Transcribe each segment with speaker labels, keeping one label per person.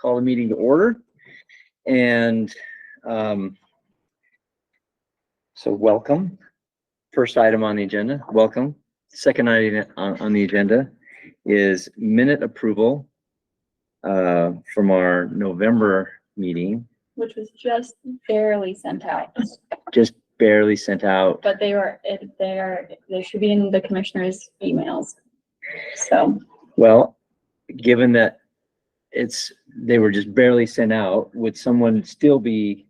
Speaker 1: call the meeting to order. And so welcome. First item on the agenda, welcome. Second item on the agenda is minute approval from our November meeting.
Speaker 2: Which was just barely sent out.
Speaker 1: Just barely sent out.
Speaker 2: But they should be in the commissioner's emails. So.
Speaker 1: Well, given that they were just barely sent out, would someone still be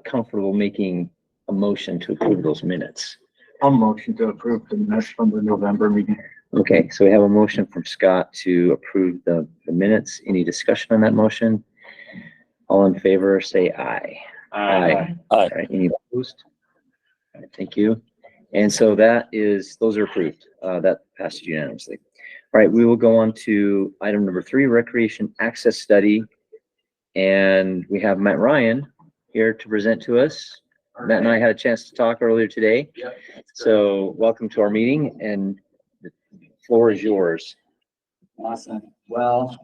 Speaker 1: comfortable making a motion to approve those minutes?
Speaker 3: I'll motion to approve the minutes from the November meeting.
Speaker 1: Okay, so we have a motion from Scott to approve the minutes. Any discussion on that motion? All in favor, say aye.
Speaker 3: Aye.
Speaker 1: All right, any opposed? All right, thank you. And so those are approved. That passed unanimously. All right, we will go on to item number 3, recreation access study. And we have Matt Ryan here to present to us. Matt and I had a chance to talk earlier today.
Speaker 3: Yep.
Speaker 1: So welcome to our meeting, and the floor is yours.
Speaker 4: Awesome. Well,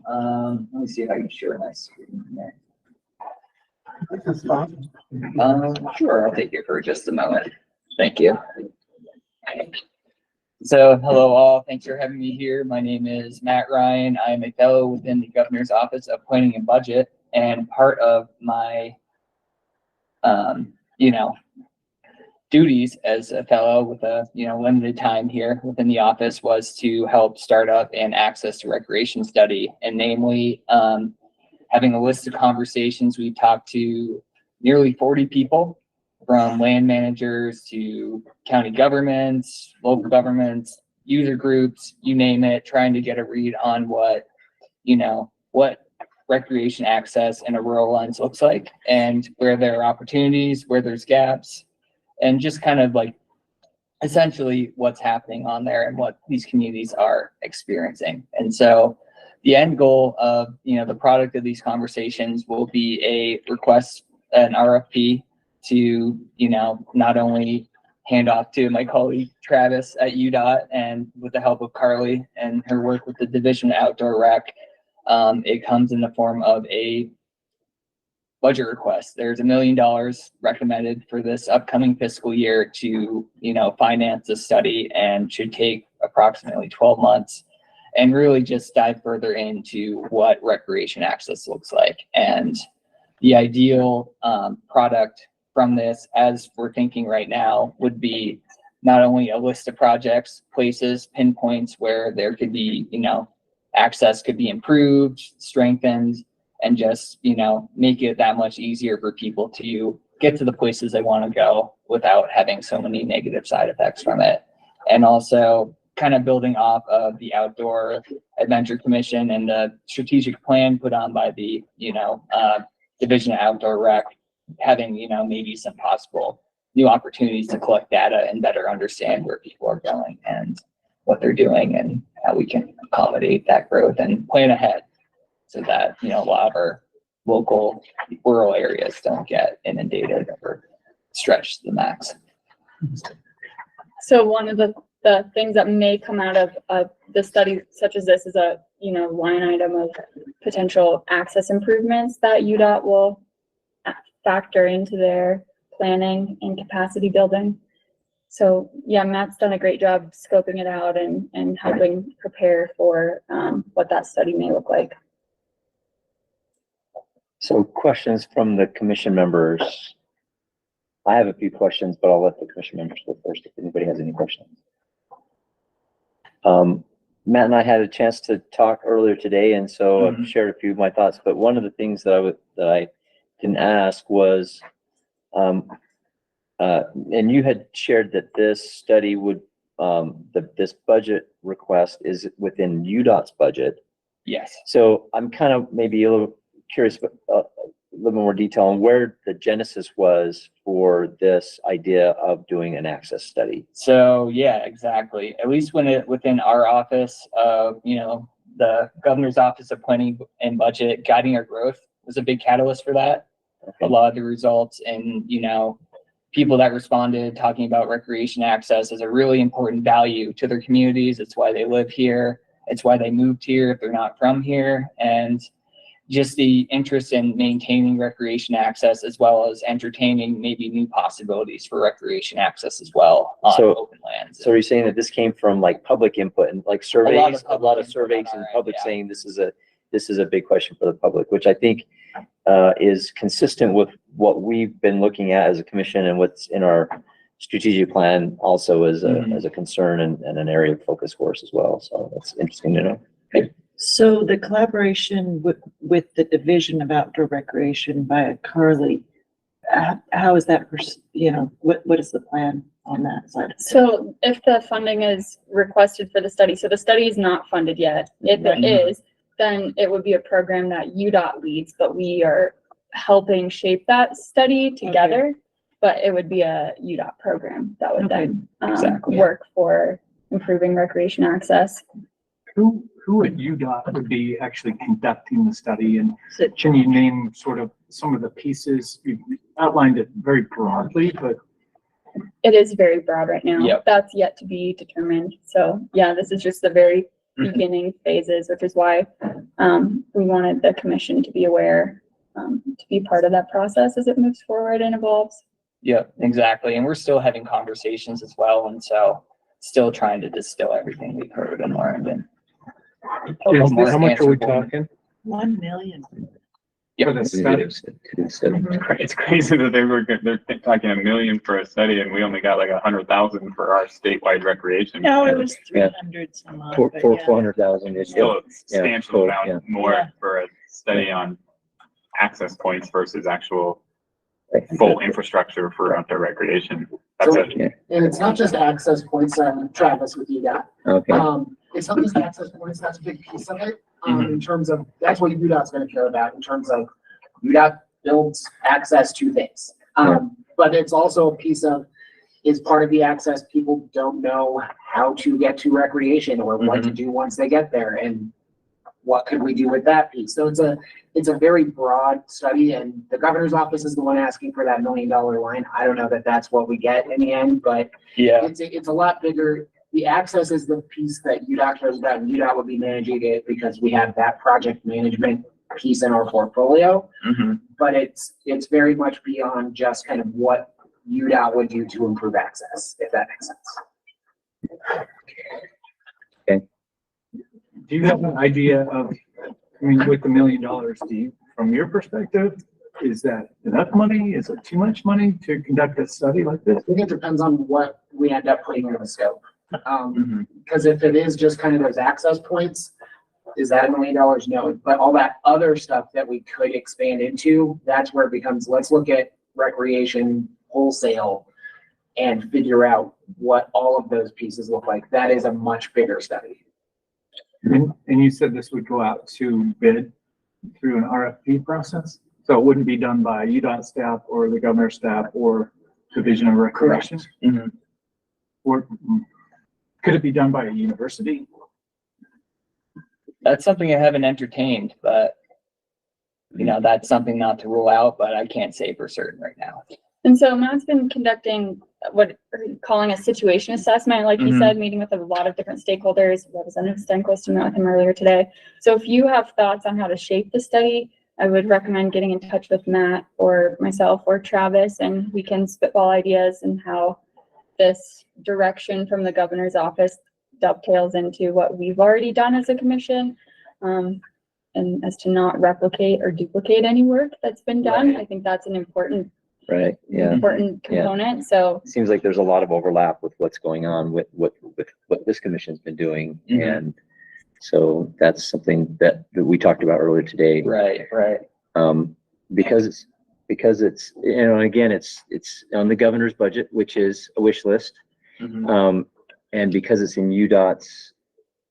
Speaker 4: let me see if I can share my screen there. Sure, I'll take it for just a moment. Thank you. So, hello all. Thanks for having me here. My name is Matt Ryan. I am a fellow within the Governor's Office of Planning and Budget, and part of my, duties as a fellow with a limited time here within the office was to help start up an access to recreation study, and namely having a list of conversations. We talked to nearly 40 people, from land managers to county governments, local governments, user groups, you name it, trying to get a read on what recreation access in a rural lens looks like, and where there are opportunities, where there's gaps, and just kind of like essentially what's happening on there and what these communities are experiencing. And so the end goal of the product of these conversations will be a request, an RFP, to not only hand off to my colleague Travis at UDOT, and with the help of Carly and her work with the Division of Outdoor Rec, it comes in the form of a budget request. There's $1 million recommended for this upcoming fiscal year to finance the study, and should take approximately 12 months, and really just dive further into what recreation access looks like. And the ideal product from this, as we're thinking right now, would be not only a list of projects, places, pinpoints where there could be, access could be improved, strengthened, and just, make it that much easier for people to get to the places they want to go without having so many negative side effects from it. And also kind of building off of the Outdoor Adventure Commission and the strategic plan put on by the, Division of Outdoor Rec, having, maybe some possible new opportunities to collect data and better understand where people are going and what they're doing, and how we can accommodate that growth and plan ahead, so that, a lot of our local rural areas don't get inundated or stretched to the max.
Speaker 2: So one of the things that may come out of the study such as this is a, line item of potential access improvements that UDOT will factor into their planning and capacity building. So yeah, Matt's done a great job scoping it out and helping prepare for what that study may look like.
Speaker 1: So questions from the commission members. I have a few questions, but I'll let the commission members go first if anybody has any questions. Matt and I had a chance to talk earlier today, and so I've shared a few of my thoughts, but one of the things that I didn't ask was, and you had shared that this study would, this budget request is within UDOT's budget.
Speaker 4: Yes.
Speaker 1: So I'm kind of maybe a little curious, but a little more detail on where the genesis was for this idea of doing an access study.
Speaker 4: So yeah, exactly. At least within our office, the Governor's Office of Planning and Budget, guiding our growth was a big catalyst for that. Okay. A lot of the results and, people that responded talking about recreation access as a really important value to their communities. It's why they live here. It's why they moved here if they're not from here. And just the interest in maintaining recreation access as well as entertaining maybe new possibilities for recreation access as well on
Speaker 1: So-
Speaker 4: open lands.
Speaker 1: So you're saying that this came from like public input and like
Speaker 4: lot
Speaker 1: surveys,
Speaker 4: of
Speaker 1: a lot of
Speaker 4: public
Speaker 1: surveys
Speaker 4: input on
Speaker 1: and
Speaker 4: our
Speaker 1: public
Speaker 4: end, yeah.
Speaker 1: saying this is a big question for the public, which I think is consistent with what we've been looking at as a commission and what's in our strategic plan also as
Speaker 4: Mhm.
Speaker 1: a concern and an area of focus for us as well. So that's interesting to know.
Speaker 5: So the collaboration with the Division of Outdoor Recreation by Carly, how is that, what is the plan on that side?
Speaker 2: So if the funding is requested for the study, so the study is not funded yet. If it is, then it would be a program that UDOT leads, but we are helping shape that study together. But it would be a UDOT program that would then
Speaker 4: Exactly.
Speaker 2: work for improving recreation access.
Speaker 3: Who at UDOT would be actually conducting the study, and
Speaker 5: Is it
Speaker 3: can you name sort of some of the pieces? You outlined it very broadly, but
Speaker 2: It is very broad right now.
Speaker 4: Yep.
Speaker 2: That's yet to be determined. So yeah, this is just the very beginning phases, which is why we wanted the commission to be aware, to be part of that process as it moves forward and evolves.
Speaker 4: Yeah, exactly. And we're still having conversations as well. And so still trying to distill everything we've heard and learned and.
Speaker 3: how much are we talking?
Speaker 5: 1 million?
Speaker 4: Yeah.
Speaker 3: For the study?
Speaker 6: It's crazy that they're talking $1 million for a study and we only got like 100,000 for our statewide recreation.
Speaker 5: No, it was
Speaker 1: Yeah.
Speaker 5: 300 some odd.
Speaker 1: For
Speaker 5: but yeah.
Speaker 1: 400,000.
Speaker 6: It's still a substantial
Speaker 1: yeah.
Speaker 6: amount more
Speaker 5: Yeah.
Speaker 6: for a study on access points versus actual full infrastructure for outdoor recreation. That's it.
Speaker 7: And it's not just access points, Travis, with you got.
Speaker 1: Okay.
Speaker 7: It's not just access points, that's a big piece of it. In terms of, that's what UDOT's gonna care about in terms of UDOT builds access to things. But it's also a piece of, is part of the access, people don't know how to get to recreation or what to do once they get there, and what could we do with that piece? So it's a very broad study, and the governor's office is the one asking for that $1 million line. I don't know that that's what we get in the end, but
Speaker 4: Yeah.
Speaker 7: it's a lot bigger. The access is the piece that UDOT cares about, and UDOT would be managing it because we have that project management piece in our portfolio. But it's very much beyond just kind of what UDOT would do to improve access, if that makes sense.
Speaker 3: Do you have an idea of, I mean, with the $1 million, do you, from your perspective, is that enough money? Is it too much money to conduct a study like this?
Speaker 7: I think it depends on what we end up putting in the scope. Because if it is just kind of those access points, is that $1 million? No, but all that other stuff that we could expand into, that's where it becomes, let's look at recreation wholesale and figure out what all of those pieces look like. That is a much bigger study.
Speaker 3: And you said this would go out to bid through an RFP process? So it wouldn't be done by UDOT staff or the governor's staff or Division of Recreation? Or could it be done by a university?
Speaker 4: That's something I haven't entertained, but that's something not to rule out, but I can't say for certain right now.
Speaker 2: And so Matt's been conducting what we're calling a situation assessment, like he said, meeting with a lot of different stakeholders. Representative Stenquist met with him earlier today. So if you have thoughts on how to shape the study, I would recommend getting in touch with Matt or myself or Travis, and we can spitball ideas and how this direction from the governor's office dovetails into what we've already done as a commission. And as to not replicate or duplicate any work that's been done. I think that's an important important component. So
Speaker 1: It seems like there's a lot of overlap with what's going on with what this commission's been doing. And so that's something that we talked about earlier today.
Speaker 4: Right.
Speaker 1: Because it's, again, it's on the governor's budget, which is a wish list. And because it's in UDOT's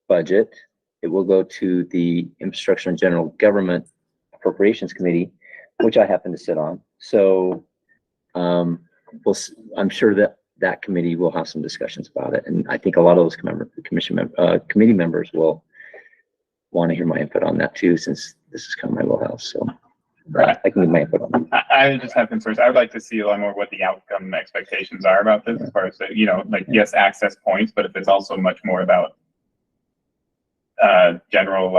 Speaker 1: budget, it will go to the Infrastructure and General Government Appropriations Committee, which I happen to sit on. So I'm sure that committee will have some discussions about it. And I think a lot of those committee members will want to hear my input on that too, since this is kind of my wheelhouse. So
Speaker 6: Right.
Speaker 1: I can give my input on that.
Speaker 6: I just have concerns. I would like to see a lot more what the outcome expectations are about this, as far as, yes, access points, but if it's also much more about general,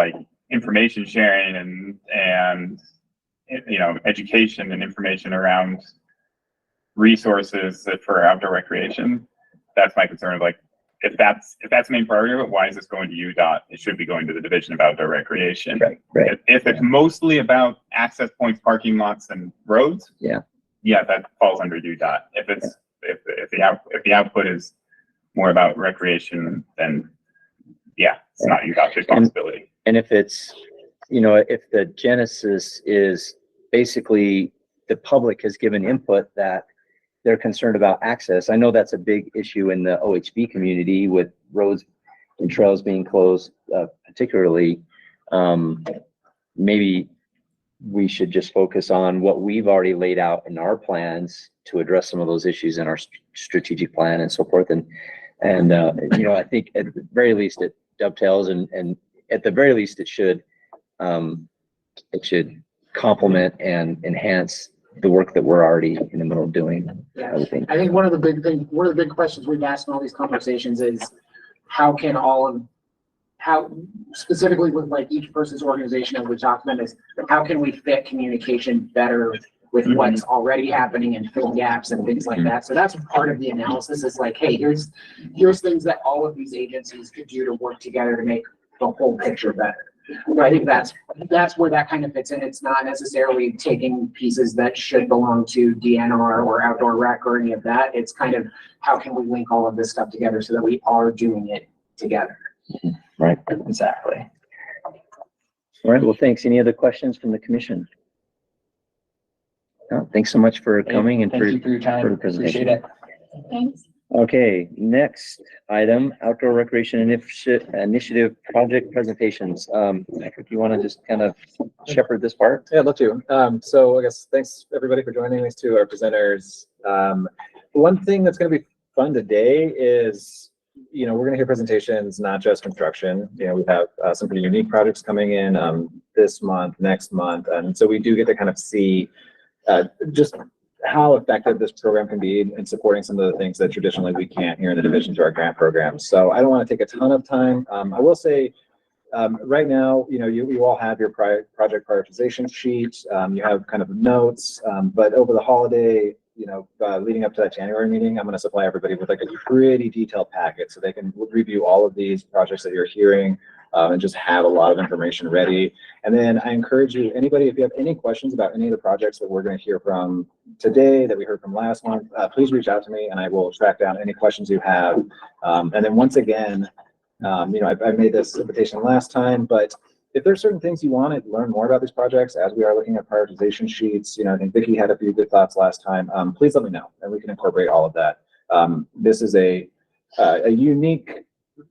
Speaker 6: information sharing and you know, education and information around resources for outdoor recreation. That's my concern. Like, if that's the main priority of it, why is this going to UDOT? It should be going to the Division of Outdoor Recreation.
Speaker 1: Right.
Speaker 6: If it's mostly about access points, parking lots, and roads, yeah, that falls under UDOT. If it's if the output is more about recreation, then yeah, it's not UDOT's responsibility.
Speaker 1: And if it's, you know, if the genesis is basically the public has given input that they're concerned about access. I know that's a big issue in the OHB community with roads and trails being closed, particularly. Maybe we should just focus on what we've already laid out in our plans to address some of those issues in our strategic plan and so forth. And you know, I think at the very least it dovetails, and at the very least it should complement and enhance the work that we're already in the middle of doing.
Speaker 7: Yeah. I think one of the big questions we've asked in all these conversations is how specifically with like each person's organization that we talked about is how can we fit communication better with what's already happening and fill gaps and things like that. So that's part of the analysis is like, hey, here's things that all of these agencies could do to work together to make the whole picture better. So I think that's where that kind of fits in. It's not necessarily taking pieces that should belong to DNR or outdoor rec or any of that. It's kind of how can we link all of this stuff together so that we are doing it together.
Speaker 1: Right.
Speaker 4: Exactly.
Speaker 1: All right. Well, thanks. Any other questions from the commission? No, thanks so much for coming and
Speaker 4: Thank you for your time.
Speaker 1: for the presentation.
Speaker 4: Appreciate it.
Speaker 2: Thanks.
Speaker 1: Okay, next item, outdoor recreation initiative project presentations. Patrick, you want to just kind of shepherd this part?
Speaker 8: Yeah, I'd love to. So I guess thanks everybody for joining. Thanks to our presenters. One thing that's going to be fun today is, you know, we're going to hear presentations, not just construction. You know, we have some pretty unique projects coming in this month, next month. And so we do get to kind of see just how effective this program can be in supporting some of the things that traditionally we can't here in the division to our grant programs. So I don't want to take a ton of time. I will say right now, you know, you all have your project prioritization sheet. You have kind of notes, but over the holiday, you know, leading up to that January meeting, I'm going to supply everybody with like a pretty detailed packet so they can review all of these projects that you're hearing and just have a lot of information ready. And then I encourage you, anybody, if you have any questions about any of the projects that we're going to hear from today, that we heard from last month, please reach out to me and I will track down any questions you have. And then once again, you know, I made this invitation last time, but if there's certain things you want to learn more about these projects as we are looking at prioritization sheets, you know, I think Vicki had a few good thoughts last time. Please let me know and we can incorporate all of that. This is a unique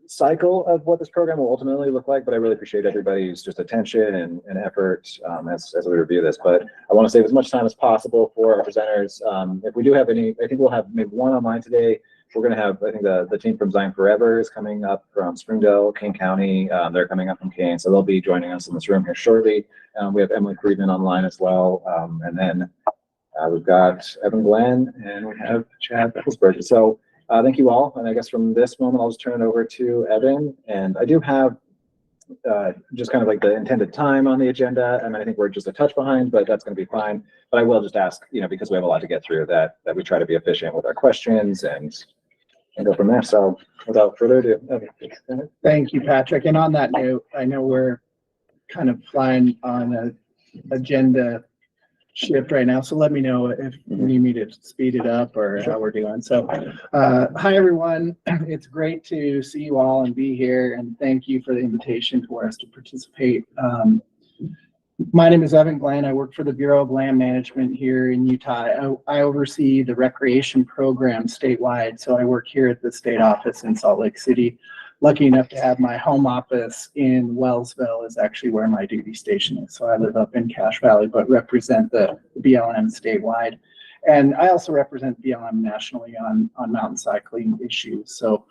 Speaker 8: cycle of what this program will ultimately look like, but I really appreciate everybody's just attention and effort as we review this. But I want to save as much time as possible for our presenters. If we do have any, I think we'll have maybe one online today. We're going to have, I think the team from Zion Forever is coming up from Springdale, Kane County. They're coming up from Kane, so they'll be joining us in this room here shortly. We have Emily Friedman online as well. And then we've got Evan Glenn and we have Chad Brackelsburg. So thank you all. And I guess from this moment, I'll just turn it over to Evan. And I do have just kind of like the intended time on the agenda. I mean, I think we're just a touch behind, but that's going to be fine. But I will just ask, you know, because we have a lot to get through, that we try to be efficient with our questions and go from there. So without further ado, Evan.
Speaker 9: Thank you, Patrick. And on that note, I know we're kind of flying on an agenda shift right now, so let me know if you need me to speed it up or how we're doing. So hi everyone, it's great to see you all and be here, and thank you for the invitation for us to participate. My name is Evan Glenn. I work for the Bureau of Land Management here in Utah. I oversee the recreation program statewide, so I work here at the state office in Salt Lake City. Lucky enough to have my home office in Wellsville is actually where my duty station is. So I live up in Cache Valley, but represent the BLM statewide. And I also represent BLM nationally on mountain cycling issues. So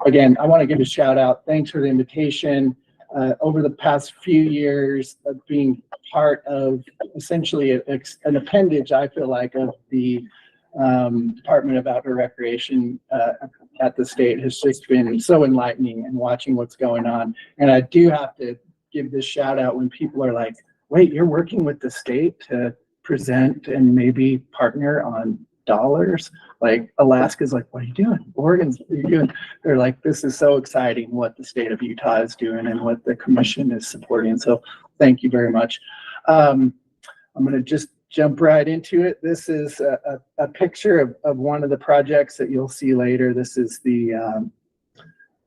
Speaker 9: again, I want to give a shout out. Thanks for the invitation. Over the past few years of being part of essentially an appendage, I feel like, of the Department of Outdoor Recreation at the state has just been so enlightening and watching what's going on. And I do have to give this shout out when people are like, wait, you're working with the state to present and maybe partner on dollars? Like Alaska's like, what are you doing? Oregon's, what are you doing? They're like, this is so exciting what the state of Utah is doing and what the commission is supporting. So thank you very much. I'm going to just jump right into it. This is a picture of one of the projects that you'll see later. This is the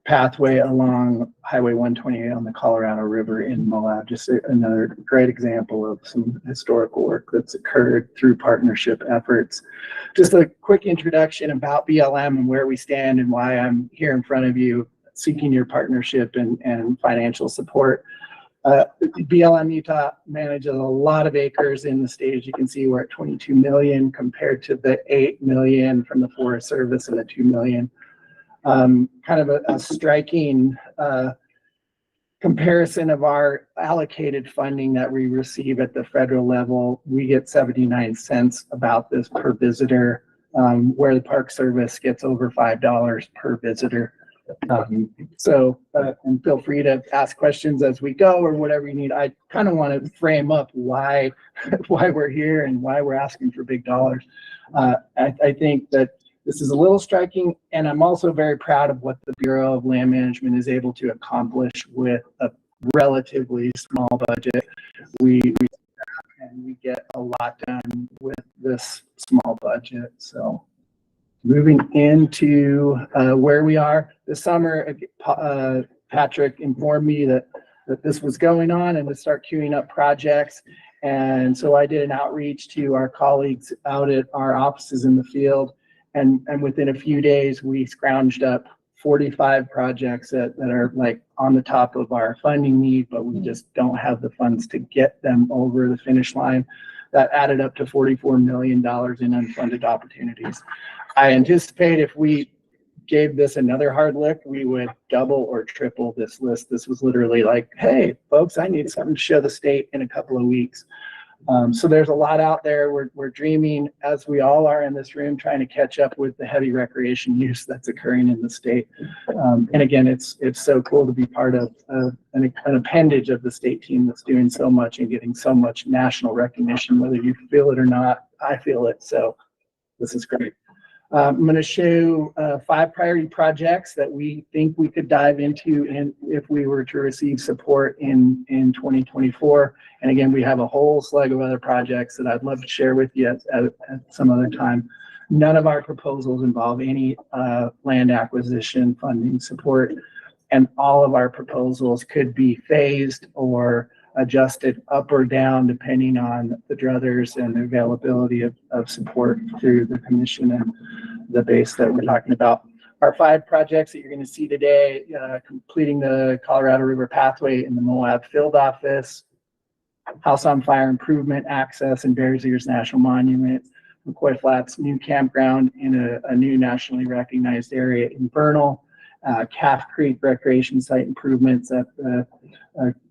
Speaker 9: pathway along Highway 128 on the Colorado River in Moab. Just another great example of some historical work that's occurred through partnership efforts. Just a quick introduction about BLM and where we stand and why I'm here in front of you seeking your partnership and financial support. BLM Utah manages a lot of acres in the state. As you can see, we're at 22 million compared to the 8 million from the Forest Service and the 2 million. Kind of a striking comparison of our allocated funding that we receive at the federal level. We get 79 cents about this per visitor, where the Park Service gets over $5 per visitor. And feel free to ask questions as we go or whatever you need. I kind of want to frame up why we're here and why we're asking for big dollars. I think that this is a little striking, and I'm also very proud of what the Bureau of Land Management is able to accomplish with a relatively small budget. We get a lot done with this small budget. So moving into where we are this summer, Patrick informed me that this was going on and to start queuing up projects. And so I did an outreach to our colleagues out at our offices in the field. And within a few days, we scrounged up 45 projects that are like on the top of our funding need, but we just don't have the funds to get them over the finish line. That added up to $44 million in unfunded opportunities. I anticipate if we gave this another hard look, we would double or triple this list. This was literally like, hey, folks, I need something to show the state in a couple of weeks. So there's a lot out there. We're dreaming, as we all are in this room, trying to catch up with the heavy recreation use that's occurring in the state. And again, it's so cool to be part of an appendage of the state team that's doing so much and getting so much national recognition, whether you feel it or not. I feel it. So this is great. I'm going to show 5 priority projects that we think we could dive into if we were to receive support in 2024. And again, we have a whole slug of other projects that I'd love to share with you at some other time. None of our proposals involve any land acquisition funding support, and all of our proposals could be phased or adjusted up or down depending on the druthers and the availability of support through the commission and the base that we're talking about. Our 5 projects that you're going to see today, completing the Colorado River Pathway in the Moab Field Office, House on Fire Improvement Access in Bears Ears National Monument, McCoy Flats new campground in a new nationally recognized area in Vernal, Calf Creek Recreation Site improvements at the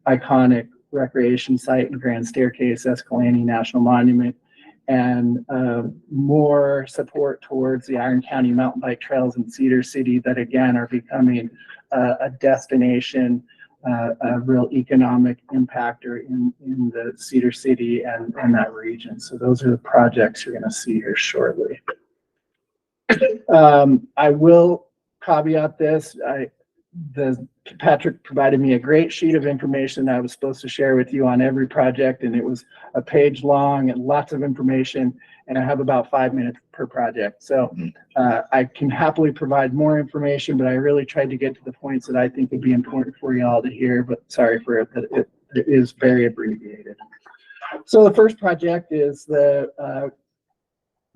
Speaker 9: iconic recreation site in Grand Staircase-Escalante National Monument, and more support towards the Iron County mountain bike trails in Cedar City that again are becoming a destination, a real economic impactor in the Cedar City and that region. So those are the projects you're going to see here shortly. I will caveat this. Patrick provided me a great sheet of information that I was supposed to share with you on every project, and it was a page long and lots of information, and I have about 5 minutes per project. So I can happily provide more information, but I really tried to get to the points that I think would be important for you all to hear, but sorry for it, that it is very abbreviated. So the first project is the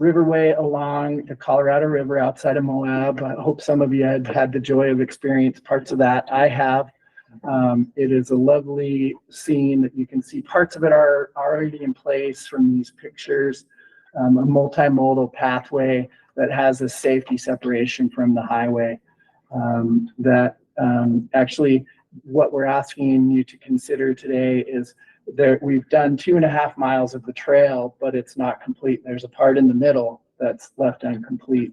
Speaker 9: riverway along the Colorado River outside of Moab. I hope some of you had the joy of experience parts of that. I have. It is a lovely scene that you can see. Parts of it are already in place from these pictures. A multimodal pathway that has a safety separation from the highway. Actually, what we're asking you to consider today is we've done 2.5 miles of the trail, but it's not complete. There's a part in the middle that's left incomplete.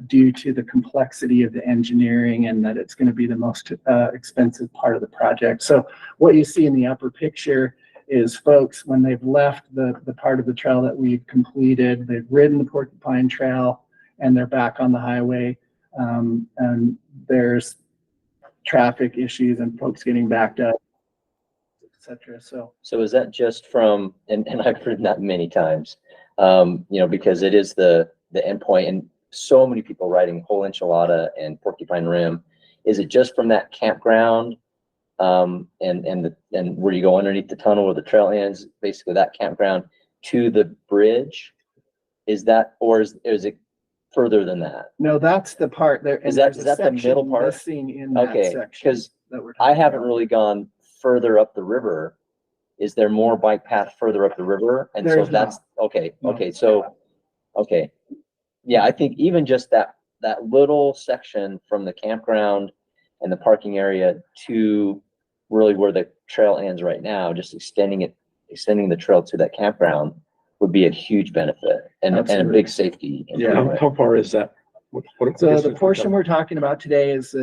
Speaker 9: due to the complexity of the engineering and that it's going to be the most expensive part of the project. So what you see in the upper picture is folks, when they've left the part of the trail that we've completed, they've ridden the Porcupine Trail and they're back on the highway. And there's traffic issues and folks getting backed up, etc.
Speaker 1: So is that just from, and I've heard that many times, you know, because it is the endpoint and so many people riding whole enchilada and Porcupine Rim. Is it just from that campground and where you go underneath the tunnel where the trail ends, basically that campground to the bridge? Is that, or is it further than that?
Speaker 9: No, that's the part there.
Speaker 1: Is that the middle part?
Speaker 9: Missing in that
Speaker 1: Okay,
Speaker 9: section
Speaker 1: because
Speaker 9: that we're
Speaker 1: I
Speaker 9: talking
Speaker 1: haven't
Speaker 9: about.
Speaker 1: really gone further up the river. Is there more bike path further up the river? And so
Speaker 9: There's
Speaker 1: that's, okay,
Speaker 9: No.
Speaker 1: okay, so, okay. Yeah, I think even just that little section from the campground and the parking area to really where the trail ends right now, just extending the trail to that campground would be a huge benefit and a
Speaker 9: Absolutely.
Speaker 1: big safety.
Speaker 9: Yeah.
Speaker 10: How far is that?
Speaker 9: So the portion we're talking about today is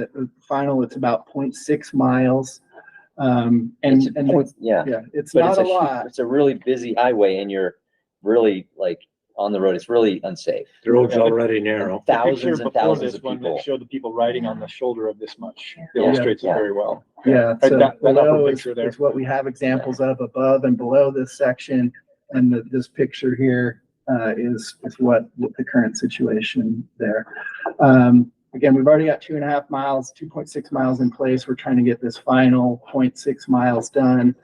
Speaker 9: final. It's about 0.6 miles.
Speaker 1: Yeah,
Speaker 9: Yeah, it's
Speaker 1: but
Speaker 9: not a
Speaker 1: hu-
Speaker 9: lot.
Speaker 1: It's a really busy highway and you're really like on the road. It's really unsafe.
Speaker 10: The road's already narrow.
Speaker 1: Thousands and thousands of
Speaker 3: One
Speaker 1: people.
Speaker 3: that showed the people riding on the shoulder of this much. It
Speaker 1: Yeah.
Speaker 3: illustrates it
Speaker 1: Yeah.
Speaker 3: very well.
Speaker 9: Yeah,
Speaker 3: That-
Speaker 9: so
Speaker 3: that upper
Speaker 9: below is
Speaker 3: picture there.
Speaker 9: what we have examples of above and below this section. And this picture here is what the current situation there. Again, we've already got 2.5 miles, 2.6 miles in place. We're trying to get this final 0.6 miles done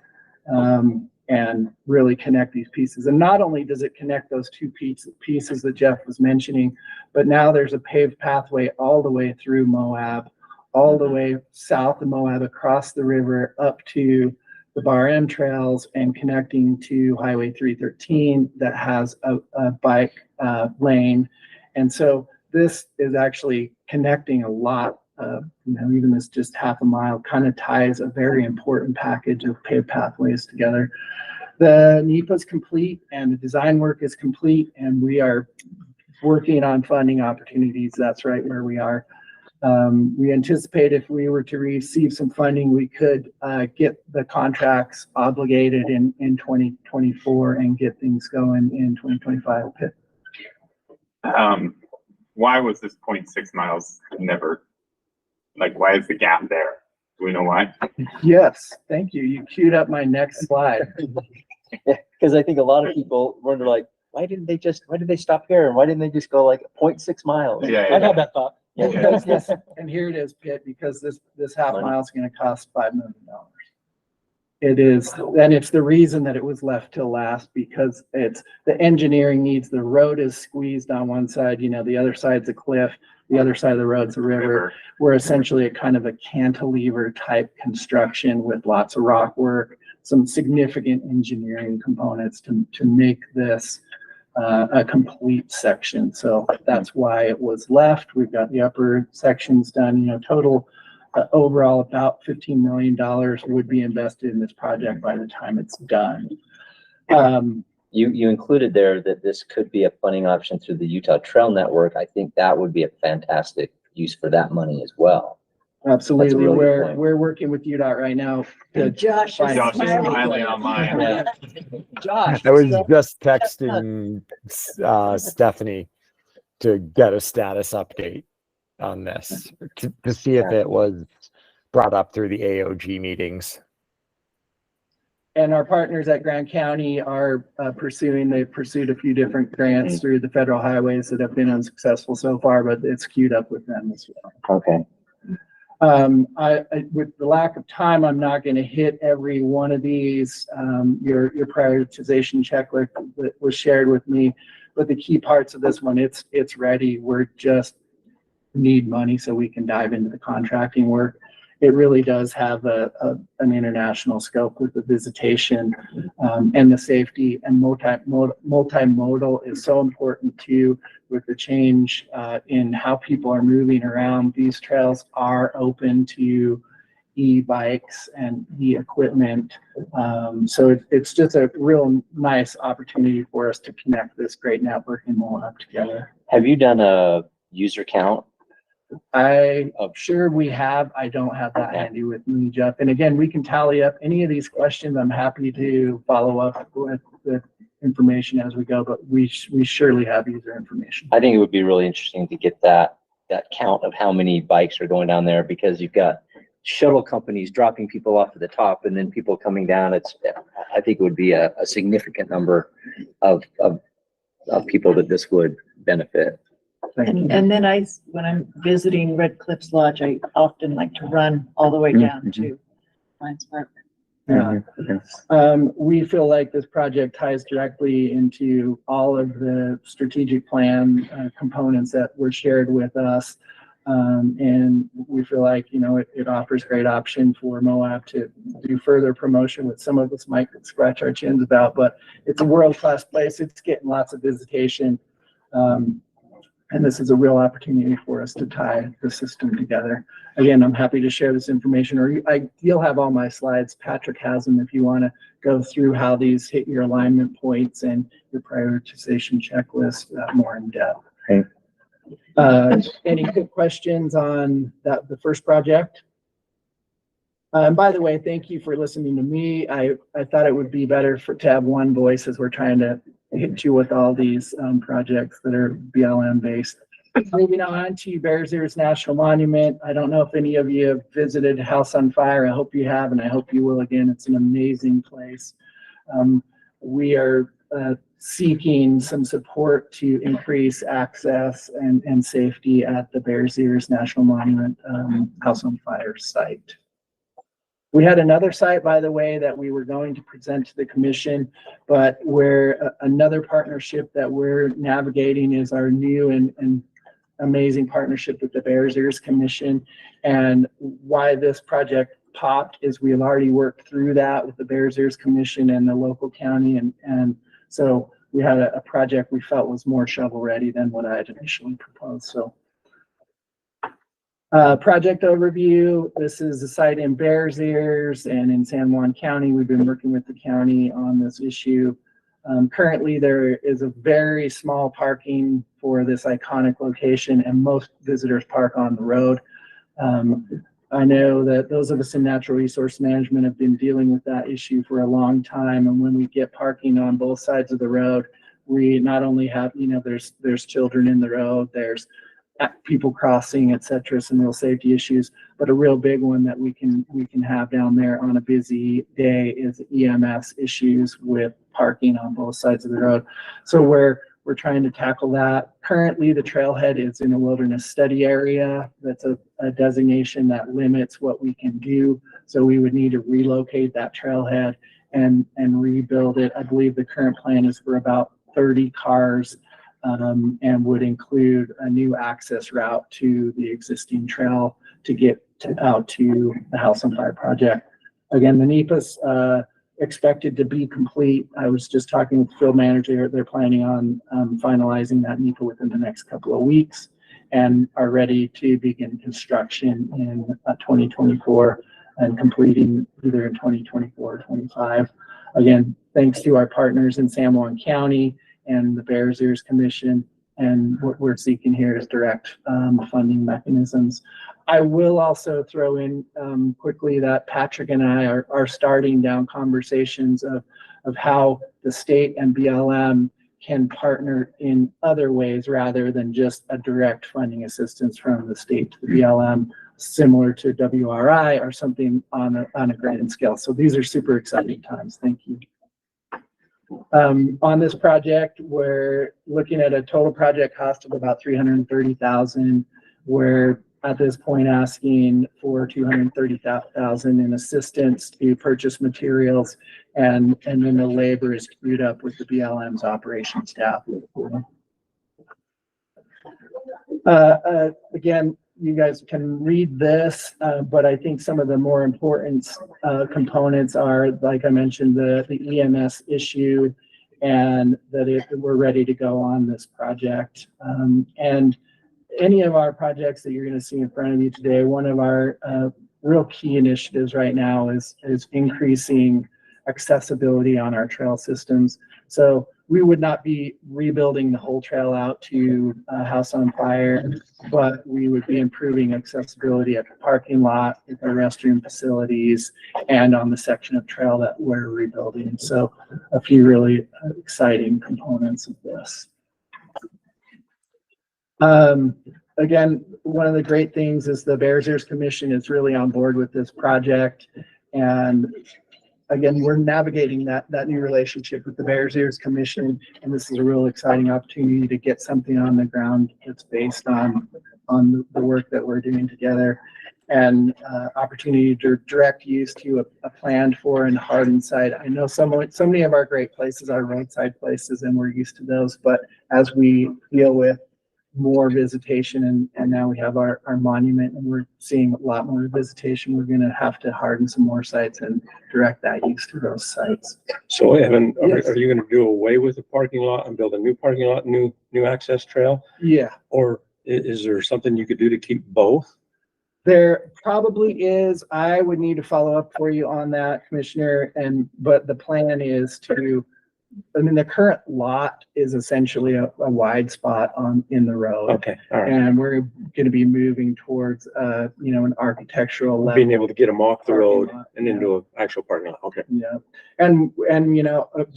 Speaker 9: and really connect these pieces. And not only does it connect those two pieces that Jeff was mentioning, but now there's a paved pathway all the way through Moab, all the way south of Moab, across the river up to the Bar M trails and connecting to Highway 313 that has a bike lane. And so this is actually connecting a lot of, even this just half a mile kind of ties a very important package of paved pathways together. The NEPA is complete and the design work is complete and we are working on funding opportunities. That's right where we are. We anticipate if we were to receive some funding, we could get the contracts obligated in 2024 and get things going in 2025.
Speaker 6: Why was this 0.6 miles never, like, why is the gap there? Do we know why?
Speaker 9: Yes, thank you. You queued up my next slide.
Speaker 1: Because I think a lot of people wonder like, why did they stop here? And why didn't they just go like 0.6 miles?
Speaker 6: Yeah,
Speaker 3: I've had that thought.
Speaker 9: Because this, and here it is, Pitt, because this half
Speaker 1: Money.
Speaker 9: mile is going to cost $5 million. It is, and it's the reason that it was left till last because it's the engineering needs. The road is squeezed on one side, the other side's a cliff, the other side of the road's a river. We're essentially a kind of a cantilever type construction with lots of rock work, some significant engineering components to make this a complete section. So that's why it was left. We've got the upper sections done, total overall about $15 million would be invested in this project by the time it's done.
Speaker 1: You included there that this could be a funding option through the Utah Trail Network. I think that would be a fantastic use for that money as well.
Speaker 9: Absolutely.
Speaker 1: really good point.
Speaker 9: We're working with UDOT right now.
Speaker 5: Josh is
Speaker 6: Josh is
Speaker 5: smiling.
Speaker 6: smiling on mine.
Speaker 1: Yeah.
Speaker 9: Josh.
Speaker 11: I was just texting Stephani to get a status update on this to see if it was brought up through the AOG meetings.
Speaker 9: And our partners at Grand County are they've pursued a few different grants through the federal highways that have been unsuccessful so far, but it's queued up with them as well.
Speaker 1: Okay.
Speaker 9: With the lack of time, I'm not going to hit every one of these. Your prioritization checklist that was shared with me, but the key parts of this one, it's ready. We're just need money so we can dive into the contracting work. It really does have an international scope with the visitation and the safety, and multimodal is so important too with the change in how people are moving around. These trails are open to e-bikes and e-equipment. So it's just a real nice opportunity for us to connect this great network in Moab together.
Speaker 1: Have you done a user count?
Speaker 9: I'm sure we have. I don't have that
Speaker 1: Okay.
Speaker 9: handy with me, Jeff. And again, we can tally up any of these questions. I'm happy to follow up with information as we go, but we surely have user information.
Speaker 1: I think it would be really interesting to get that count of how many bikes are going down there, because you've got shuttle companies dropping people off at the top and then people coming down. I think it would be a significant number of people that this would benefit.
Speaker 5: And then when I'm visiting Red Cliffs Lodge, I often like to run all the way down to Lions Park.
Speaker 9: Yeah. We feel like this project ties directly into all of the strategic plan components that were shared with us. And we feel like, it offers great option for Moab to do further promotion, with some of us might scratch our chins about, but it's a world-class place. It's getting lots of visitation. And this is a real opportunity for us to tie the system together. Again, I'm happy to share this information, or you'll have all my slides. Patrick has them if you want to go through how these hit your alignment points and your prioritization checklist more in depth.
Speaker 1: Okay.
Speaker 9: Any quick questions on the first project? And by the way, thank you for listening to me. I thought it would be better to have one voice as we're trying to hit you with all these projects that are BLM based. Moving on to Bears Ears National Monument. I don't know if any of you have visited House on Fire. I hope you have, and I hope you will again. It's an amazing place. We are seeking some support to increase access and safety at the Bears Ears National Monument House on Fire site. We had another site, by the way, that we were going to present to the commission, but where another partnership that we're navigating is our new and amazing partnership with the Bears Ears Commission. And why this project popped is we have already worked through that with the Bears Ears Commission and the local county. And so we had a project we felt was more shovel ready than what I had initially proposed. So project overview. This is a site in Bears Ears and in San Juan County. We've been working with the county on this issue. Currently, there is a very small parking for this iconic location, and most visitors park on the road. I know that those of us in natural resource management have been dealing with that issue for a long time. And when we get parking on both sides of the road, we not only have, there's children in the road, there's people crossing, et cetera, some real safety issues, but a real big one that we can have down there on a busy day is EMS issues with parking on both sides of the road. So we're trying to tackle that. Currently, the trailhead is in a wilderness study area. That's a designation that limits what we can do. So we would need to relocate that trailhead and rebuild it. I believe the current plan is for about 30 cars. And would include a new access route to the existing trail to get out to the House on Fire project. Again, the NEPA's expected to be complete. I was just talking with the field manager. They're planning on finalizing that NEPA within the next couple of weeks and are ready to begin construction in 2024 and completing either in 2024 or 25. Again, thanks to our partners in San Juan County and the Bears Ears Commission, and what we're seeking here is direct funding mechanisms. I will also throw in quickly that Patrick and I are starting down conversations of how the state and BLM can partner in other ways rather than just a direct funding assistance from the state to the BLM, similar to WRI or something on a grand scale. So these are super exciting times. Thank you. On this project, we're looking at a total project cost of about $330,000. We're at this point asking for $230,000 in assistance to purchase materials, and then the labor is queued up with the BLM's operations staff. Again, you guys can read this, but I think some of the more important components are, like I mentioned, the EMS issue, and that we're ready to go on this project. And any of our projects that you're going to see in front of you today, one of our real key initiatives right now is increasing accessibility on our trail systems. So we would not be rebuilding the whole trail out to House on Fire, but we would be improving accessibility at the parking lot, at the restroom facilities, and on the section of trail that we're rebuilding. So a few really exciting components of this. Again, one of the great things is the Bears Ears Commission is really on board with this project. And again, we're navigating that new relationship with the Bears Ears Commission. And this is a real exciting opportunity to get something on the ground that's based on the work that we're doing together, and opportunity to direct use to a planned for and hardened site. I know so many of our great places are roadside places, and we're used to those, but as we deal with more visitation and now we have our monument and we're seeing a lot more visitation, we're going to have to harden some more sites and direct that use to those sites.
Speaker 10: So Evan,
Speaker 9: Yes.
Speaker 10: are you going to do away with the parking lot and build a new parking lot, new access trail?
Speaker 9: Yeah,
Speaker 10: Or is there something you could do to keep both?
Speaker 9: there probably is. I would need to follow up for you on that, Commissioner. But the plan is to, I mean, the current lot is essentially a wide spot in the road.
Speaker 10: Okay, all right.
Speaker 9: And we're going to be moving towards, an architectural level.
Speaker 10: Being able to get them off the
Speaker 9: parking
Speaker 10: road
Speaker 9: lot,
Speaker 10: and into an actual parking lot. Okay.
Speaker 9: Yeah. And,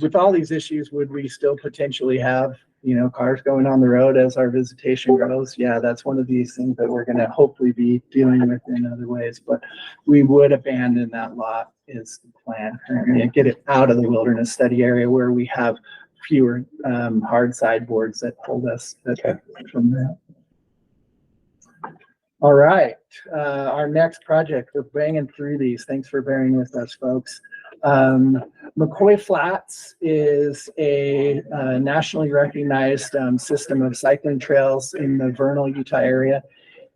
Speaker 9: with all these issues, would we still potentially have, cars going on the road as our visitation grows? Yeah, that's one of these things that we're going to hopefully be dealing with in other ways, but we would abandon that lot is the plan currently and get it out of the wilderness study area where we have fewer hard sideboards that hold us from that. All right, our next project, we're banging through these. Thanks for bearing with us, folks. McCoy Flats is a nationally recognized system of cycling trails in the Vernal, Utah area.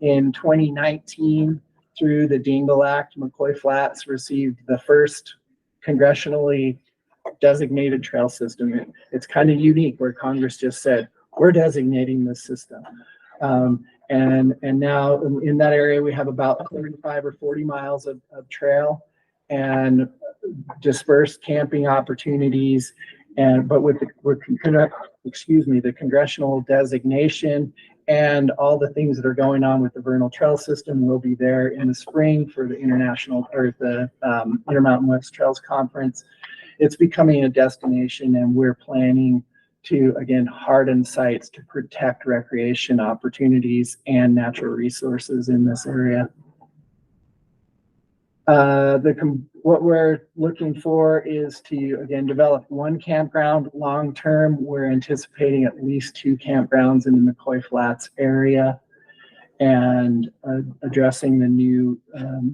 Speaker 9: In 2019, through the Dingle Act, McCoy Flats received the first congressionally designated trail system. It's kind of unique where Congress just said, we're designating this system. And now in that area, we have about 35 or 40 miles of trail and dispersed camping opportunities. But with the congressional designation and all the things that are going on with the Vernal Trail System, we'll be there in the spring for the Intermountain West Trails Conference. It's becoming a destination, and we're planning to, again, harden sites to protect recreation opportunities and natural resources in this area. What we're looking for is to, again, develop one campground long-term. We're anticipating at least 2 campgrounds in the McCoy Flats area and addressing the new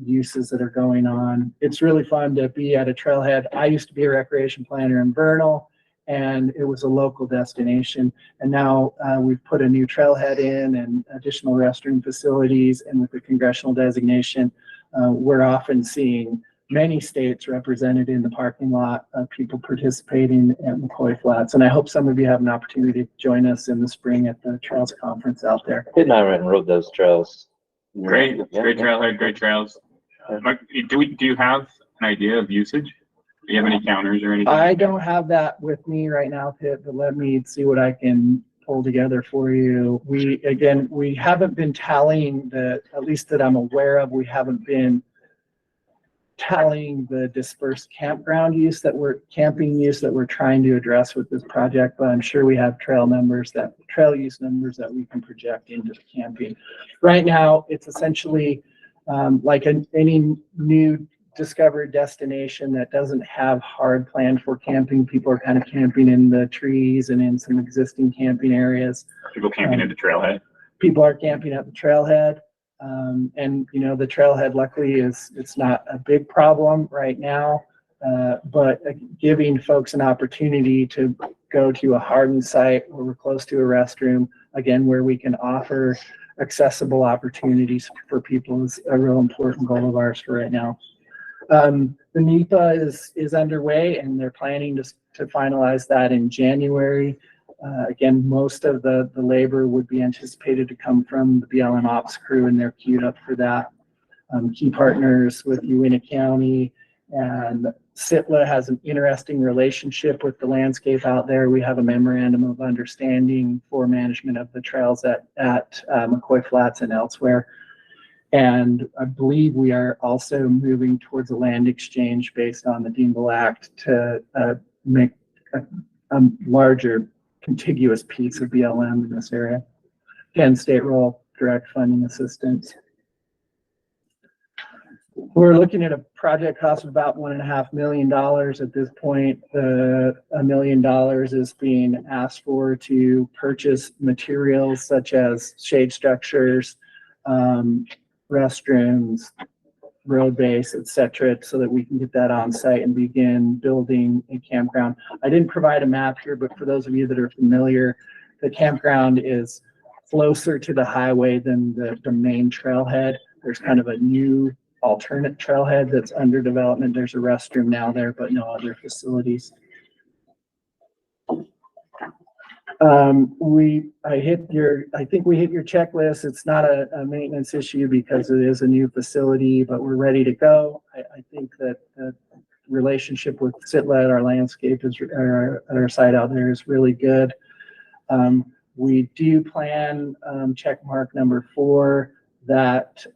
Speaker 9: uses that are going on. It's really fun to be at a trailhead. I used to be a recreation planner in Vernal, and it was a local destination. And now we've put a new trailhead in and additional restroom facilities, and with the congressional designation, we're often seeing many states represented in the parking lot, people participating at McCoy Flats. And I hope some of you have an opportunity to join us in the spring at the Trails Conference out there.
Speaker 12: Pitt and I went and rode those trails.
Speaker 6: Great trailhead, great trails. Do you have an idea of usage? Do you have any counters or anything?
Speaker 9: I don't have that with me right now, Pitt, but let me see what I can pull together for you. We haven't been tallying at least that I'm aware of, we haven't been tallying the dispersed camping use that we're trying to address with this project, but I'm sure we have trail use numbers that we can project into the camping. Right now, it's essentially like any new discovered destination that doesn't have hard planned for camping. People are kind of camping in the trees and in some existing camping areas.
Speaker 6: People camping at the trailhead.
Speaker 9: People are camping at the trailhead. And the trailhead, luckily, it's not a big problem right now, but giving folks an opportunity to go to a hardened site where we're close to a restroom, again, where we can offer accessible opportunities for people is a real important goal of ours for right now. The NEPA is underway, and they're planning to finalize that in January. Again, most of the labor would be anticipated to come from the BLM Ops crew, and they're queued up for that. Key partners with Uinta County and SITLA has an interesting relationship with the landscape out there. We have a memorandum of understanding for management of the trails at McCoy Flats and elsewhere. And I believe we are also moving towards a land exchange based on the Deanville Act to make a larger contiguous piece of BLM in this area. Again, state role, direct funding assistance. We're looking at a project cost of about $1.5 million at this point. $1 million is being asked for to purchase materials such as shade structures, restrooms, road base, etc., so that we can get that on site and begin building a campground. I didn't provide a map here, but for those of you that are familiar, the campground is closer to the highway than the main trailhead. There's kind of a new alternate trailhead that's under development. There's a restroom now there, but no other facilities. I think we hit your checklist. It's not a maintenance issue because it is a new facility, but we're ready to go. I think that the relationship with SITLA at our landscape at our site out there is really good. We do plan, check mark number 4, that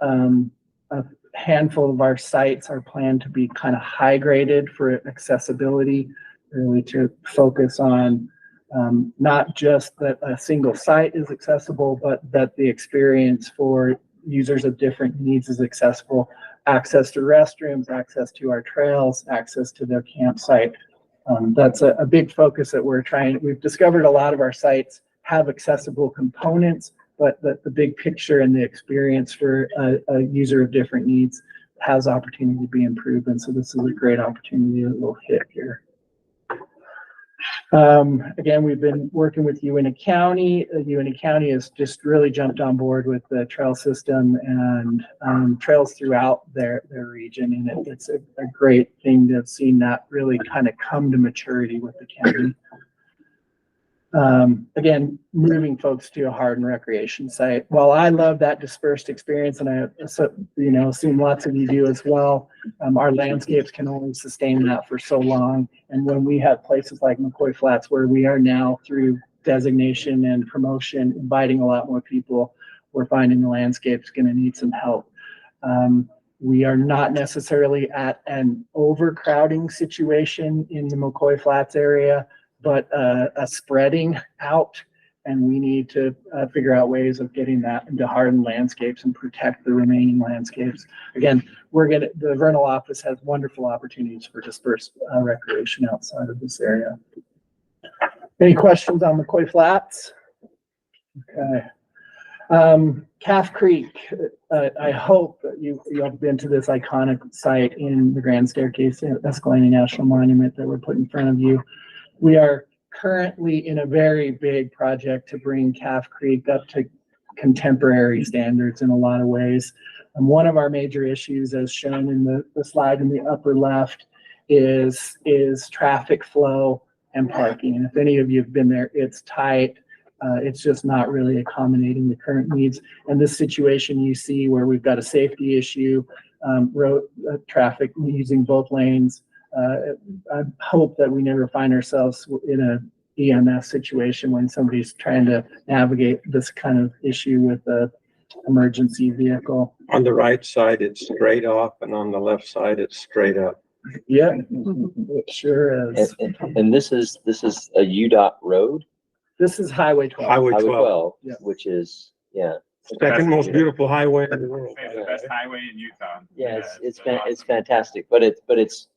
Speaker 9: a handful of our sites are planned to be kind of high graded for accessibility, really to focus on not just that a single site is accessible, but that the experience for users of different needs is accessible. Access to restrooms, access to our trails, access to their campsite. That's a big focus that we've discovered a lot of our sites have accessible components, but the big picture and the experience for a user of different needs has opportunity to be improved. And so this is a great opportunity that we'll hit here. Again, we've been working with UAC County. UAC County has just really jumped on board with the trail system and trails throughout their region. And it's a great thing to have seen that really kind of come to maturity with the county. Again, moving folks to a hardened recreation site. While I love that dispersed experience, and I assume lots of you do as well, our landscapes can only sustain that for so long. And when we have places like McCoy Flats, where we are now through designation and promotion, inviting a lot more people, we're finding the landscape's going to need some help. We are not necessarily at an overcrowding situation in the McCoy Flats area, but a spreading out, and we need to figure out ways of getting that into hardened landscapes and protect the remaining landscapes. Again, the Vernal office has wonderful opportunities for dispersed recreation outside of this area. Any questions on McCoy Flats? Okay. Calf Creek, I hope that you have been to this iconic site in the Grand Staircase-Escalante National Monument that we're putting in front of you. We are currently in a very big project to bring Calf Creek up to contemporary standards in a lot of ways. And one of our major issues, as shown in the slide in the upper left, is traffic flow and parking. And if any of you have been there, it's tight. It's just not really accommodating the current needs. And this situation you see where we've got a safety issue, road traffic using both lanes. I hope that we never find ourselves in an EMS situation when somebody's trying to navigate this kind of issue with a emergency vehicle.
Speaker 10: On the right side, it's straight off, and on the left side, it's straight up.
Speaker 9: Yeah, it sure is.
Speaker 1: And this is a UDOT road?
Speaker 9: This is Highway 12.
Speaker 10: Highway 12.
Speaker 9: Yeah.
Speaker 1: Which is, yeah.
Speaker 10: Second most beautiful highway in the world.
Speaker 6: It's the best highway in Utah.
Speaker 1: Yeah, it's fantastic, but it's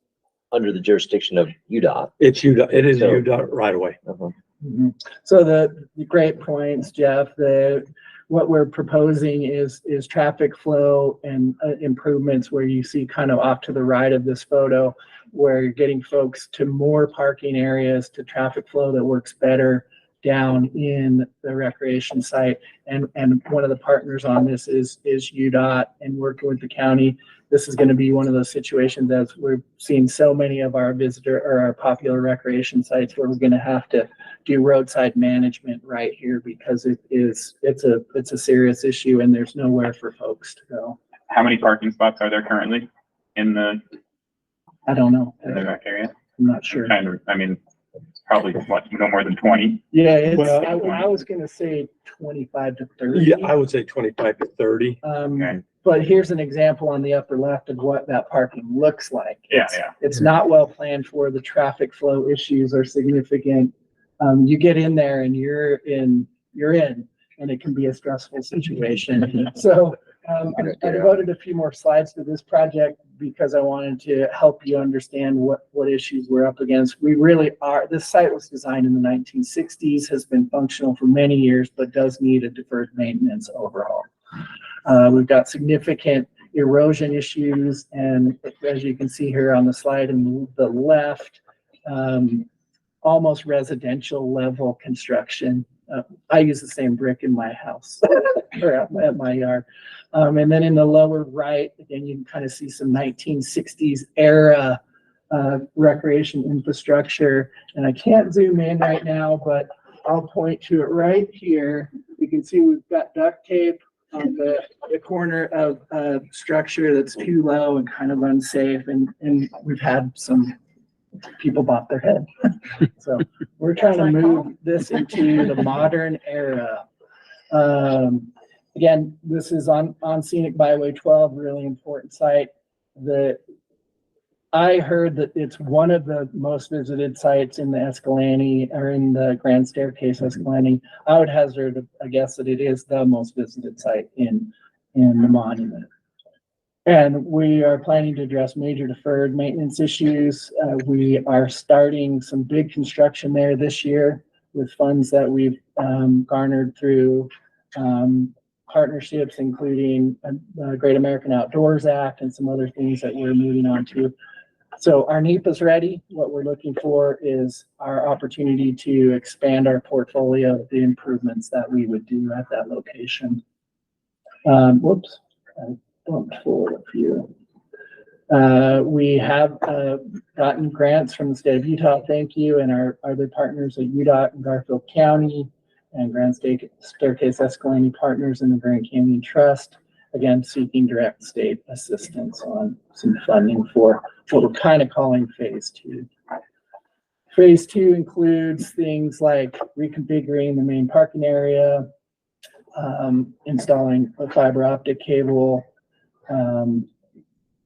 Speaker 1: under the jurisdiction of UDOT.
Speaker 10: It's UDOT. It is
Speaker 1: So-
Speaker 10: UDOT right away.
Speaker 9: Mhm. So the great points, Jeff. What we're proposing is traffic flow and improvements where you see kind of off to the right of this photo, where you're getting folks to more parking areas, to traffic flow that works better down in the recreation site. And one of the partners on this is UDOT, and working with the county. This is going to be one of those situations, as we're seeing so many of our our popular recreation sites, where we're going to have to do roadside management right here, because it's a serious issue and there's nowhere for folks to go.
Speaker 6: How many parking spots are there currently in the
Speaker 9: I don't know.
Speaker 6: in the rec area?
Speaker 9: I'm not sure.
Speaker 6: Kind of, I mean, probably what, no more than 20?
Speaker 9: Yeah, it's,
Speaker 10: Well,
Speaker 9: I was gonna say 25 to 30.
Speaker 10: Yeah, I would say 25 to 30.
Speaker 6: Okay.
Speaker 9: But here's an example on the upper left of what that parking looks like.
Speaker 6: Yeah,
Speaker 9: It's-
Speaker 6: yeah.
Speaker 9: It's not well planned for. The traffic flow issues are significant. You get in there and you're in, and it can be a stressful situation. So, I devoted a few more slides to this project because I wanted to help you understand what issues we're up against. We really are, this site was designed in the 1960s, has been functional for many years, but does need a deferred maintenance overhaul. We've got significant erosion issues, and as you can see here on the slide in the left, almost residential level construction. I use the same brick in my house or at my yard. And then in the lower right, again, you can kind of see some 1960s era recreation infrastructure. And I can't zoom in right now, but I'll point to it right here. You can see we've got duct tape on the corner of a structure that's too low and kind of unsafe. And we've had some people bop their head. So we're trying to move this into the modern era. Again, this is on Scenic Byway 12, really important site. I heard that it's one of the most visited sites in the Escalante or in the Grand Staircase-Escalante. I would hazard a guess that it is the most visited site in the monument. And we are planning to address major deferred maintenance issues. We are starting some big construction there this year with funds that we've garnered through partnerships, including the Great American Outdoors Act and some other things that we're moving on to. So our NEPA is ready. What we're looking for is our opportunity to expand our portfolio of the improvements that we would do at that location. Whoops. Forward a few. We have gotten grants from the state of Utah, thank you, and our other partners at UDOT and Garfield County and Grand Staircase-Escalante partners in the Grand Canyon Trust, again, seeking direct state assistance on some funding for what we're kind of calling phase 2. Phase 2 includes things like reconfiguring the main parking area, installing a fiber optic cable,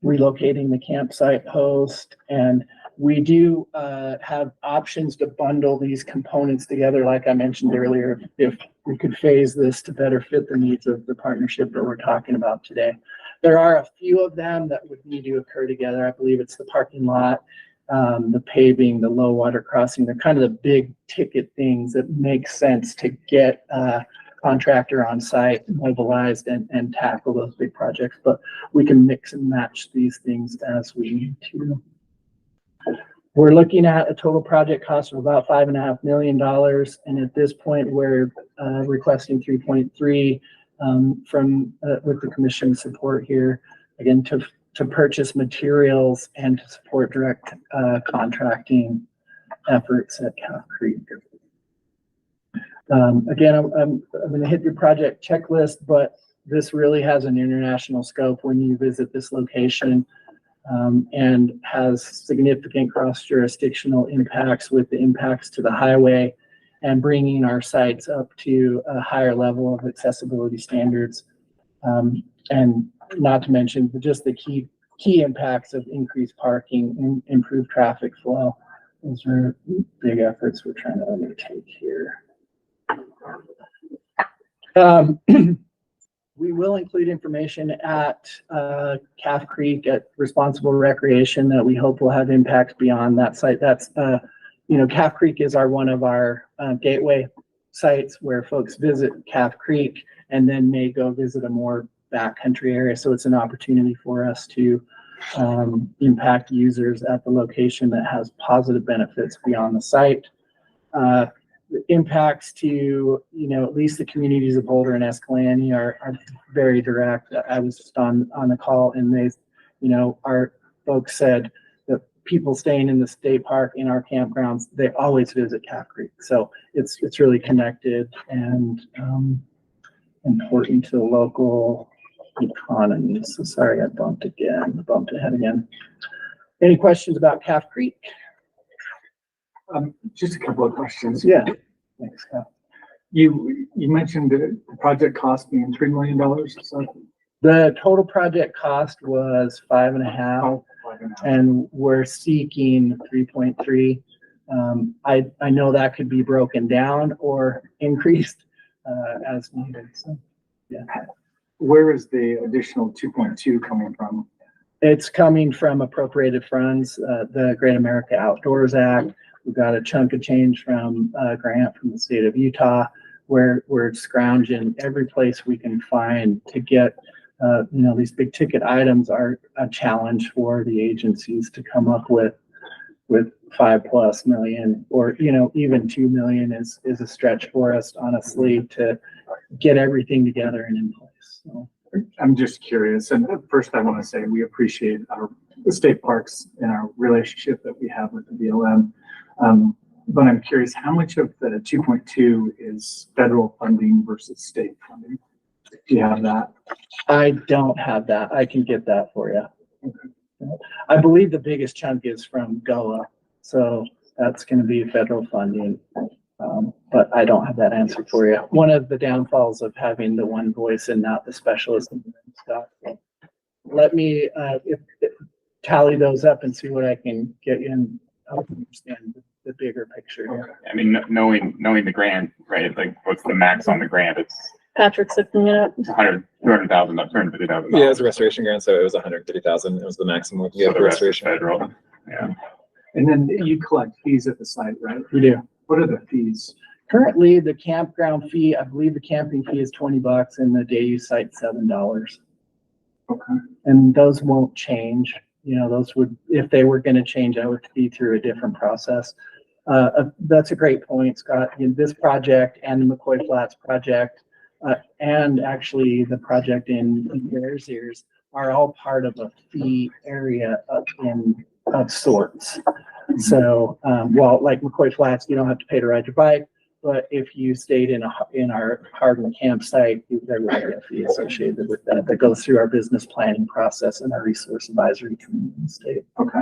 Speaker 9: relocating the campsite host, and we do have options to bundle these components together. Like I mentioned earlier, if we could phase this to better fit the needs of the partnership that we're talking about today. There are a few of them that would need to occur together. I believe it's the parking lot, the paving, the low water crossing. They're kind of the big ticket things that make sense to get contractor on site, mobilized, and tackle those big projects, but we can mix and match these things as we need to. We're looking at a total project cost of about $5.5 million, and at this point, we're requesting 3.3 from with the commission support here, again, to purchase materials and to support direct contracting efforts at Calf Creek. Again, I'm going to hit your project checklist, but this really has an international scope when you visit this location, and has significant cross-jurisdictional impacts with the impacts to the highway and bringing our sites up to a higher level of accessibility standards. And not to mention just the key impacts of increased parking and improved traffic flow. Those are big efforts we're trying to undertake here. We will include information at Calf Creek at Responsible Recreation that we hope will have impacts beyond that site. That's Calf Creek is one of our gateway sites where folks visit Calf Creek and then may go visit a more backcountry area. So it's an opportunity for us to impact users at the location that has positive benefits beyond the site. The impacts to, at least the communities of Boulder and Escalante are very direct. I was just on the call, and they, our folks said that people staying in the state park in our campgrounds, they always visit Calf Creek. So it's really connected and important to the local economy. So sorry, I bumped ahead again. Any questions about Calf Creek?
Speaker 3: Just a couple of questions.
Speaker 9: Yeah. Thanks, Scott.
Speaker 3: You mentioned the project cost being $3 million, so.
Speaker 9: The total project cost was 5.5, and we're seeking 3.3. I know that could be broken down or increased as needed. So, yeah.
Speaker 3: Where is the additional 2.2 coming from?
Speaker 9: It's coming from appropriated funds, the Great America Outdoors Act. We've got a chunk of change from a grant from the state of Utah, where we're scrounging every place we can find to get, these big ticket items are a challenge for the agencies to come up with $5+ million, or, even 2 million is a stretch for us, honestly, to get everything together and in place. So.
Speaker 3: I'm just curious. And first I want to say we appreciate the state parks and our relationship that we have with the BLM. But I'm curious, how much of the 2.2 is federal funding versus state funding? Do you have that?
Speaker 9: I don't have that. I can get that for you. Okay. I believe the biggest chunk is from GOA. So that's going to be federal funding. But I don't have that answer for you. One of the downfalls of having the one voice and not the specialist stuff. So let me tally those up and see what I can get you and help understand the bigger picture here.
Speaker 6: I mean, knowing the grant, right? Like, what's the max on the grant? It's
Speaker 2: Patrick's looking it up.
Speaker 6: 200,000, not 250,000.
Speaker 8: Yeah, it was a restoration grant, so it was 150,000. It was the maximum we could get
Speaker 6: So
Speaker 8: for
Speaker 6: the rest is
Speaker 8: restoration.
Speaker 6: federal. Yeah.
Speaker 3: And then you collect fees at the site, right?
Speaker 9: We do.
Speaker 3: What are the fees?
Speaker 9: Currently, the campground fee, I believe the camping fee is $20 and the day use site $7.
Speaker 3: Okay.
Speaker 9: And those won't change. Those would, if they were going to change, I would be through a different process. That's a great point, Scott. This project and the McCoy Flats project, and actually the project in Bears Ears are all part of a fee area of sorts. So, like McCoy Flats, you don't have to pay to ride your bike, but if you stayed in our hardened campsite, there would be a fee associated with that goes through our business planning process and our resource advisory committee in the state.
Speaker 3: Okay.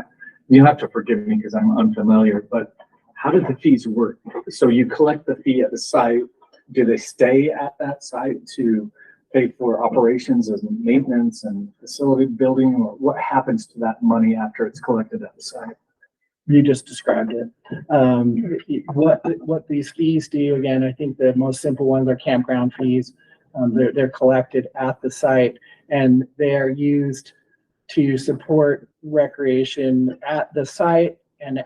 Speaker 3: You have to forgive me because I'm unfamiliar, but how did the fees work? So you collect the fee at the site. Do they stay at that site to pay for operations and maintenance and facility building? Or what happens to that money after it's collected at the site?
Speaker 9: You just described it. What these fees do, again, I think the most simple ones are campground fees. They're collected at the site and they are used to support recreation at the site and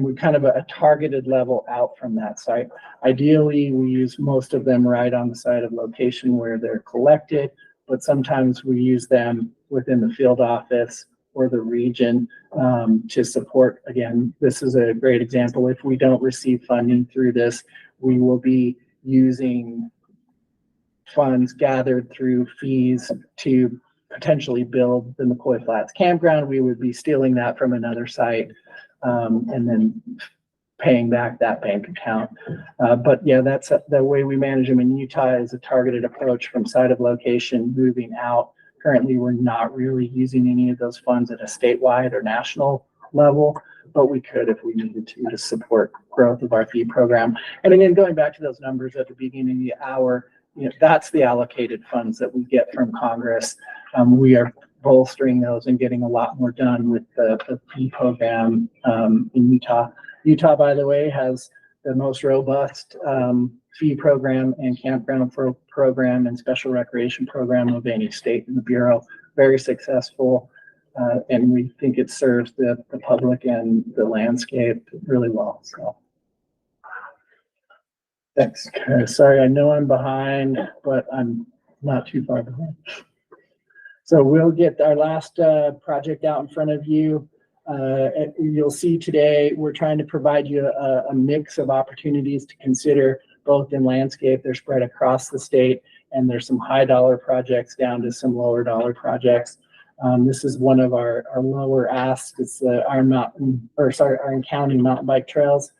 Speaker 9: we kind of a targeted level out from that site. Ideally, we use most of them right on the site of location where they're collected, but sometimes we use them within the field office or the region to support. Again, this is a great example. If we don't receive funding through this, we will be using funds gathered through fees to potentially build the McCoy Flats campground. We would be stealing that from another site and then paying back that bank account. But yeah, that's the way we manage them in Utah, is a targeted approach from site of location moving out. Currently, we're not really using any of those funds at a statewide or national level, but we could if we needed to support growth of our fee program. And again, going back to those numbers at the beginning of the hour, that's the allocated funds that we get from Congress. We are bolstering those and getting a lot more done with the fee program in Utah. Utah, by the way, has the most robust fee program and campground program and special recreation program of any state in the Bureau. Very successful, and we think it serves the public and the landscape really well. So, thanks. Sorry, I know I'm behind, but I'm not too far behind. So we'll get our last project out in front of you. You'll see today we're trying to provide you a mix of opportunities to consider, both in landscape. They're spread across the state, and there's some high dollar projects down to some lower dollar projects. This is one of our lower asks. It's the Iron County mountain bike trails.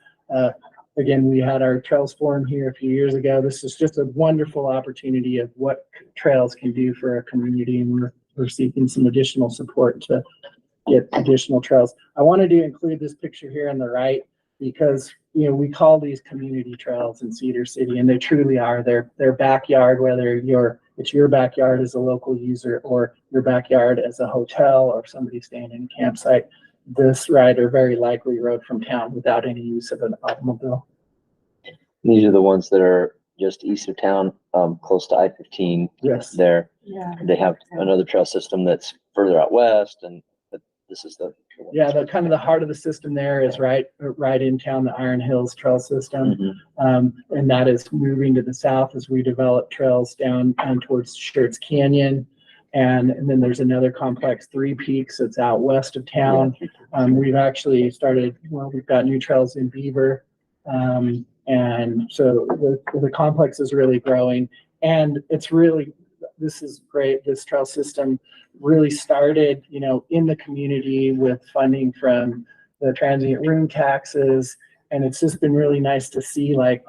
Speaker 9: Again, we had our trails forum here a few years ago. This is just a wonderful opportunity of what trails can do for a community, and we're seeking some additional support to get additional trails. I wanted to include this picture here on the right because, you know, we call these community trails in Cedar City, and they truly are their backyard, whether it's your backyard as a local user or your backyard as a hotel or somebody staying in a campsite. This rider very likely rode from town without any use of an automobile.
Speaker 1: These are the ones that are just east of town, close to I-15.
Speaker 9: Yes.
Speaker 1: There,
Speaker 5: Yeah.
Speaker 1: they have another trail system that's further out west, but this is the.
Speaker 9: Yeah, the kind of the heart of the system there is right in town, the Iron Hills Trail System. And that is moving to the south as we develop trails down towards Schertz Canyon. And then there's another complex, Three Peaks, that's out west of town. We've actually we've got new trails in Beaver. And so the complex is really growing, and this is great. This trail system really started, you know, in the community with funding from the transient room taxes. And it's just been really nice to see, like,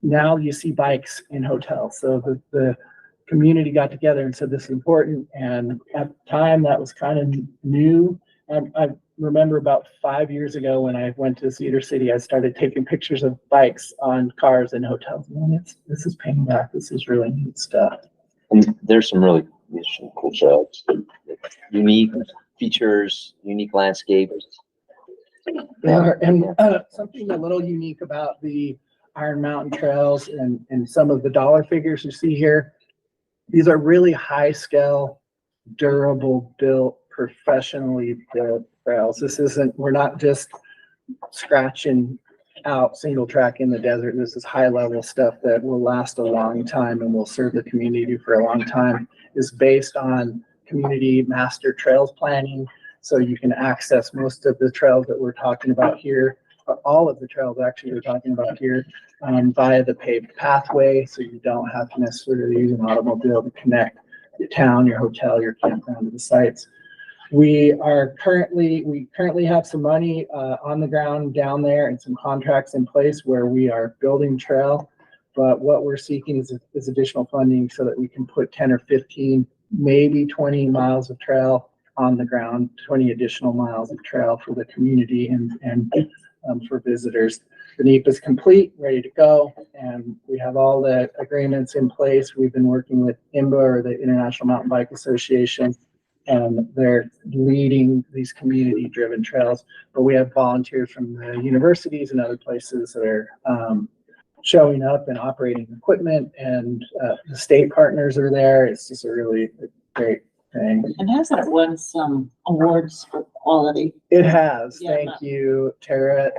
Speaker 9: now you see bikes in hotels. So the community got together and said, this is important. And at the time that was kind of new. I remember about 5 years ago when I went to Cedar City, I started taking pictures of bikes on cars in hotels. And this is paying back. This is really neat stuff.
Speaker 1: And there's some cool trails, unique features, unique landscapes.
Speaker 9: They are, and something a little unique about the Iron Mountain trails and some of the dollar figures you see here. These are really high scale, durable, built, professionally built trails. We're not just scratching out single track in the desert. This is high level stuff that will last a long time and will serve the community for a long time. Is based on community master trails planning. So you can access most of the trails that we're talking about here, all of the trails actually we're talking about here, via the paved pathway. So you don't have to necessarily use an automobile to connect your town, your hotel, your campground to the sites. We currently have some money on the ground down there and some contracts in place where we are building trail. But what we're seeking is additional funding so that we can put 10 or 15, maybe 20 miles of trail on the ground, 20 additional miles of trail for the community and for visitors. The NEPA is complete, ready to go, and we have all the agreements in place. We've been working with IMBA, or the International Mountain Bike Association, and they're leading these community-driven trails. But we have volunteers from the universities and other places that are showing up and operating equipment, and the state partners are there. It's just a really great thing.
Speaker 5: And hasn't it won some awards for quality?
Speaker 9: It has.
Speaker 5: Yeah.
Speaker 9: Thank you, Tara.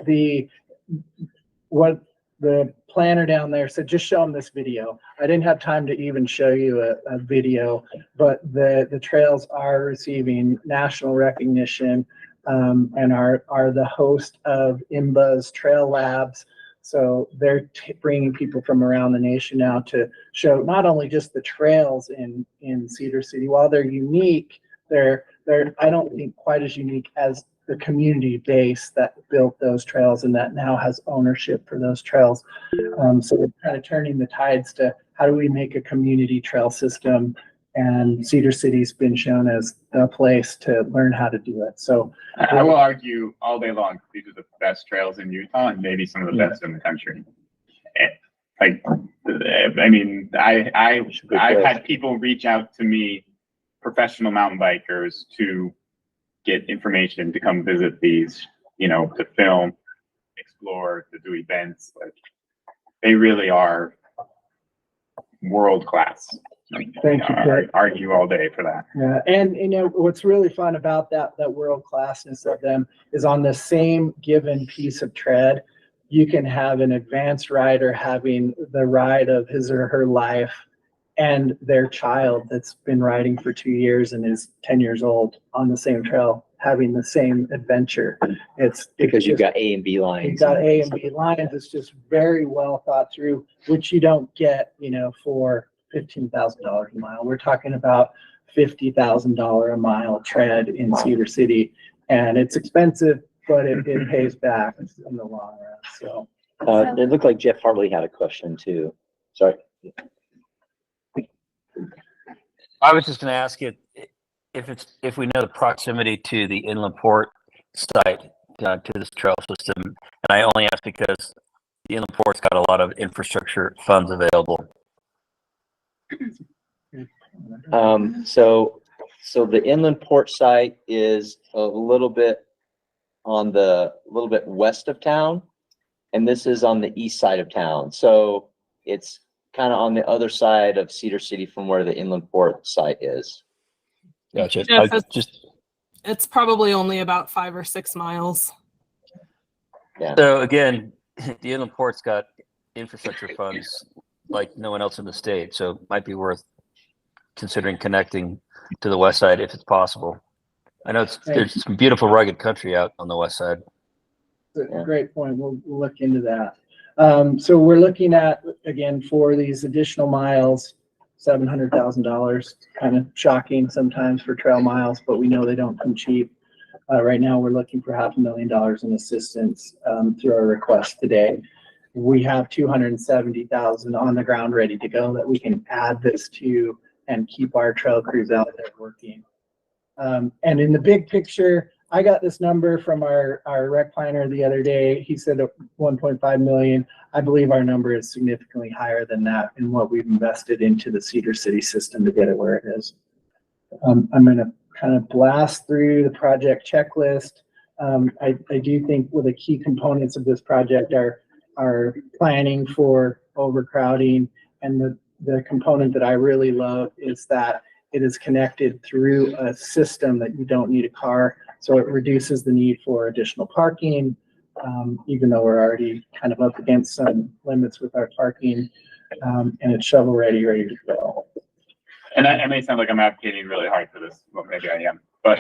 Speaker 9: What the planner down there said, just show them this video. I didn't have time to even show you a video, but the trails are receiving national recognition and are the host of IMBA's Trail Labs. So they're bringing people from around the nation now to show not only just the trails in Cedar City. While they're unique, they're I don't think quite as unique as the community base that built those trails and that now has ownership for those trails. So we're kind of turning the tides to how do we make a community trail system, and Cedar City's been shown as the place to learn how to do it. So
Speaker 6: I will argue all day long, these are the best trails in Utah and maybe some of the best in the country. Like, I mean, I've had people reach out to me, professional mountain bikers, to get information to come visit these, to film, explore, to do events. Like, they really are world class.
Speaker 9: Thank you, Britt.
Speaker 6: Argue all day for that.
Speaker 9: Yeah, and what's really fun about that world classness of them is on the same given piece of tread, you can have an advanced rider having the ride of his or her life, and their child that's been riding for 2 years and is 10 years old on the same trail having the same adventure. It's
Speaker 1: because you've got A and B lines.
Speaker 9: You've got A and B lines. It's just very well thought through, which you don't get, for $15,000 a mile. We're talking about $50,000 a mile tread in Cedar City, and it's expensive, but it pays back in the long run. So
Speaker 1: it looked like Jeff Hartley had a question too. Sorry.
Speaker 13: I was just going to ask you, if we know the proximity to the inland port site, to this trail system, and I only ask because the inland port's got a lot of infrastructure funds available.
Speaker 1: So the inland port site is a little bit west of town, and this is on the east side of town. So it's kind of on the other side of Cedar City from where the inland port site is.
Speaker 13: Gotcha.
Speaker 14: Jeff, it's probably only about 5 or 6 miles.
Speaker 1: Yeah.
Speaker 13: So again, the inland port's got infrastructure funds like no one else in the state, so it might be worth considering connecting to the west side if it's possible. I know there's some beautiful rugged country out on the west side.
Speaker 9: That's a great point. We'll look into that. So we're looking at, again, for these additional miles, $700,000, kind of shocking sometimes for trail miles, but we know they don't come cheap. Right now, we're looking for $500,000 in assistance through our request today. We have $270,000 on the ground ready to go that we can add this to and keep our trail crews out there working. And in the big picture, I got this number from our rec planner the other day. He said 1.5 million. I believe our number is significantly higher than that in what we've invested into the Cedar City system to get it where it is. I'm going to kind of blast through the project checklist. I do think one of the key components of this project are planning for overcrowding, and the component that I really love is that it is connected through a system that you don't need a car. So it reduces the need for additional parking, even though we're already kind of up against some limits with our parking, and it's shovel ready to go.
Speaker 6: And I may sound like I'm advocating really hard for this. Well, maybe I am, but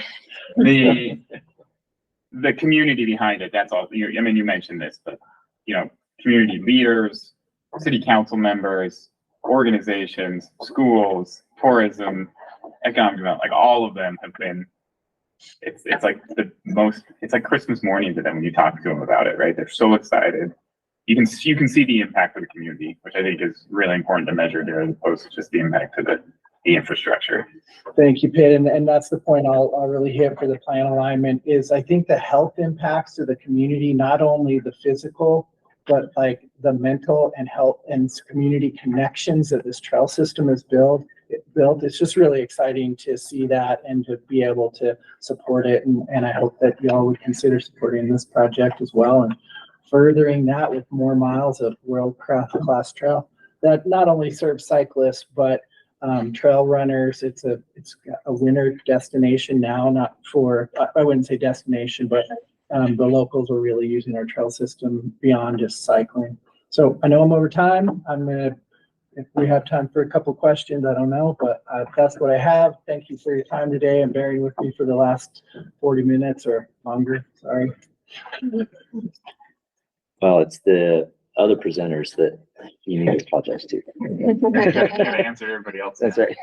Speaker 6: the community behind it, that's all. I mean, you mentioned this, but community leaders, city council members, organizations, schools, tourism, economic development, like all of them have been, it's like it's like Christmas morning to them when you talk to them about it, right? They're so excited. You can see the impact of the community, which I think is really important to measure here, as opposed to just the impact to the infrastructure.
Speaker 9: Thank you, Pitt. And that's the point I'll really hit for the plan alignment is I think the health impacts to the community, not only the physical, but like the mental and health and community connections that this trail system has built. It's just really exciting to see that and to be able to support it. And I hope that y'all would consider supporting this project as well and furthering that with more miles of world-class trail that not only serves cyclists, but trail runners. It's a winter destination now, not for, I wouldn't say destination, but the locals are really using our trail system beyond just cycling. So I know I'm over time. If we have time for a couple questions, I don't know, but that's what I have. Thank you for your time today and bearing with me for the last 40 minutes or longer. Sorry.
Speaker 1: Well, it's the other presenters that you need to apologize to.
Speaker 6: I answered everybody else.
Speaker 1: That's right.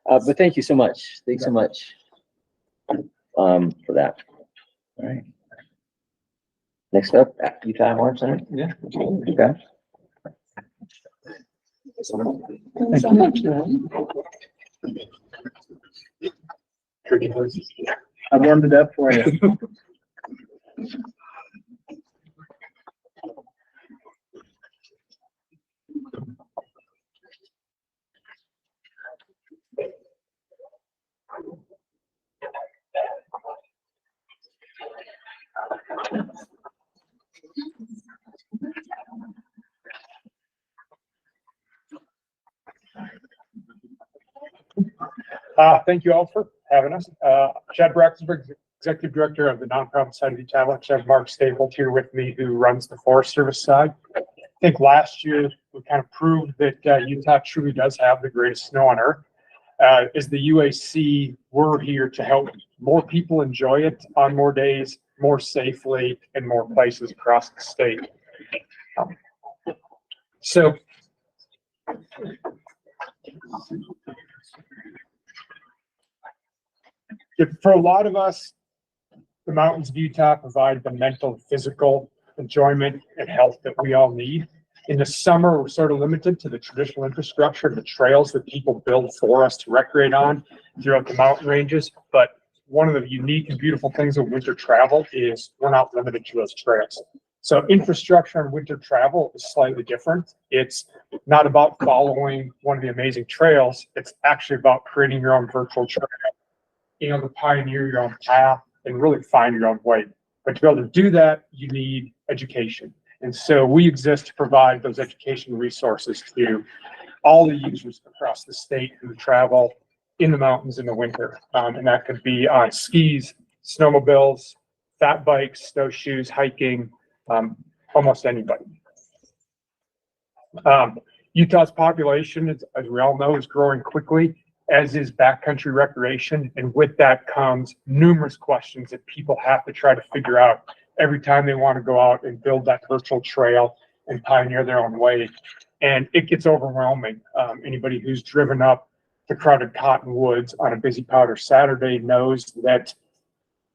Speaker 1: But thank you so much. Thanks so much for that. All right. Next up, Utah Avalanche Center.
Speaker 8: Yeah.
Speaker 1: Okay.
Speaker 9: I warmed it up for you.
Speaker 15: Thank you all for having us. Chad Brackelsburg, Executive Director of the nonprofit side of Utah Avalanche. I have Mark Staples here with me, who runs the Forest Service side. I think last year we kind of proved that Utah truly does have the greatest snow on earth. As the UAC, we're here to help more people enjoy it on more days, more safely, in more places across the state. So for a lot of us, the mountains of Utah provide the mental and physical enjoyment and health that we all need. In the summer, we're sort of limited to the traditional infrastructure, the trails that people build for us to recreate on. throughout the mountain ranges. But one of the unique and beautiful things of winter travel is we're not limited to those trails. So infrastructure and winter travel is slightly different. It's not about following one of the amazing trails. It's actually about creating your own virtual trail, being able to pioneer your own path and really find your own way. But to be able to do that, you need education. And so we exist to provide those education resources to all the users across the state who travel in the mountains in the winter. And that could be on skis, snowmobiles, fat bikes, snowshoes, hiking, almost anybody. Utah's population, as we all know, is growing quickly, as is backcountry recreation. And with that comes numerous questions that people have to try to figure out every time they want to go out and build that virtual trail and pioneer their own way. And it gets overwhelming. Anybody who's driven up the crowded cottonwoods on a busy powder Saturday knows that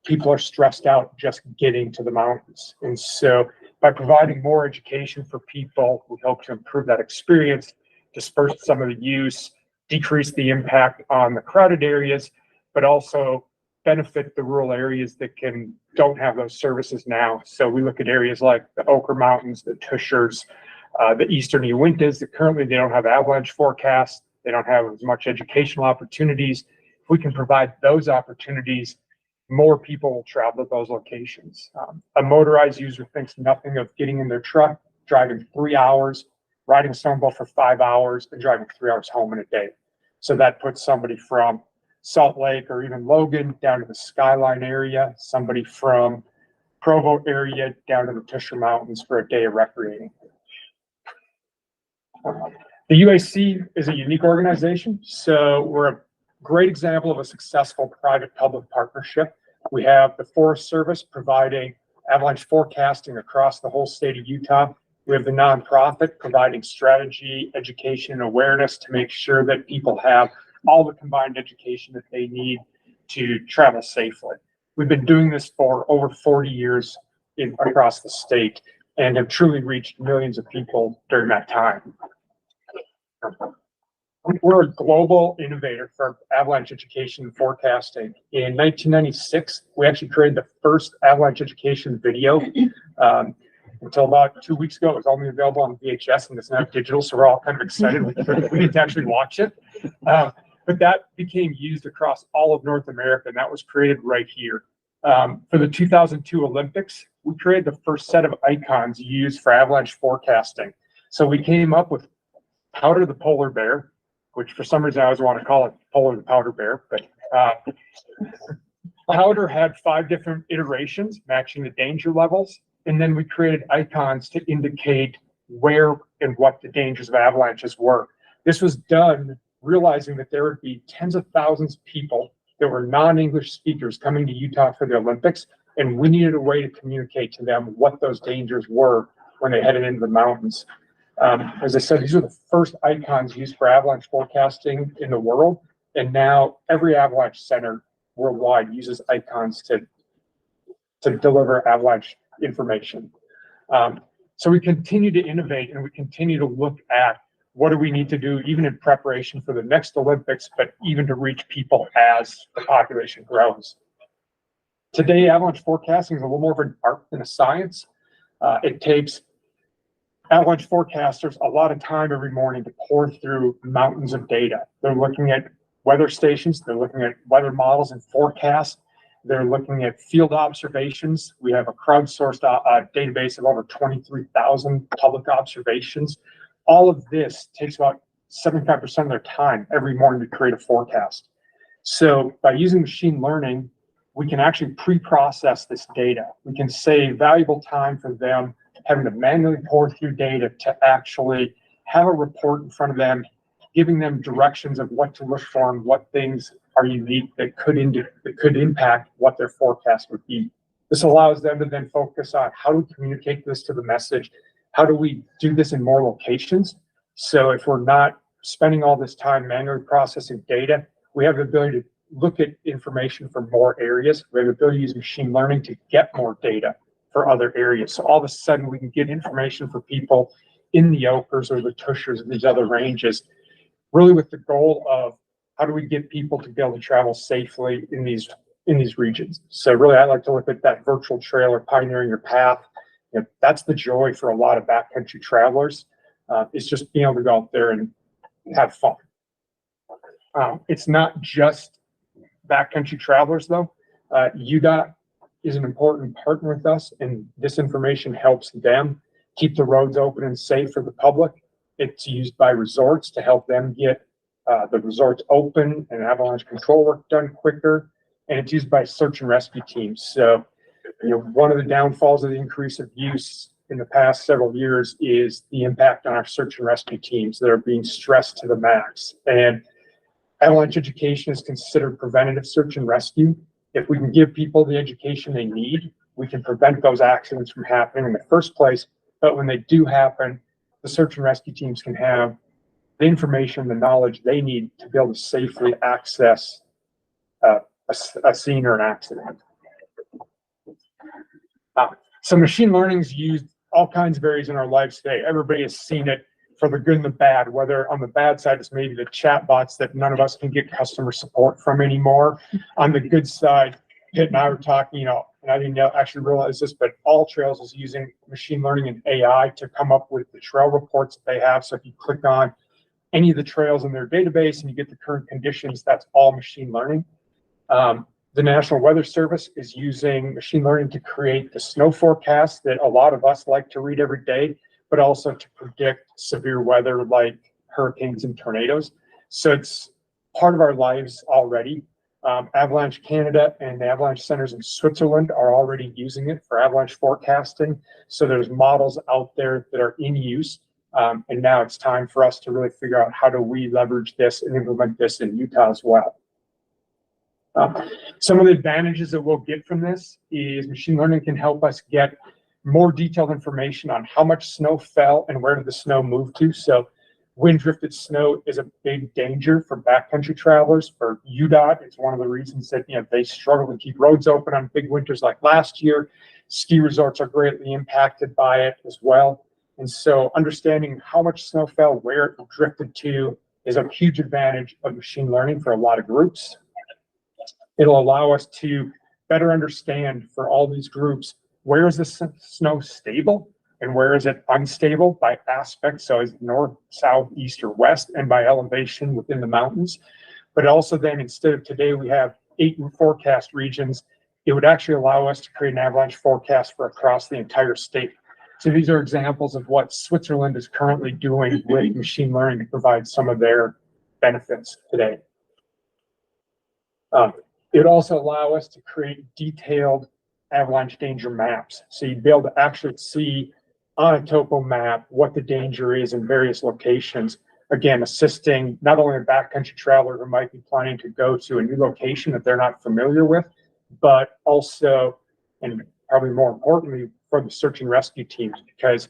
Speaker 15: people are stressed out just getting to the mountains. And so by providing more education for people, we hope to improve that experience, disperse some of the use, decrease the impact on the crowded areas, but also benefit the rural areas that don't have those services now. So we look at areas like the Ochre Mountains, the Tushers, the eastern Uintas that currently they don't have avalanche forecasts. They don't have as much educational opportunities. If we can provide those opportunities, more people will travel to those locations. A motorized user thinks nothing of getting in their truck, driving 3 hours, riding a snowmobile for 5 hours, and driving 3 hours home in a day. So that puts somebody from Salt Lake or even Logan down to the Skyline area, somebody from Provo area down to the Tusher Mountains for a day of recreating. The UAC is a unique organization, so we're a great example of a successful private-public partnership. We have the Forest Service providing avalanche forecasting across the whole state of Utah. We have the nonprofit providing strategy, education, and awareness to make sure that people have all the combined education that they need to travel safely. We've been doing this for over 40 years across the state and have truly reached millions of people during that time. We're a global innovator for avalanche education and forecasting. In 1996, we actually created the first avalanche education video. Until about 2 weeks ago, it was only available on VHS and it's now digital, so we're all kind of excited. We need to actually watch it. But that became used across all of North America, and that was created right here. For the 2002 Olympics, we created the first set of icons used for avalanche forecasting. So we came up with Powder the Polar Bear, which for some reason I always want to call it Polar the Powder Bear, but Powder had 5 different iterations matching the danger levels. And then we created icons to indicate where and what the dangers of avalanches were. This was done realizing that there would be tens of thousands of people that were non-English speakers coming to Utah for the Olympics, and we needed a way to communicate to them what those dangers were when they headed into the mountains. As I said, these are the first icons used for avalanche forecasting in the world, and now every avalanche center worldwide uses icons to deliver avalanche information. So we continue to innovate and we continue to look at what do we need to do even in preparation for the next Olympics, but even to reach people as the population grows. Today, avalanche forecasting is a little more of an art than a science. It takes avalanche forecasters a lot of time every morning to pour through mountains of data. They're looking at weather stations, they're looking at weather models and forecasts, they're looking at field observations. We have a crowdsourced database of over 23,000 public observations. All of this takes about 75% of their time every morning to create a forecast. So by using machine learning, we can actually pre-process this data. We can save valuable time for them having to manually pour through data to actually have a report in front of them, giving them directions of what to look for and what things are unique that could impact what their forecast would be. This allows them to then focus on how do we communicate this to the message? How do we do this in more locations? So if we're not spending all this time manually processing data, we have the ability to look at information from more areas. We have the ability to use machine learning to get more data for other areas. So all of a sudden we can get information for people in the Ochres or the Tushers and these other ranges, really with the goal of how do we get people to be able to travel safely in these regions? So really, I like to look at that virtual trail or pioneering your path. That's the joy for a lot of backcountry travelers. It's just being able to go out there and have fun. It's not just backcountry travelers though. UDOT is an important partner with us, and this information helps them keep the roads open and safe for the public. It's used by resorts to help them get the resorts open and avalanche control work done quicker. And it's used by search and rescue teams. So, one of the downfalls of the increase of use in the past several years is the impact on our search and rescue teams that are being stressed to the max. And avalanche education is considered preventative search and rescue. If we can give people the education they need, we can prevent those accidents from happening in the first place. But when they do happen, the search and rescue teams can have the information, the knowledge they need to be able to safely access a scene or an accident. So machine learning is used all kinds of areas in our lives today. Everybody has seen it for the good and the bad, whether on the bad side it's maybe the chat bots that none of us can get customer support from anymore. On the good side, Pitt and I were talking, and I didn't actually realize this, but All Trails is using machine learning and AI to come up with the trail reports that they have. So if you click on any of the trails in their database and you get the current conditions, that's all machine learning. The National Weather Service is using machine learning to create the snow forecast that a lot of us like to read every day, but also to predict severe weather like hurricanes and tornadoes. So it's part of our lives already. Avalanche Canada and the Avalanche Centers in Switzerland are already using it for avalanche forecasting. So there's models out there that are in use. And now it's time for us to really figure out how do we leverage this and implement this in Utah as well. Some of the advantages that we'll get from this is machine learning can help us get more detailed information on how much snow fell and where did the snow move to. So wind drifted snow is a big danger for backcountry travelers. For UDOT, it's one of the reasons that they struggle to keep roads open on big winters like last year. Ski resorts are greatly impacted by it as well. And so understanding how much snow fell, where it drifted to, is a huge advantage of machine learning for a lot of groups. It'll allow us to better understand for all these groups, where is the snow stable and where is it unstable by aspect. So is it north, south, east, or west, and by elevation within the mountains. But also then, instead of today, we have 8 forecast regions, it would actually allow us to create an avalanche forecast for across the entire state. So these are examples of what Switzerland is currently doing with machine learning to provide some of their benefits today. It would also allow us to create detailed avalanche danger maps. So you'd be able to actually see on a topo map what the danger is in various locations. Again, assisting not only a backcountry traveler who might be planning to go to a new location that they're not familiar with, but also, and probably more importantly, for the search and rescue teams, because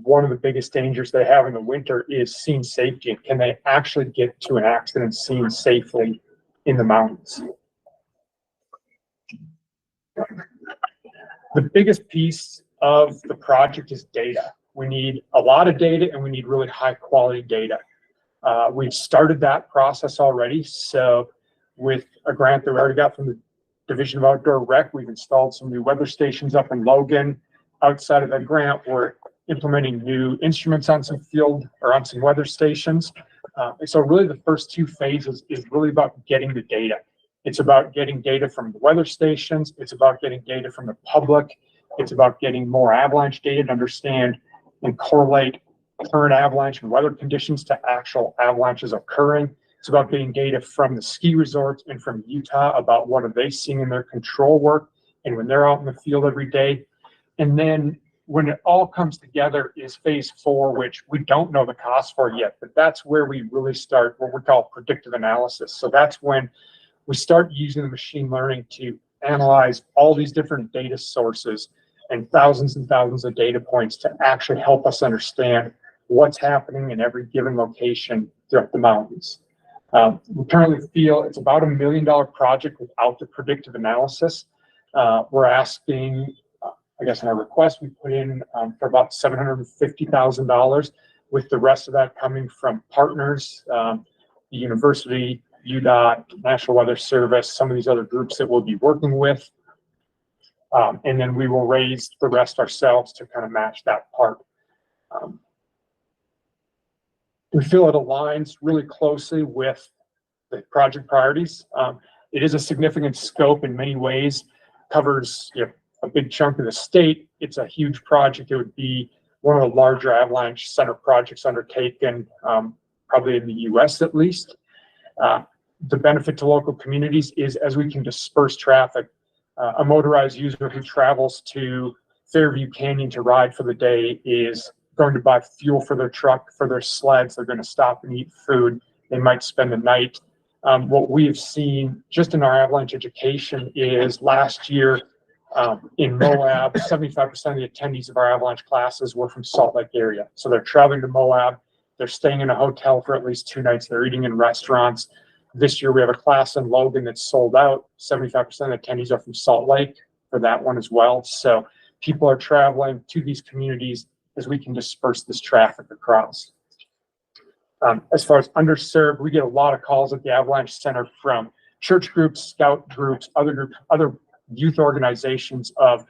Speaker 15: one of the biggest dangers they have in the winter is scene safety. And can they actually get to an accident scene safely in the mountains? The biggest piece of the project is data. We need a lot of data and we need really high quality data. We've started that process already. So with a grant that we already got from the Division of Outdoor Rec, we've installed some new weather stations up in Logan. Outside of that grant, we're implementing new instruments on some field or on some weather stations. So really the first 2 phases is really about getting the data. It's about getting data from the weather stations. It's about getting data from the public. It's about getting more avalanche data to understand and correlate current avalanche and weather conditions to actual avalanches occurring. It's about getting data from the ski resorts and from Utah about what are they seeing in their control work and when they're out in the field every day. And then when it all comes together is phase 4, which we don't know the cost for yet, but that's where we really start what we call predictive analysis. So that's when we start using the machine learning to analyze all these different data sources and thousands of data points to actually help us understand what's happening in every given location throughout the mountains. We currently feel it's about $1 million project without the predictive analysis. We're asking, I guess in our request, we put in for about $750,000, with the rest of that coming from partners, the university, UDOT, National Weather Service, some of these other groups that we'll be working with. And then we will raise the rest ourselves to kind of match that part. We feel it aligns really closely with the project priorities. It is a significant scope in many ways, covers a big chunk of the state. It's a huge project. It would be one of the larger avalanche center projects undertaken, probably in the US at least. The benefit to local communities is as we can disperse traffic, a motorized user who travels to Fairview Canyon to ride for the day is going to buy fuel for their truck, for their sleds. They're going to stop and eat food. They might spend the night. What we have seen just in our avalanche education is last year in Moab, 75% of the attendees of our avalanche classes were from Salt Lake area. So they're traveling to Moab. They're staying in a hotel for at least 2 nights. They're eating in restaurants. This year we have a class in Logan that's sold out. 75% of the attendees are from Salt Lake for that one as well. So people are traveling to these communities as we can disperse this traffic across. As far as underserved, we get a lot of calls at the Avalanche Center from church groups, scout groups, other youth organizations of,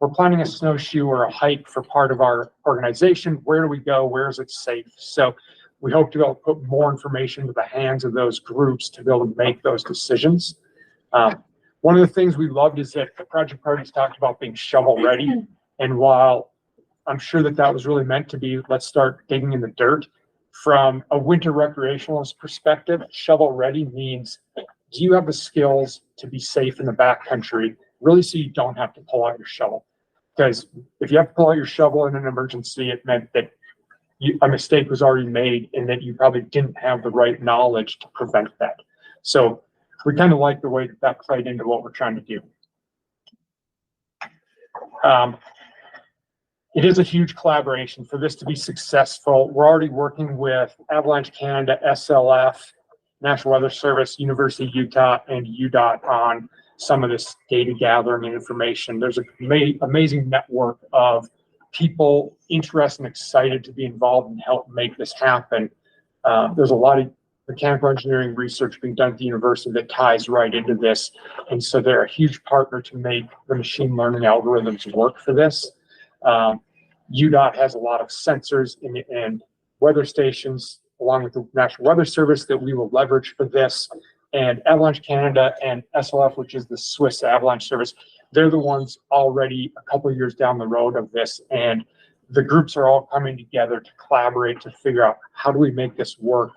Speaker 15: we're planning a snowshoe or a hike for part of our organization. Where do we go? Where is it safe? So we hope to be able to put more information into the hands of those groups to be able to make those decisions. One of the things we loved is that the project priorities talked about being shovel ready. And while I'm sure that that was really meant to be, let's start digging in the dirt, from a winter recreationalist perspective, shovel ready means, do you have the skills to be safe in the backcountry, really, so you don't have to pull out your shovel? Because if you have to pull out your shovel in an emergency, it meant that a mistake was already made and that you probably didn't have the right knowledge to prevent that. So we kind of like the way that that played into what we're trying to do. It is a huge collaboration for this to be successful. We're already working with Avalanche Canada, SLF, National Weather Service, University of Utah, and UDOT on some of this data gathering and information. There's an amazing network of people interested and excited to be involved and help make this happen. There's a lot of mechanical engineering research being done at the university that ties right into this. And so they're a huge partner to make the machine learning algorithms work for this. UDOT has a lot of sensors and weather stations along with the National Weather Service that we will leverage for this. And Avalanche Canada and SLF, which is the Swiss Avalanche Service, they're the ones already a couple of years down the road of this. And the groups are all coming together to collaborate to figure out how do we make this work,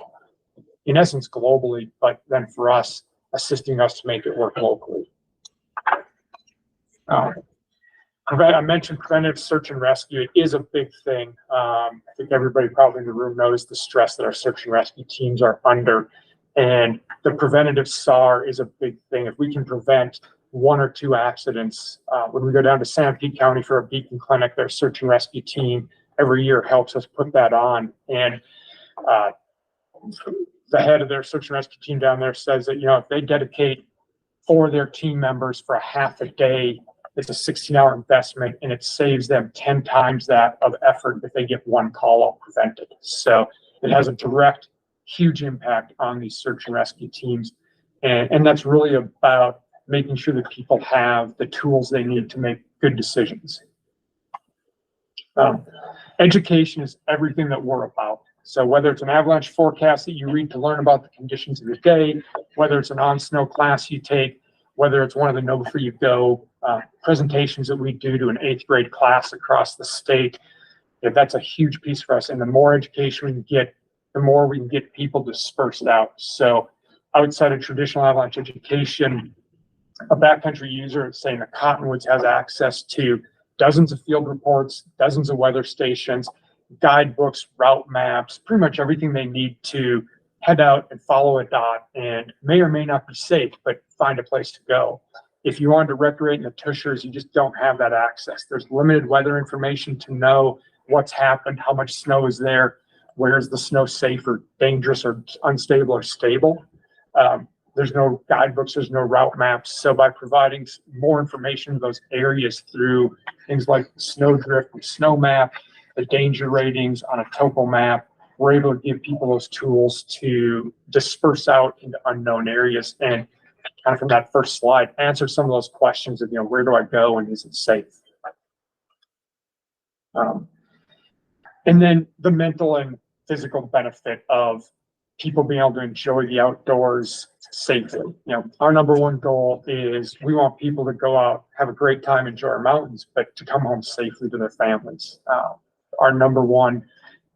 Speaker 15: in essence, globally, but then for us, assisting us to make it work locally. I mentioned preventative search and rescue. It is a big thing. I think everybody probably in the room knows the stress that our search and rescue teams are under. And the preventative SAR is a big thing. If we can prevent 1 or 2 accidents, when we go down to Sanpete County for a beacon clinic, their search and rescue team every year helps us put that on. And the head of their search and rescue team down there says that, if they dedicate 4 of their team members for a half a day, it's a 16-hour investment, and it saves them 10 times that of effort if they get 1 call out prevented. So it has a direct, huge impact on these search and rescue teams. And that's really about making sure that people have the tools they need to make good decisions. Education is everything that we're about. So whether it's an avalanche forecast that you read to learn about the conditions of the day, whether it's an on-snow class you take, whether it's one of the Know Before You Go presentations that we do to an 8th grade class across the state, that's a huge piece for us. And the more education we can get, the more we can get people dispersed out. So outside of traditional avalanche education, a backcountry user, say in the Cottonwoods, has access to dozens of field reports, dozens of weather stations, guidebooks, route maps, pretty much everything they need to head out and follow a dot, and may or may not be safe, but find a place to go. If you want to recreate in the Tushers, you just don't have that access. There's limited weather information to know what's happened, how much snow is there, where is the snow safe or dangerous or unstable or stable. There's no guidebooks, there's no route maps. So by providing more information to those areas through things like snow drift and snow map, the danger ratings on a topo map, we're able to give people those tools to disperse out into unknown areas and kind of from that first slide, answer some of those questions of, where do I go and is it safe? And then the mental and physical benefit of people being able to enjoy the outdoors safely. Our number one goal is we want people to go out, have a great time, enjoy our mountains, but to come home safely to their families. Our number one,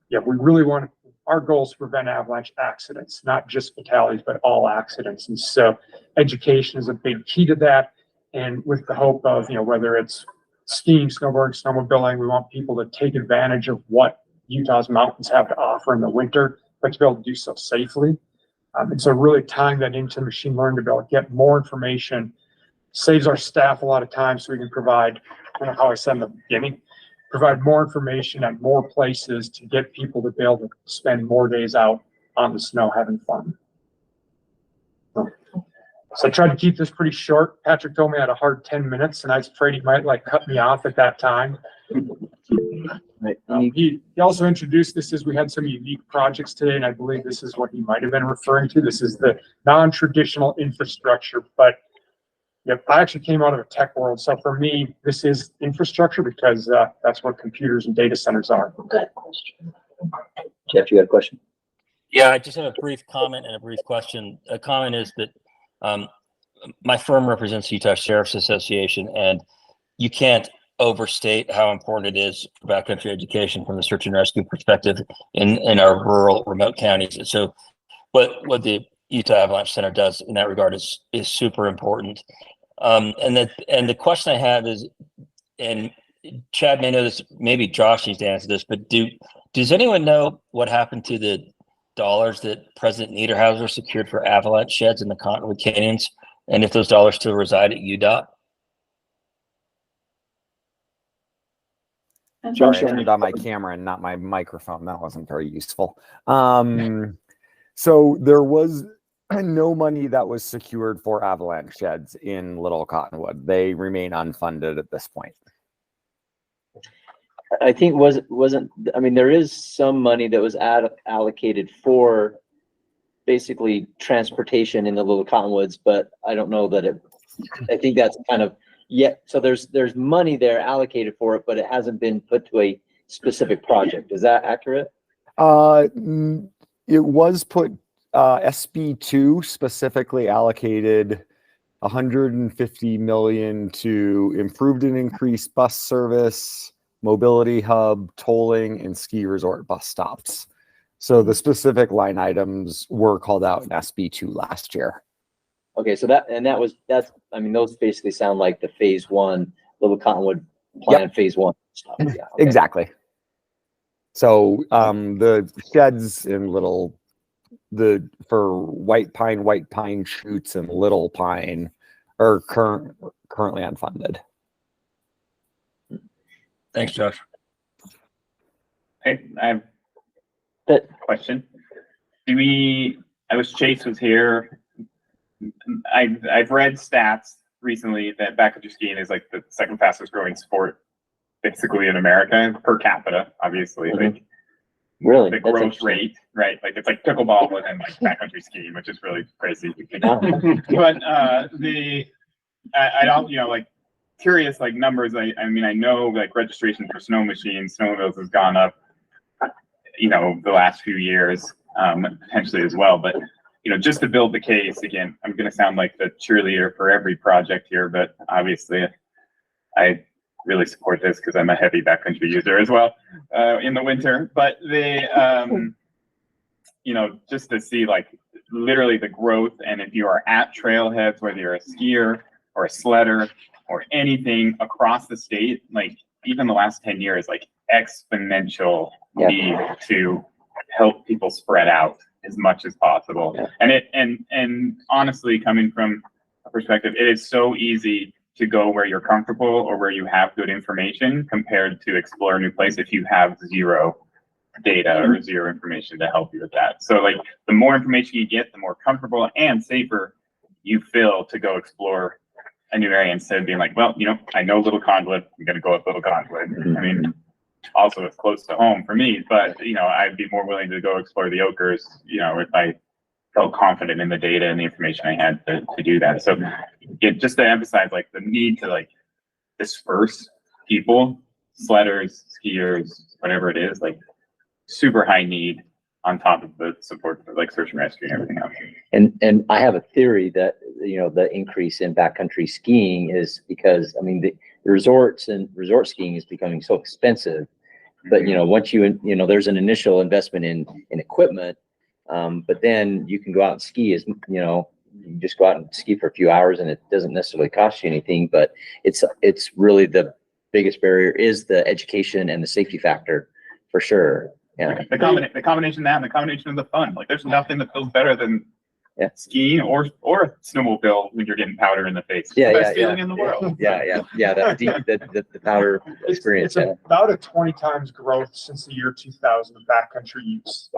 Speaker 15: we really want our goal is to prevent avalanche accidents, not just fatalities, but all accidents. And so education is a big key to that. And with the hope of, whether it's skiing, snowboarding, snowmobiling, we want people to take advantage of what Utah's mountains have to offer in the winter, but to be able to do so safely. And so really tying that into machine learning to be able to get more information saves our staff a lot of time so we can provide, how I said in the beginning, provide more information at more places to get people to be able to spend more days out on the snow having fun. So I tried to keep this pretty short. Patrick told me I had a hard 10 minutes and I was afraid he might cut me off at that time. He also introduced this as we had some unique projects today, and I believe this is what he might have been referring to. This is the non-traditional infrastructure, but I actually came out of a tech world. So for me, this is infrastructure because that's what computers and data centers are.
Speaker 1: Good question. Jeff, you got a question?
Speaker 13: Yeah, I just have a brief comment and a brief question. A comment is that my firm represents Utah Sheriff's Association, and you can't overstate how important it is for backcountry education from the search and rescue perspective in our rural, remote counties. And so what the Utah Avalanche Center does in that regard is super important. And the question I have is, and Chad may know this, maybe Josh needs to answer this, but does anyone know what happened to the dollars that President Niederhauser secured for avalanche sheds in the Cottonwood Canyons, and if those dollars still reside at UDOT?
Speaker 11: Sorry, I turned on my camera and not my microphone. That wasn't very useful. So there was no money that was secured for avalanche sheds in Little Cottonwood. They remain unfunded at this point.
Speaker 1: I think there is some money that was allocated for basically transportation in the Little Cottonwoods, but I don't know that I think that's kind of so there's money there allocated for it, but it hasn't been put to a specific project. Is that accurate?
Speaker 11: It was put, SB2 specifically allocated $150 million to improved and increased bus service, mobility hub, tolling, and ski resort bus stops. So the specific line items were called out in SB2 last year.
Speaker 1: Okay, so those basically sound like the phase one, Little Cottonwood plan, phase one stuff. Yeah, okay.
Speaker 11: Exactly. So the sheds in for white pine shoots and Little Pine are currently unfunded.
Speaker 13: Thanks, Josh.
Speaker 6: Hey, I have a question. Chase was here. I've read stats recently that backcountry skiing is like the second fastest growing sport basically in America per capita, obviously.
Speaker 1: Mm-hmm. Really?
Speaker 6: The growth rate, right? Like it's like pickleball within backcountry skiing, which is really crazy. But I don't, curious numbers. I know registration for snow machines, snowmobiles has gone up, the last few years, potentially as well. But just to build the case, again, I'm going to sound like the cheerleader for every project here, but obviously I really support this because I'm a heavy backcountry user as well in the winter. But just to see literally the growth, and if you are at trailheads, whether you're a skier or a sledder or anything across the state, even the last 10 years, exponential need to help people spread out as much as possible. Yeah. And honestly, coming from a perspective, it is so easy to go where you're comfortable or where you have good information compared to explore a new place if you have zero data or zero information to help you with that. So the more information you get, the more comfortable and safer you feel to go explore a new area instead of being I know Little Cottonwood, I'm going to go up Little Cottonwood. Mm-hmm. also it's close to home for me, but I'd be more willing to go explore the Ochres, if I felt confident in the data and the information I had to do that. So just to emphasize like the need to like disperse people, sledders, skiers, whatever it is, like super high need on top of the support for like search and rescue and everything else.
Speaker 1: And I have a theory that, the increase in backcountry skiing is because, I mean, the resorts and resort skiing is becoming so expensive. But, once there's an initial investment in equipment, but then you can go out and ski you just go out and ski for a few hours and it doesn't necessarily cost you anything, but it's really the biggest barrier is the education and the safety factor for sure. Yeah.
Speaker 6: The combination of that and the combination of the fun. Like there's nothing that feels better than skiing or snowmobile when you're getting powder in the face. It's the best feeling in the world.
Speaker 1: The powder experience.
Speaker 15: It's about a 20 times growth since the year 2000 of backcountry use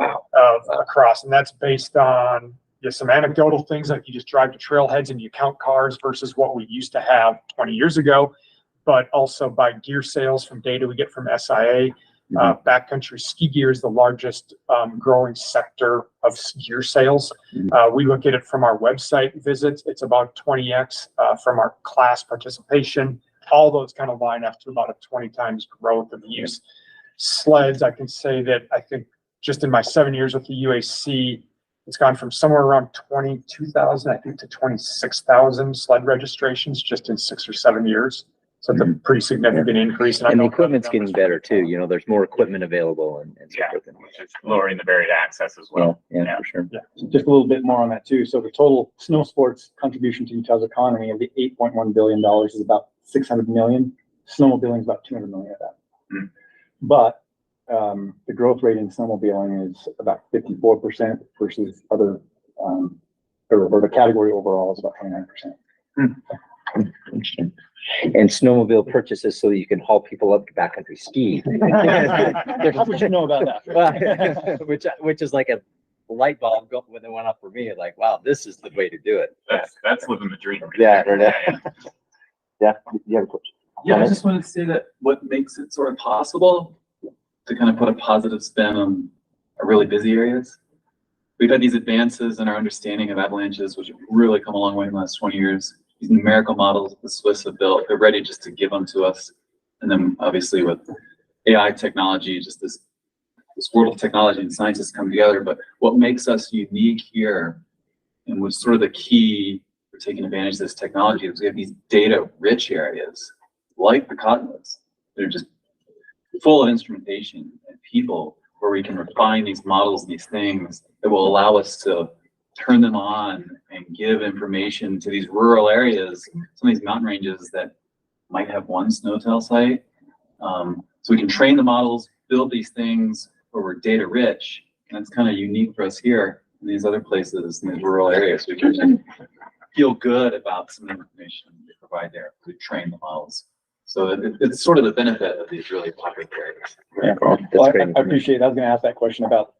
Speaker 15: across, and that's based on some anecdotal things like you just drive to trailheads and you count cars versus what we used to have 20 years ago, but also by gear sales from data we get from SIA. Backcountry ski gear is the largest growing sector of gear sales. We look at it from our website visits. It's about 20x from our class participation. All those kind of line up to about a 20 times growth of use. Sleds, I can say that I think just in my 7 years with the UAC, it's gone from somewhere around 22,000, I think, to 26,000 sled registrations just in 6 or 7 years. So it's a pretty significant increase.
Speaker 1: And the equipment's getting better too. There's more equipment available and so forth.
Speaker 6: Which is lowering the barrier to access as well.
Speaker 1: Yeah, for sure.
Speaker 16: Yeah, just a little bit more on that too. So the total snow sports contribution to Utah's economy of the $8.1 billion is about 600 million. Snowmobiling is about 200 million of that. But the growth rate in snowmobiling is about 54% versus other, or the category overall is about 29%.
Speaker 1: Interesting. And snowmobile purchases so that you can haul people up to backcountry ski.
Speaker 16: How would you know about that?
Speaker 1: which is like a light bulb when it went up for me. Like, wow, this is the way to do it.
Speaker 6: That's living the dream.
Speaker 1: Yeah.
Speaker 17: Yeah, I just wanted to say that what makes it sort of possible to kind of put a positive spin on our really busy areas. We've had these advances in our understanding of avalanches, which have really come a long way in the last 20 years. These numerical models the Swiss have built, they're ready just to give them to us. And then obviously with AI technology, just this world of technology and scientists come together. But what makes us unique here and what's sort of the key for taking advantage of this technology is we have these data-rich areas like the cottonwoods. They're just full of instrumentation and people where we can refine these models and these things that will allow us to turn them on and give information to these rural areas, some of these mountain ranges that might have one snowtail site. So we can train the models, build these things where we're data rich, and it's kind of unique for us here in these other places in these rural areas. We can feel good about some of the information we provide there. We train the models. So it's sort of the benefit of these really popular areas.
Speaker 16: Yeah, cool. Well, I appreciate it. I was going to ask that question about,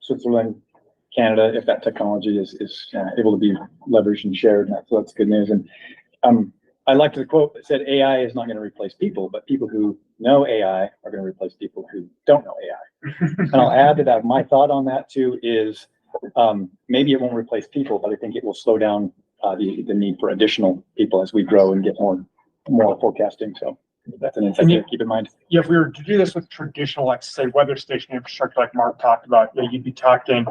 Speaker 16: Switzerland, Canada, if that technology is able to be leveraged and shared. So that's good news. And I liked the quote that said AI is not going to replace people, but people who know AI are going to replace people who don't know AI. And I'll add to that. My thought on that too is maybe it won't replace people, but I think it will slow down the need for additional people as we grow and get more forecasting. So that's an insight to keep in mind.
Speaker 15: Yeah, if we were to do this with traditional, like say, weather station infrastructure, like Mark talked about, you'd be talking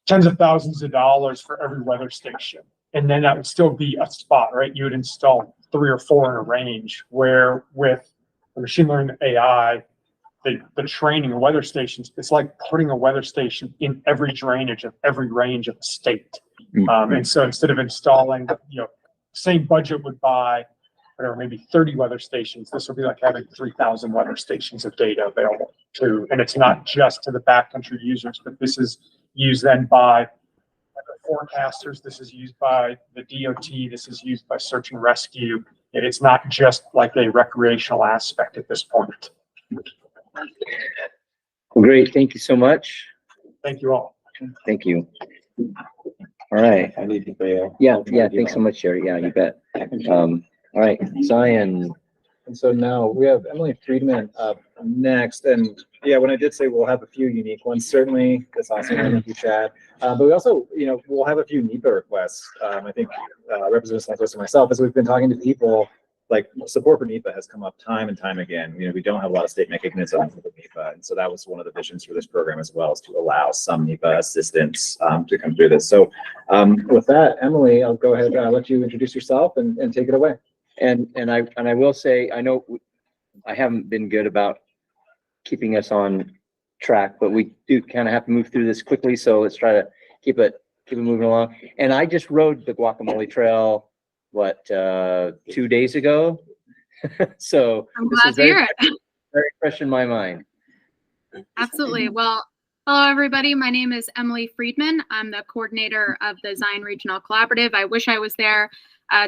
Speaker 15: tens of thousands of dollars for every weather station. And then that would still be a spot, right? You would install 3 or 4 in a range, where with the machine learning AI, the training of weather stations, it's like putting a weather station in every drainage of every range of the state. And so instead of installing, same budget would buy, whatever, maybe 30 weather stations, this would be like having 3,000 weather stations of data available to, and it's not just to the backcountry users, but this is used then by the forecasters, this is used by the DOT, this is used by search and rescue. And it's not just like a recreational aspect at this point.
Speaker 1: Well, great. Thank you so much.
Speaker 15: Thank you all.
Speaker 1: Thank you. All right.
Speaker 8: I need to pay.
Speaker 1: Yeah. Thanks so much, Sherry. Yeah, you bet. All right, Zion,
Speaker 8: And so now we have Emily Friedman up next. And yeah, when I did say we'll have a few unique ones, certainly that's awesome. Thank you, Chad. But we also, we'll have a few NEPA requests. I think Representative Santos and myself, as we've been talking to people, like support for NEPA has come up time and time again. We don't have a lot of state mechanisms with NEPA. And so that was one of the visions for this program as well, is to allow some NEPA assistance to come through this. So with that, Emily, I'll go ahead and let you introduce yourself and take it away.
Speaker 1: And I will say, I know I haven't been good about keeping us on track, but we do kind of have to move through this quickly. So let's try to keep it moving along. And I just rode the Guacamole Trail, 2 days ago. So
Speaker 18: I'm glad to hear it.
Speaker 1: Very fresh in my mind.
Speaker 18: Absolutely. Well, hello, everybody. My name is Emily Friedman. I'm the coordinator of the Zion Regional Collaborative. I wish I was there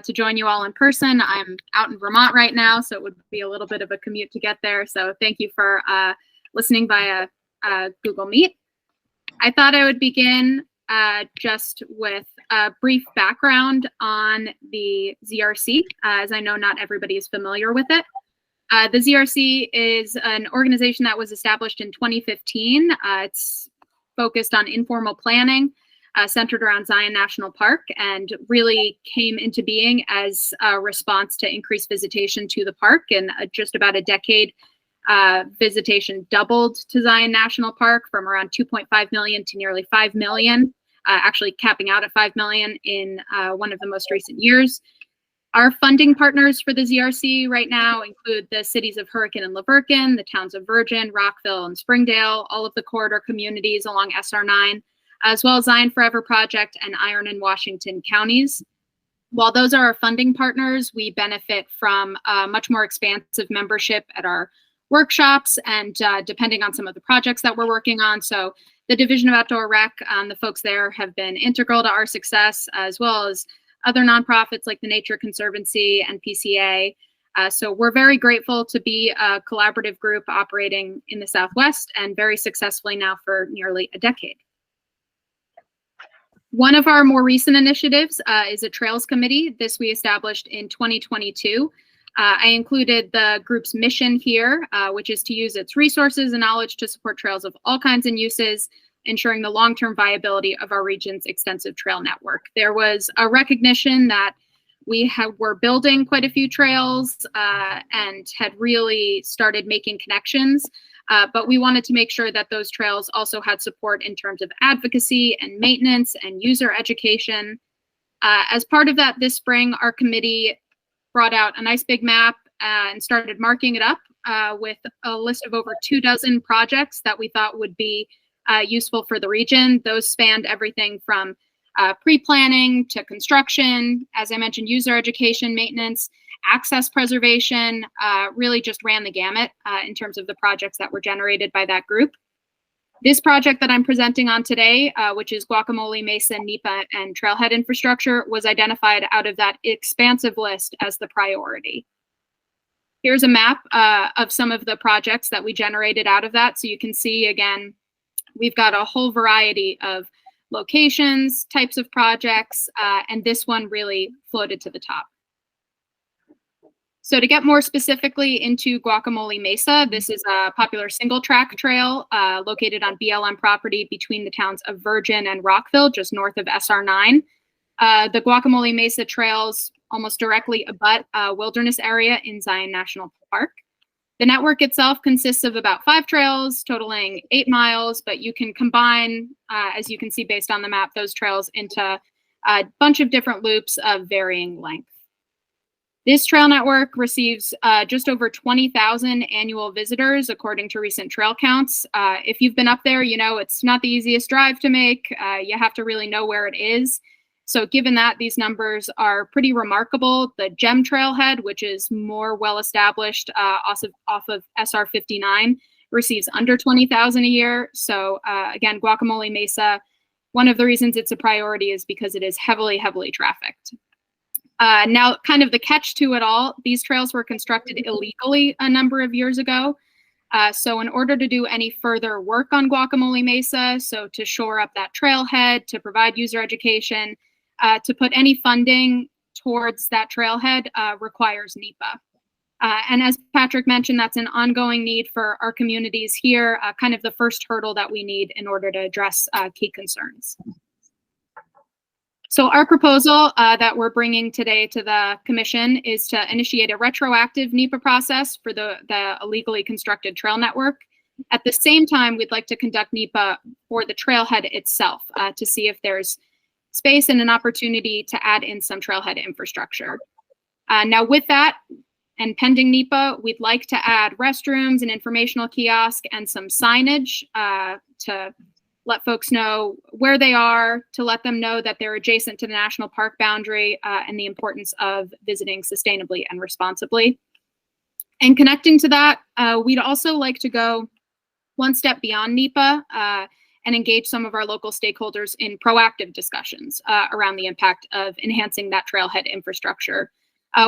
Speaker 18: to join you all in person. I'm out in Vermont right now, so it would be a little bit of a commute to get there. So thank you for listening via Google Meet. I thought I would begin just with a brief background on the ZRC, as I know not everybody is familiar with it. The ZRC is an organization that was established in 2015. It's focused on informal planning, centered around Zion National Park, and really came into being as a response to increased visitation to the park. In just about a decade, visitation doubled to Zion National Park from around 2.5 million to nearly 5 million, actually capping out at 5 million in one of the most recent years. Our funding partners for the ZRC right now include the cities of Hurricane and Laverkin, the towns of Virgin, Rockville, and Springdale, all of the corridor communities along SR9, as well as Zion Forever Project and Iron and Washington counties. While those are our funding partners, we benefit from much more expansive membership at our workshops and depending on some of the projects that we're working on. So the Division of Outdoor Rec, the folks there have been integral to our success, as well as other nonprofits like the Nature Conservancy and PCA. So we're very grateful to be a collaborative group operating in the Southwest and very successfully now for nearly a decade. One of our more recent initiatives is a Trails Committee. This we established in 2022. I included the group's mission here, which is to use its resources and knowledge to support trails of all kinds and uses, ensuring the long-term viability of our region's extensive trail network. There was a recognition that we were building quite a few trails and had really started making connections, but we wanted to make sure that those trails also had support in terms of advocacy and maintenance and user education. As part of that, this spring, our committee brought out a nice big map and started marking it up with a list of over 24 projects that we thought would be useful for the region. Those spanned everything from pre-planning to construction, as I mentioned, user education, maintenance, access preservation, really just ran the gamut in terms of the projects that were generated by that group. This project that I'm presenting on today, which is Guacamole Mesa, NEPA, and trailhead infrastructure, was identified out of that expansive list as the priority. Here's a map of some of the projects that we generated out of that. So you can see, again, we've got a whole variety of locations, types of projects, and this one really floated to the top. So to get more specifically into Guacamole Mesa, this is a popular single track trail located on BLM property between the towns of Virgin and Rockville, just north of SR9. The Guacamole Mesa trails almost directly abut a wilderness area in Zion National Park. The network itself consists of about 5 trails totaling 8 miles, but you can combine, as you can see based on the map, those trails into a bunch of different loops of varying length. This trail network receives just over 20,000 annual visitors, according to recent trail counts. If you've been up there, you know it's not the easiest drive to make. You have to really know where it is. So given that, these numbers are pretty remarkable. The GEM trailhead, which is more well-established off of SR 59, receives under 20,000 a year. So again, Guacamole Mesa, one of the reasons it's a priority is because it is heavily, heavily trafficked. Now, kind of the catch to it all, these trails were constructed illegally a number of years ago. So in order to do any further work on Guacamole Mesa, so to shore up that trailhead, to provide user education, to put any funding towards that trailhead requires NEPA. And as Patrick mentioned, that's an ongoing need for our communities here, kind of the first hurdle that we need in order to address key concerns. So our proposal that we're bringing today to the commission is to initiate a retroactive NEPA process for the illegally constructed trail network. At the same time, we'd like to conduct NEPA for the trailhead itself to see if there's space and an opportunity to add in some trailhead infrastructure. Now with that, and pending NEPA, we'd like to add restrooms, an informational kiosk, and some signage to let folks know where they are, to let them know that they're adjacent to the national park boundary and the importance of visiting sustainably and responsibly. And connecting to that, we'd also like to go one step beyond NEPA and engage some of our local stakeholders in proactive discussions around the impact of enhancing that trailhead infrastructure.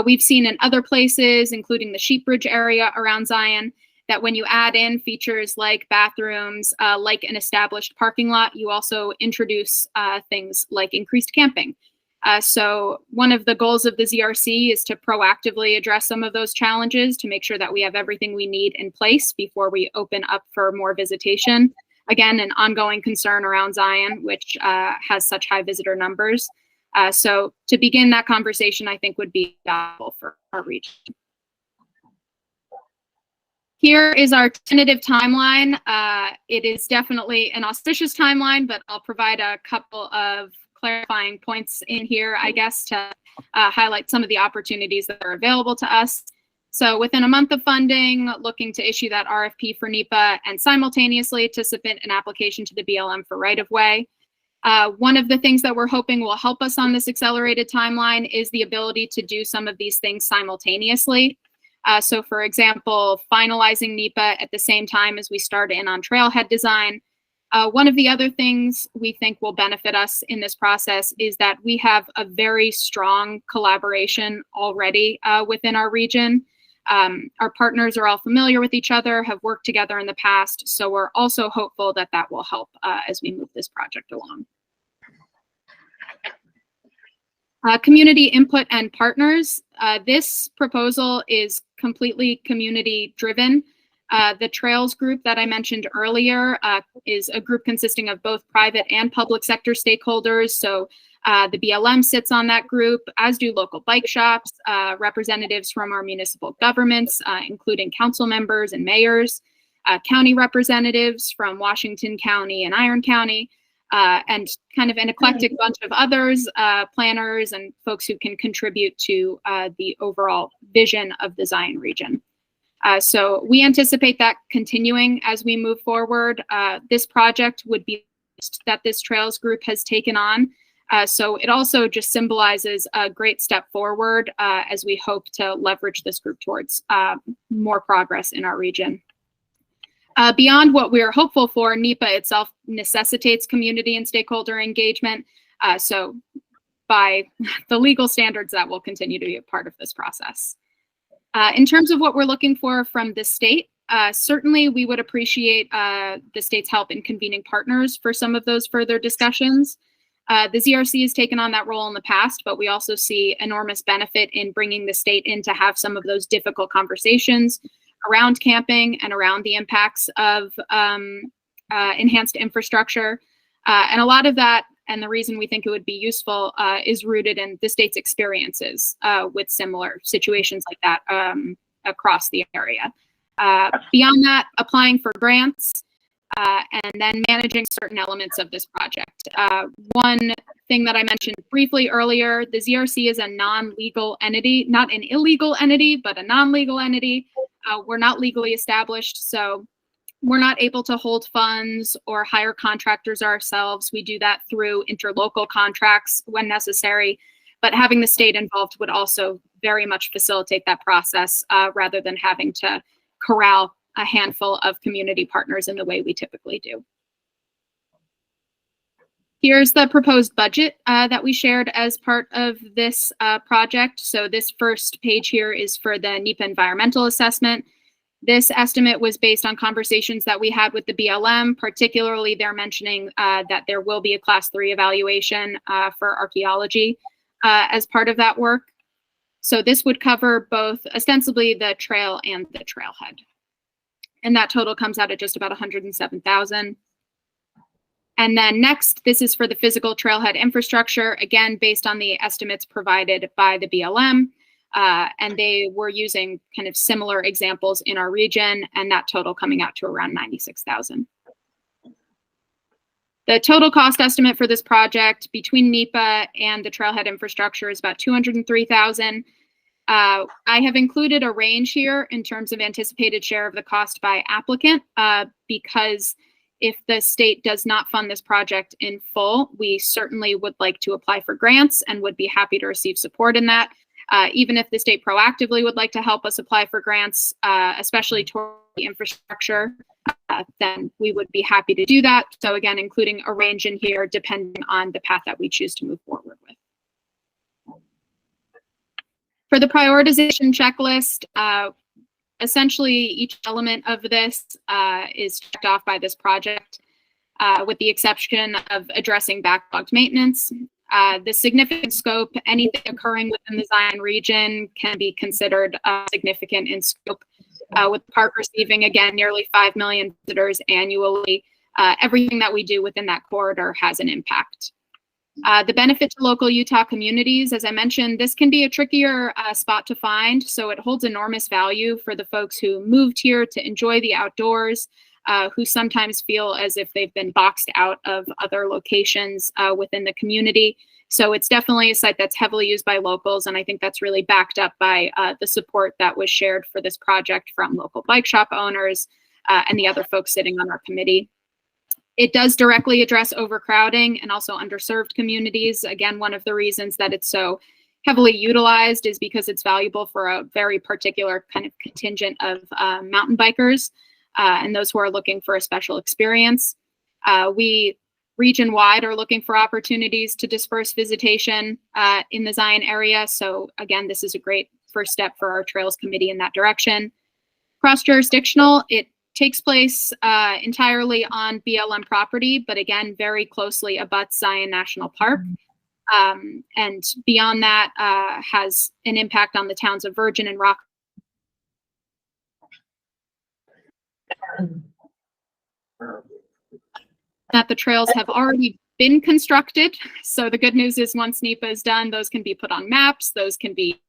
Speaker 18: We've seen in other places, including the Sheep Bridge area around Zion, that when you add in features like bathrooms, like an established parking lot, you also introduce things like increased camping. So one of the goals of the ZRC is to proactively address some of those challenges to make sure that we have everything we need in place before we open up for more visitation. Again, an ongoing concern around Zion, which has such high visitor numbers. So to begin that conversation, I think would be valuable for our region. Here is our tentative timeline. It is definitely an auspicious timeline, but I'll provide a couple of clarifying points in here, I guess, to highlight some of the opportunities that are available to us. So within a month of funding, looking to issue that RFP for NEPA and simultaneously to submit an application to the BLM for right-of-way. One of the things that we're hoping will help us on this accelerated timeline is the ability to do some of these things simultaneously. So for example, finalizing NEPA at the same time as we start in on trailhead design. One of the other things we think will benefit us in this process is that we have a very strong collaboration already within our region. Our partners are all familiar with each other, have worked together in the past, so we're also hopeful that that will help as we move this project along. Community input and partners. This proposal is completely community driven. The Trails group that I mentioned earlier is a group consisting of both private and public sector stakeholders. So the BLM sits on that group, as do local bike shops, representatives from our municipal governments, including council members and mayors, county representatives from Washington County and Iron County, and kind of an eclectic bunch of others, planners and folks who can contribute to the overall vision of the Zion region. So we anticipate that continuing as we move forward. This project would be that this Trails group has taken on. So it also just symbolizes a great step forward as we hope to leverage this group towards more progress in our region. Beyond what we're hopeful for, NEPA itself necessitates community and stakeholder engagement. So by the legal standards, that will continue to be a part of this process. In terms of what we're looking for from the state, certainly we would appreciate the state's help in convening partners for some of those further discussions. The ZRC has taken on that role in the past, but we also see enormous benefit in bringing the state in to have some of those difficult conversations around camping and around the impacts of enhanced infrastructure. And a lot of that, and the reason we think it would be useful, is rooted in the state's experiences with similar situations like that across the area. Beyond that, applying for grants and then managing certain elements of this project. One thing that I mentioned briefly earlier, the ZRC is a non-legal entity, not an illegal entity, but a non-legal entity. We're not legally established, so we're not able to hold funds or hire contractors ourselves. We do that through interlocal contracts when necessary, but having the state involved would also very much facilitate that process rather than having to corral a handful of community partners in the way we typically do. Here's the proposed budget that we shared as part of this project. So this first page here is for the NEPA environmental assessment. This estimate was based on conversations that we had with the BLM, particularly they're mentioning that there will be a class 3 evaluation for archaeology as part of that work. So this would cover both ostensibly the trail and the trailhead. And that total comes out at just about $107,000. And then next, this is for the physical trailhead infrastructure, again, based on the estimates provided by the BLM. And they were using kind of similar examples in our region, and that total coming out to around $96,000. The total cost estimate for this project between NEPA and the trailhead infrastructure is about $203,000. I have included a range here in terms of anticipated share of the cost by applicant, because if the state does not fund this project in full, we certainly would like to apply for grants and would be happy to receive support in that. Even if the state proactively would like to help us apply for grants, especially toward the infrastructure, then we would be happy to do that. So again, including a range in here depending on the path that we choose to move forward with. For the prioritization checklist, essentially each element of this is checked off by this project, with the exception of addressing backlogged maintenance. The significant scope, anything occurring within the Zion region can be considered significant in scope. With the park receiving, again, nearly 5 million visitors annually, everything that we do within that corridor has an impact. The benefit to local Utah communities, as I mentioned, this can be a trickier spot to find, so it holds enormous value for the folks who moved here to enjoy the outdoors, who sometimes feel as if they've been boxed out of other locations within the community. So it's definitely a site that's heavily used by locals, and I think that's really backed up by the support that was shared for this project from local bike shop owners and the other folks sitting on our committee. It does directly address overcrowding and also underserved communities. Again, one of the reasons that it's so heavily utilized is because it's valuable for a very particular kind of contingent of mountain bikers and those who are looking for a special experience. We region-wide are looking for opportunities to disperse visitation in the Zion area. So again, this is a great first step for our Trails Committee in that direction. Cross-jurisdictional, it takes place entirely on BLM property, but again, very closely abuts Zion National Park. And beyond that, has an impact on the towns of Virgin and Rock. That the trails have already been constructed. So the good news is once NEPA is done, those can be put on maps, those can be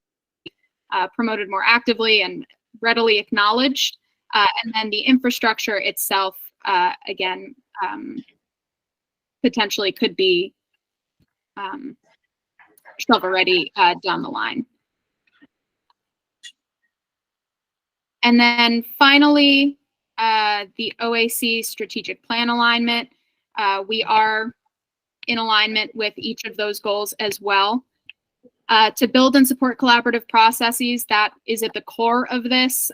Speaker 18: promoted more actively and readily acknowledged. And then the infrastructure itself, again, potentially could be shovel-ready down the line. And then finally, the OAC strategic plan alignment. We are in alignment with each of those goals as well. To build and support collaborative processes, that is at the core of this,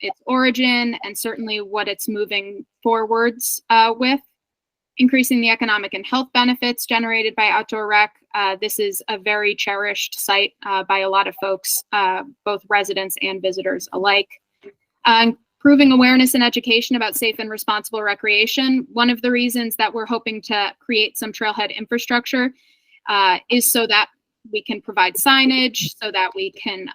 Speaker 18: its origin and certainly what it's moving forwards with. Increasing the economic and health benefits generated by outdoor rec. This is a very cherished site by a lot of folks, both residents and visitors alike. Improving awareness and education about safe and responsible recreation. One of the reasons that we're hoping to create some trailhead infrastructure is so that we can provide signage, so that we can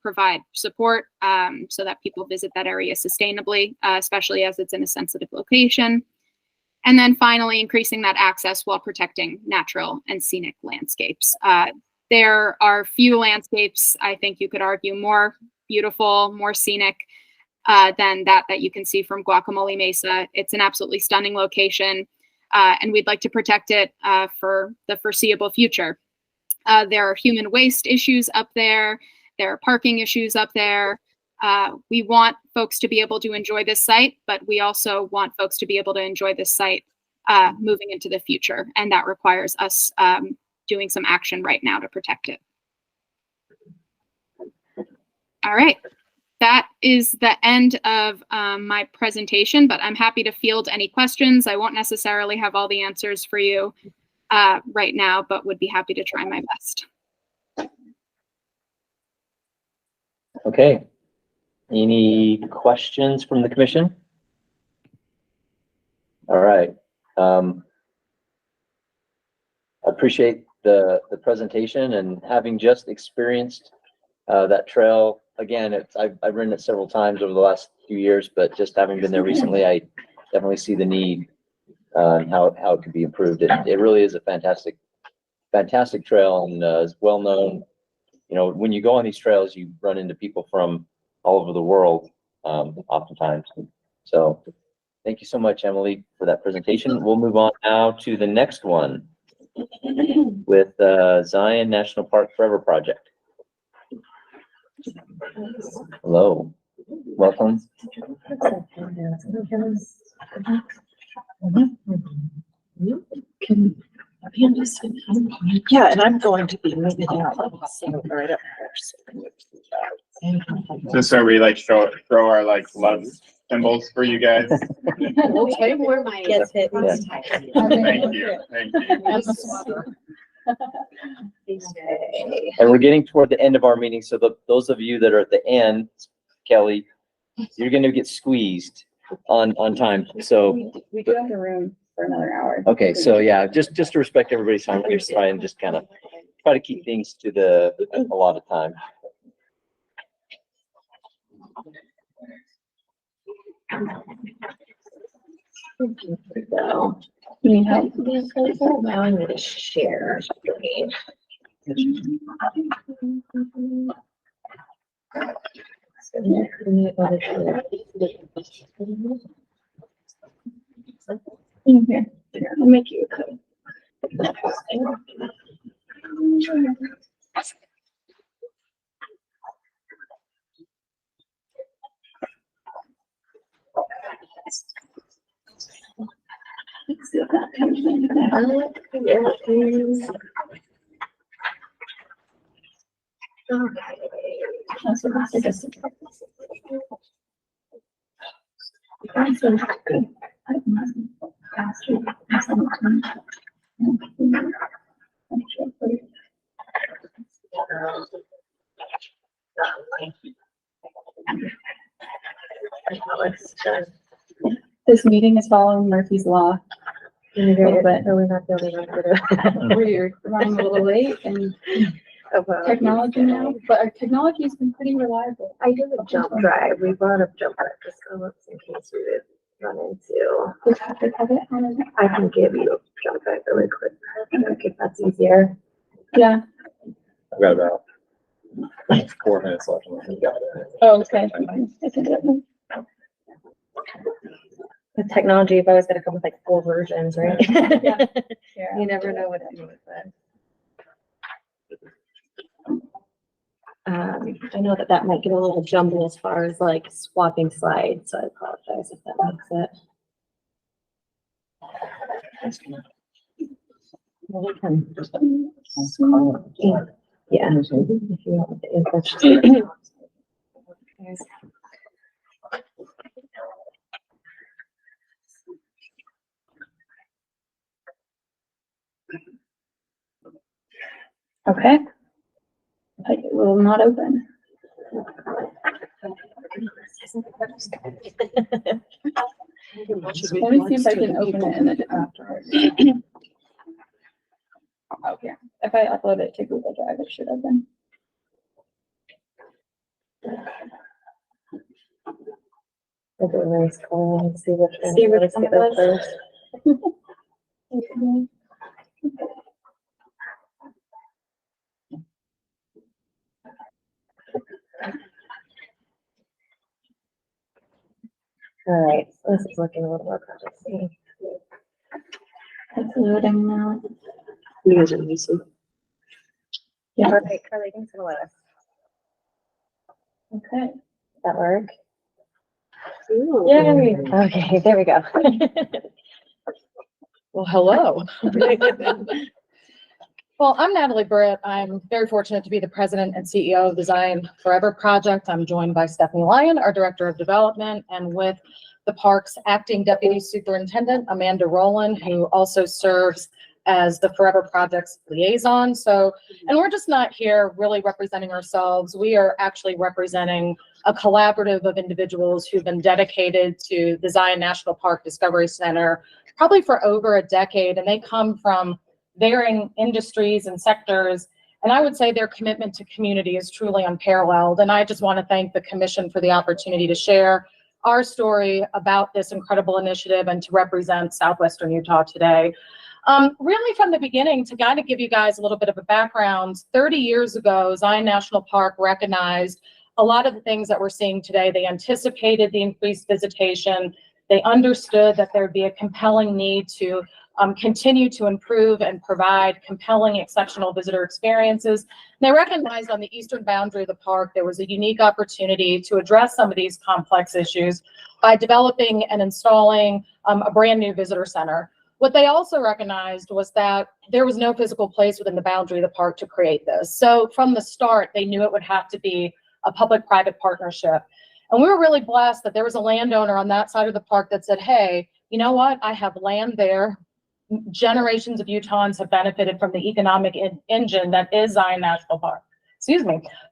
Speaker 18: provide support, so that people visit that area sustainably, especially as it's in a sensitive location. And then finally, increasing that access while protecting natural and scenic landscapes. There are few landscapes, I think you could argue, more beautiful, more scenic than that you can see from Guacamole Mesa. It's an absolutely stunning location, and we'd like to protect it for the foreseeable future. There are human waste issues up there. There are parking issues up there. We want folks to be able to enjoy this site, but we also want folks to be able to enjoy this site moving into the future. And that requires us doing some action right now to protect it. All right. That is the end of my presentation, but I'm happy to field any questions. I won't necessarily have all the answers for you right now, but would be happy to try my best.
Speaker 1: Okay. Any questions from the commission? All right. I appreciate the presentation, and having just experienced That trail, again, I've ridden it several times over the last few years, but just having been there recently, I definitely see the need, and how it could be improved. It really is a fantastic trail, and is well known. You know, when you go on these trails, you run into people from all over the world, oftentimes. So thank you so much, Emily, for that presentation. We'll move on now to the next one with Zion National Park Forever Project. Hello, welcome.
Speaker 5: Yeah, and I'm going to be moving out. So right up
Speaker 6: Just so we like throw our like love symbols for you guys.
Speaker 5: Okay, where my gets hit.
Speaker 6: Thank you.
Speaker 1: And we're getting toward the end of our meeting, so those of you that are at the end, Kelly, you're going to get squeezed on time. So
Speaker 2: We do have the room for another hour.
Speaker 1: okay, so yeah, just to respect everybody's time, we're going to try and just kind of try to keep things to the allotted time.
Speaker 2: You need help?
Speaker 5: Allowing me to share screen.
Speaker 2: Here, I'll make you a cup. Let's see if that comes in. That's what I guess. This meeting is following Murphy's Law. A little bit.
Speaker 5: We're not the only one.
Speaker 2: We're running a little late and technology now, but our technology has been pretty reliable.
Speaker 5: I do a jump drive. We brought up jump drive just in case we would run into. I can give you a jump drive really quick. If that's easier.
Speaker 2: Yeah.
Speaker 8: I've got about 4 minutes left. You got it.
Speaker 2: Oh, okay. I can do it.
Speaker 5: With technology, you've always got to come with like 4 versions, right?
Speaker 2: Yeah.
Speaker 5: You never know what to do with it. I know that might get a little jumbled as far as like swapping slides, so I apologize if that makes it. Well, we can yeah. If you want the info.
Speaker 2: Okay. It will not open. Let me see if I can open it in the afterwards. Oh, yeah. If I upload it to Google Drive, it should open.
Speaker 5: I'll do a nice call and see which one.
Speaker 2: See which
Speaker 5: let's
Speaker 2: one
Speaker 5: get
Speaker 2: it
Speaker 5: up
Speaker 2: was.
Speaker 5: first. All right, so this is looking a little more promising.
Speaker 2: It's loading now.
Speaker 5: You guys are using.
Speaker 2: Yeah.
Speaker 5: All right, Carly, thanks for letting us.
Speaker 2: Okay.
Speaker 5: That work?
Speaker 2: Yay.
Speaker 5: Okay, there we go.
Speaker 14: Well, hello. Well, I'm Natalie Britt. I'm very fortunate to be the president and CEO of the Zion Forever Project. I'm joined by Stephani, Lyon, our director of development, and with the park's acting deputy superintendent, Amanda Rowland, who also serves as the Forever Project's liaison. So, and we're just not here really representing ourselves. We are actually representing a collaborative of individuals who've been dedicated to the Zion National Park Discovery Center probably for over a decade, and they come from varying industries and sectors, And I would say their commitment to community is truly unparalleled. And I just want to thank the commission for the opportunity to share our story about this incredible initiative and to represent Southwestern Utah today. Really from the beginning, to kind of give you guys a little bit of a background, 30 years ago, Zion National Park recognized a lot of the things that we're seeing today. They anticipated the increased visitation. They understood that there'd be a compelling need to continue to improve and provide compelling, exceptional visitor experiences. They recognized on the eastern boundary of the park, there was a unique opportunity to address some of these complex issues by developing and installing a brand new visitor center. What they also recognized was that there was no physical place within the boundary of the park to create this. So from the start, they knew it would have to be a public-private partnership. And we were really blessed that there was a landowner on that side of the park that said, hey, you know what? I have land there. Generations of Utahns have benefited from the economic engine that is Zion National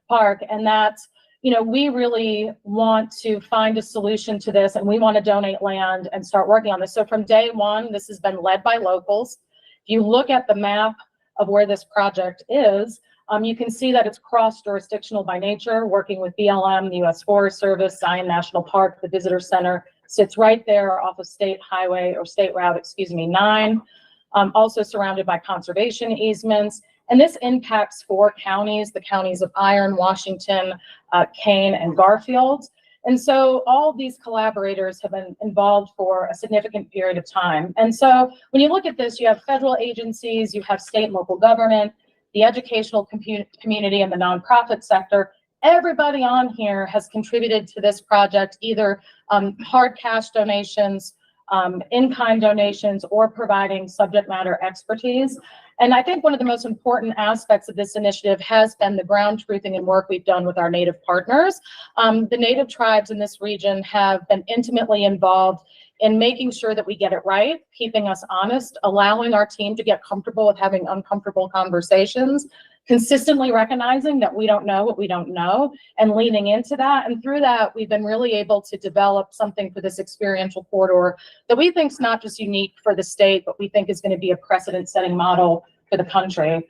Speaker 14: Park, and that's, you know, we really want to find a solution to this, and we want to donate land and start working on this. So from day one, this has been led by locals. If you look at the map of where this project is, you can see that it's cross-jurisdictional by nature, working with BLM, the U.S. Forest Service, Zion National Park. The visitor center sits right there off of State Route 9, also surrounded by conservation easements. And this impacts 4 counties, the counties of Iron, Washington, Kane, and Garfield. And so all of these collaborators have been involved for a significant period of time. And so when you look at this, you have federal agencies, you have state and local government, the educational community, and the nonprofit sector. Everybody on here has contributed to this project, either hard cash donations, in-kind donations, or providing subject matter expertise. And I think one of the most important aspects of this initiative has been the ground truthing and work we've done with our Native partners. The Native tribes in this region have been intimately involved in making sure that we get it right, keeping us honest, allowing our team to get comfortable with having uncomfortable conversations, consistently recognizing that we don't know what we don't know, and leaning into that. And through that, we've been really able to develop something for this experiential corridor that we think is not just unique for the state, but we think is going to be a precedent-setting model for the country.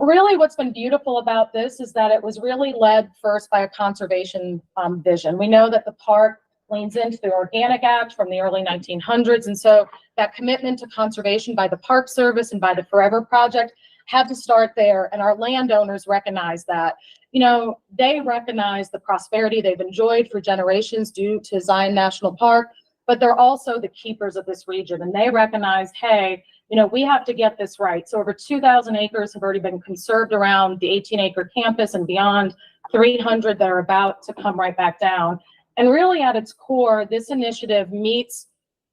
Speaker 14: Really, what's been beautiful about this is that it was really led first by a conservation vision. We know that the park leans into the Organic Act from the early 1900s. And so that commitment to conservation by the Park Service and by the Forever Project had to start there. And our landowners recognize that. You know, they recognize the prosperity they've enjoyed for generations due to Zion National Park, but they're also the keepers of this region. And they recognize, hey, you know, we have to get this right. So over 2,000 acres have already been conserved around the 18-acre campus and beyond, 300 that are about to come right back down. And really at its core, this initiative meets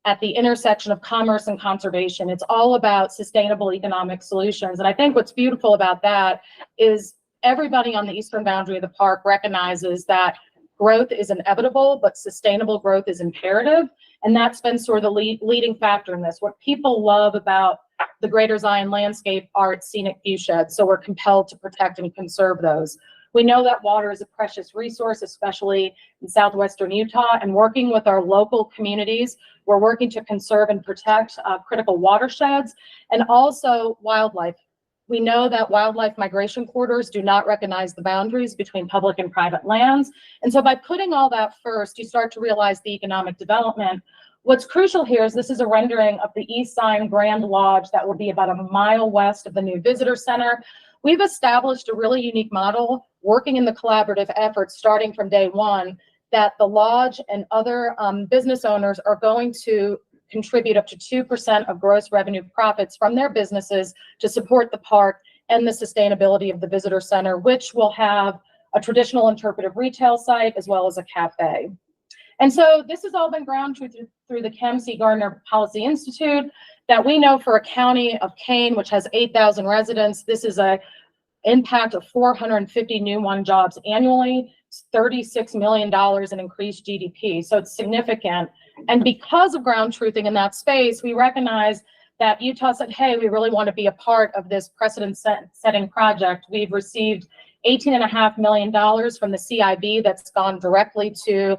Speaker 14: at the intersection of commerce and conservation. It's all about sustainable economic solutions. And I think what's beautiful about that is everybody on the eastern boundary of the park recognizes that growth is inevitable, but sustainable growth is imperative. And that's been sort of the leading factor in this. What people love about the greater Zion landscape are its scenic viewsheds. So we're compelled to protect and conserve those. We know that water is a precious resource, especially in southwestern Utah, and working with our local communities, we're working to conserve and protect critical watersheds and also wildlife. We know that wildlife migration corridors do not recognize the boundaries between public and private lands. And so by putting all that first, you start to realize the economic development. What's crucial here is this is a rendering of the East Zion Grand Lodge that will be about a mile west of the new visitor center. We've established a really unique model working in the collaborative efforts starting from day one that the lodge and other business owners are going to contribute up to 2% of gross revenue profits from their businesses to support the park and the sustainability of the visitor center, which will have a traditional interpretive retail site as well as a cafe. And so this has all been ground truth through the Chem C. Gardner Policy Institute that we know for a county of Kane, which has 8,000 residents, this is a impact of 450 new jobs annually, it's $36 million in increased GDP. So it's significant. And because of ground truthing in that space, we recognize that Utah said, hey, we really want to be a part of this precedent-setting project. We've received $18.5 million from the CIB that's gone directly to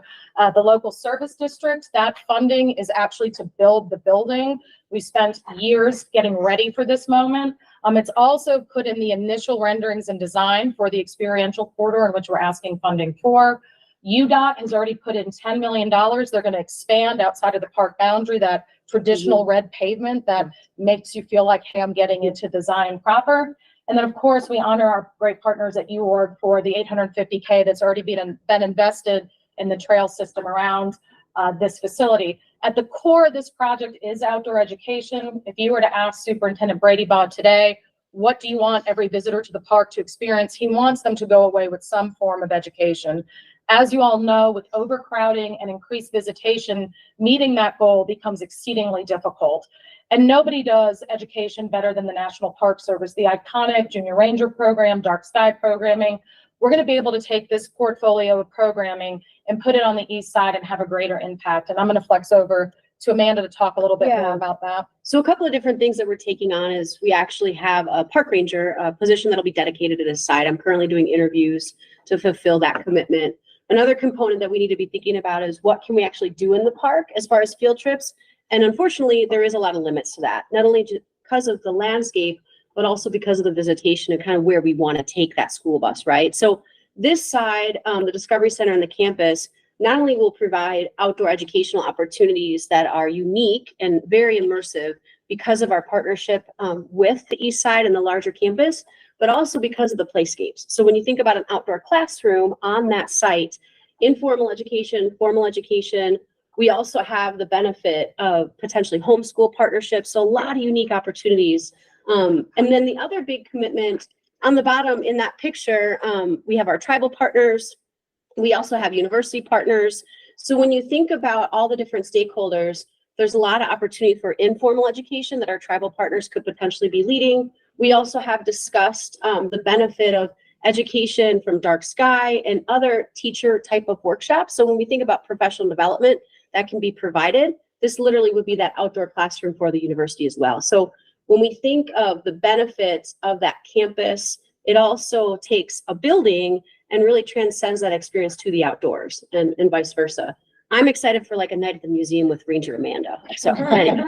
Speaker 14: the local service district. That funding is actually to build the building. We spent years getting ready for this moment. It's also put in the initial renderings and design for the experiential corridor in which we're asking funding for. UDOT has already put in $10 million. They're going to expand outside of the park boundary, that traditional red pavement that makes you feel like, hey, I'm getting into design proper. And then, of course, we honor our great partners at UORG for the $850K that's already been invested in the trail system around this facility. At the core of this project is outdoor education. If you were to ask Superintendent Brady Baugh today, what do you want every visitor to the park to experience? He wants them to go away with some form of education. As you all know, with overcrowding and increased visitation, meeting that goal becomes exceedingly difficult. And nobody does education better than the National Park Service, the iconic Junior Ranger program, Dark Sky programming. We're going to be able to take this portfolio of programming and put it on the east side and have a greater impact. And I'm going to flex over to Amanda to talk a little bit more about that.
Speaker 19: So a couple of different things that we're taking on is we actually have a park ranger position that'll be dedicated to this side. I'm currently doing interviews to fulfill that commitment. Another component that we need to be thinking about is what can we actually do in the park as far as field trips? And unfortunately, there is a lot of limits to that, not only because of the landscape, but also because of the visitation and kind of where we want to take that school bus, right? So this side, the Discovery Center and the campus, not only will provide outdoor educational opportunities that are unique and very immersive because of our partnership with the east side and the larger campus, but also because of the playscapes. So when you think about an outdoor classroom on that site, informal education, formal education, we also have the benefit of potentially homeschool partnerships. So a lot of unique opportunities. And then the other big commitment on the bottom in that picture, we have our tribal partners. We also have university partners. So when you think about all the different stakeholders, there's a lot of opportunity for informal education that our tribal partners could potentially be leading. We also have discussed the benefit of education from Dark Sky and other teacher type of workshops. So when we think about professional development that can be provided, this literally would be that outdoor classroom for the university as well. So when we think of the benefits of that campus, it also takes a building and really transcends that experience to the outdoors and vice versa. I'm excited for like a night at the museum with Ranger Amanda. So anyway.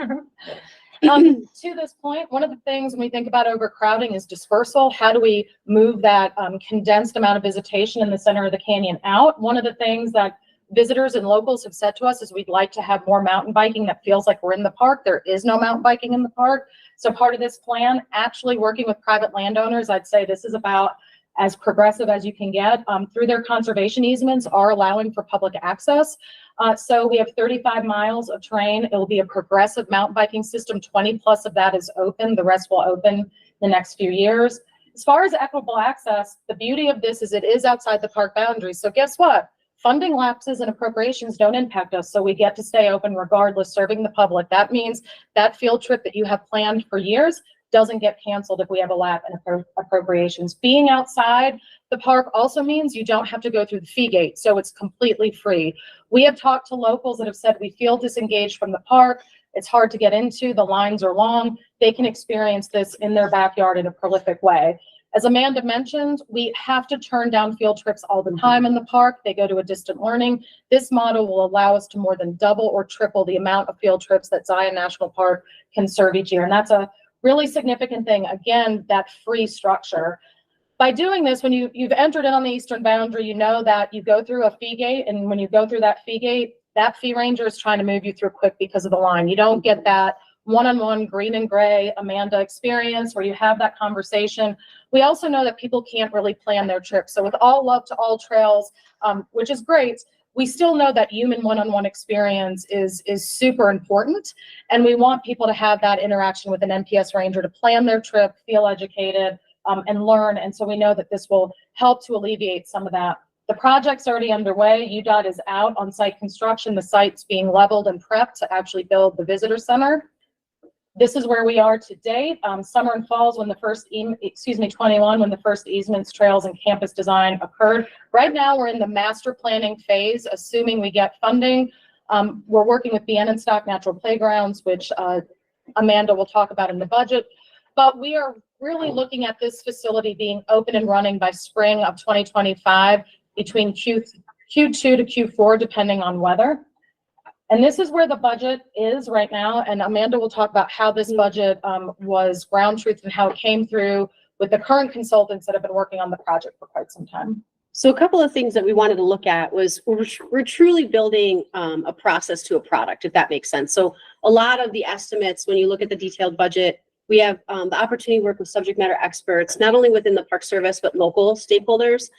Speaker 14: To this point, one of the things when we think about overcrowding is dispersal. How do we move that condensed amount of visitation in the center of the canyon out? One of the things that visitors and locals have said to us is we'd like to have more mountain biking that feels like we're in the park. There is no mountain biking in the park. So part of this plan, actually working with private landowners, I'd say this is about as progressive as you can get, through their conservation easements are allowing for public access. So we have 35 miles of terrain. It will be a progressive mountain biking system. 20 plus of that is open. The rest will open the next few years. As far as equitable access, the beauty of this is it is outside the park boundaries. So guess what? Funding lapses and appropriations don't impact us. So we get to stay open regardless, serving the public. That means that field trip that you have planned for years doesn't get canceled if we have a lap in appropriations. Being outside the park also means you don't have to go through the fee gate, so it's completely free. We have talked to locals that have said we feel disengaged from the park. It's hard to get into, the lines are long. They can experience this in their backyard in a prolific way. As Amanda mentioned, we have to turn down field trips all the time in the park. They go to a distant learning. This model will allow us to more than double or triple the amount of field trips that Zion National Park can serve each year, and that's a really significant thing. Again, that free structure. By doing this, when you've entered in on the eastern boundary, you know that you go through a fee gate, and when you go through that fee gate, that fee ranger is trying to move you through quick because of the line. You don't get that one-on-one green and gray Amanda experience where you have that conversation. We also know that people can't really plan their trips. So with all love to all trails, which is great, we still know that human one-on-one experience is super important. And we want people to have that interaction with an NPS ranger to plan their trip, feel educated, and learn. And so we know that this will help to alleviate some of that. The project's already underway. UDOT is out on site construction. The site's being leveled and prepped to actually build the visitor center. This is where we are to date. Summer and falls when the first, 21, when the first easements, trails, and campus design occurred. Right now, we're in the master planning phase, assuming we get funding. We're working with the Stock Natural Playgrounds, which Amanda will talk about in the budget. But we are really looking at this facility being open and running by spring of 2025, between Q2 to Q4, depending on weather. And this is where the budget is right now. And Amanda will talk about how this budget was ground truth and how it came through with the current consultants that have been working on the project for quite some time.
Speaker 19: So a couple of things that we wanted to look at was we're truly building a process to a product, if that makes sense. So a lot of the estimates, when you look at the detailed budget, we have the opportunity to work with subject matter experts, not only within the Park Service, but local stakeholders,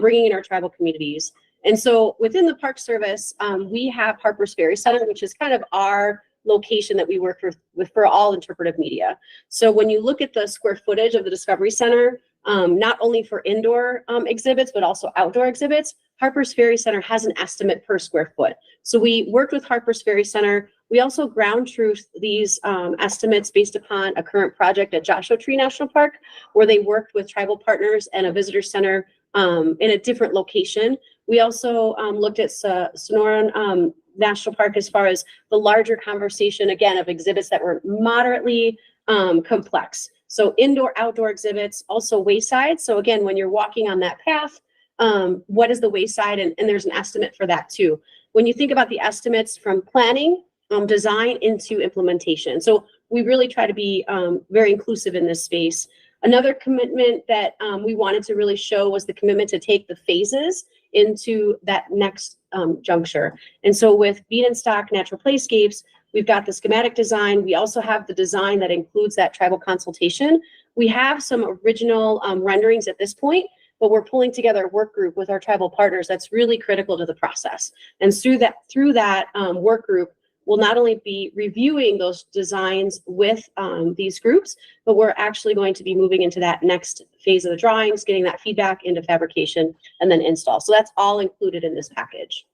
Speaker 19: bringing in our tribal communities. And so within the Park Service, we have Harper's Ferry Center, which is kind of our location that we work with for all interpretive media. So when you look at the square footage of the Discovery Center, not only for indoor exhibits, but also outdoor exhibits, Harper's Ferry Center has an estimate per square foot. So we worked with Harper's Ferry Center. We also ground truth these estimates based upon a current project at Joshua Tree National Park, where they worked with tribal partners and a visitor center in a different location. We also looked at Sonoran National Park as far as the larger conversation, again, of exhibits that were moderately complex. So indoor, outdoor exhibits, also wayside. So again, when you're walking on that path, what is the wayside? And there's an estimate for that too. When you think about the estimates from planning, design into implementation. So we really try to be very inclusive in this space. Another commitment that we wanted to really show was the commitment to take the phases into that next juncture. And so with Beat and Stock Natural Playscapes, we've got the schematic design. We also have the design that includes that tribal consultation. We have some original renderings at this point, but we're pulling together a work group with our tribal partners that's really critical to the process. And through that work group, we'll not only be reviewing those designs with these groups, but we're actually going to be moving into that next phase of the drawings, getting that feedback into fabrication, and then install. So that's all included in this package.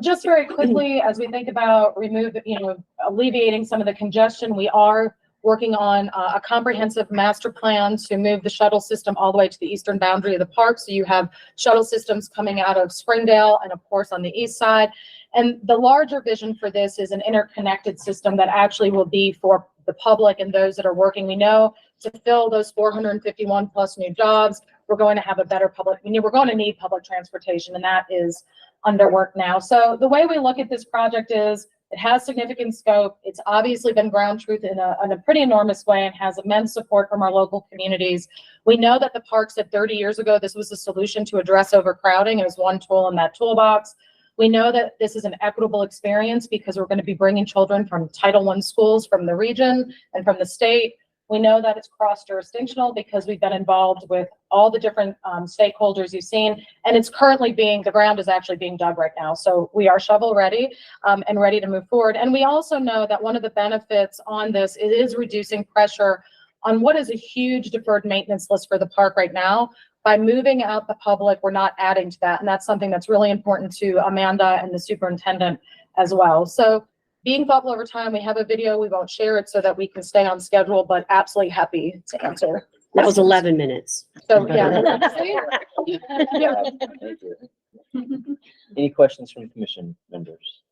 Speaker 14: Just very quickly, as we think about alleviating some of the congestion, we are working on a comprehensive master plan to move the shuttle system all the way to the eastern boundary of the park. So you have shuttle systems coming out of Springdale and of course on the east side. And the larger vision for this is an interconnected system that actually will be for the public and those that are working. We know to fill those 451 plus new jobs, we're going to have a better we're going to need public transportation, and that is under work now. So the way we look at this project is it has significant scope. It's obviously been ground truth in a pretty enormous way and has immense support from our local communities. We know that the park said 30 years ago this was a solution to address overcrowding. It was one tool in that toolbox. We know that this is an equitable experience because we're going to be bringing children from Title I schools from the region and from the state. We know that it's cross-jurisdictional because we've been involved with all the different stakeholders you've seen, and it's currently the ground is actually being dug right now. So we are shovel ready and ready to move forward. And we also know that one of the benefits on this is reducing pressure on what is a huge deferred maintenance list for the park right now. By moving out the public, we're not adding to that. And that's something that's really important to Amanda and the superintendent as well. So being thoughtful over time, we have a video. We won't share it so that we can stay on schedule, but absolutely happy to answer.
Speaker 19: That was 11 minutes.
Speaker 14: So yeah.
Speaker 12: Any questions from commission members?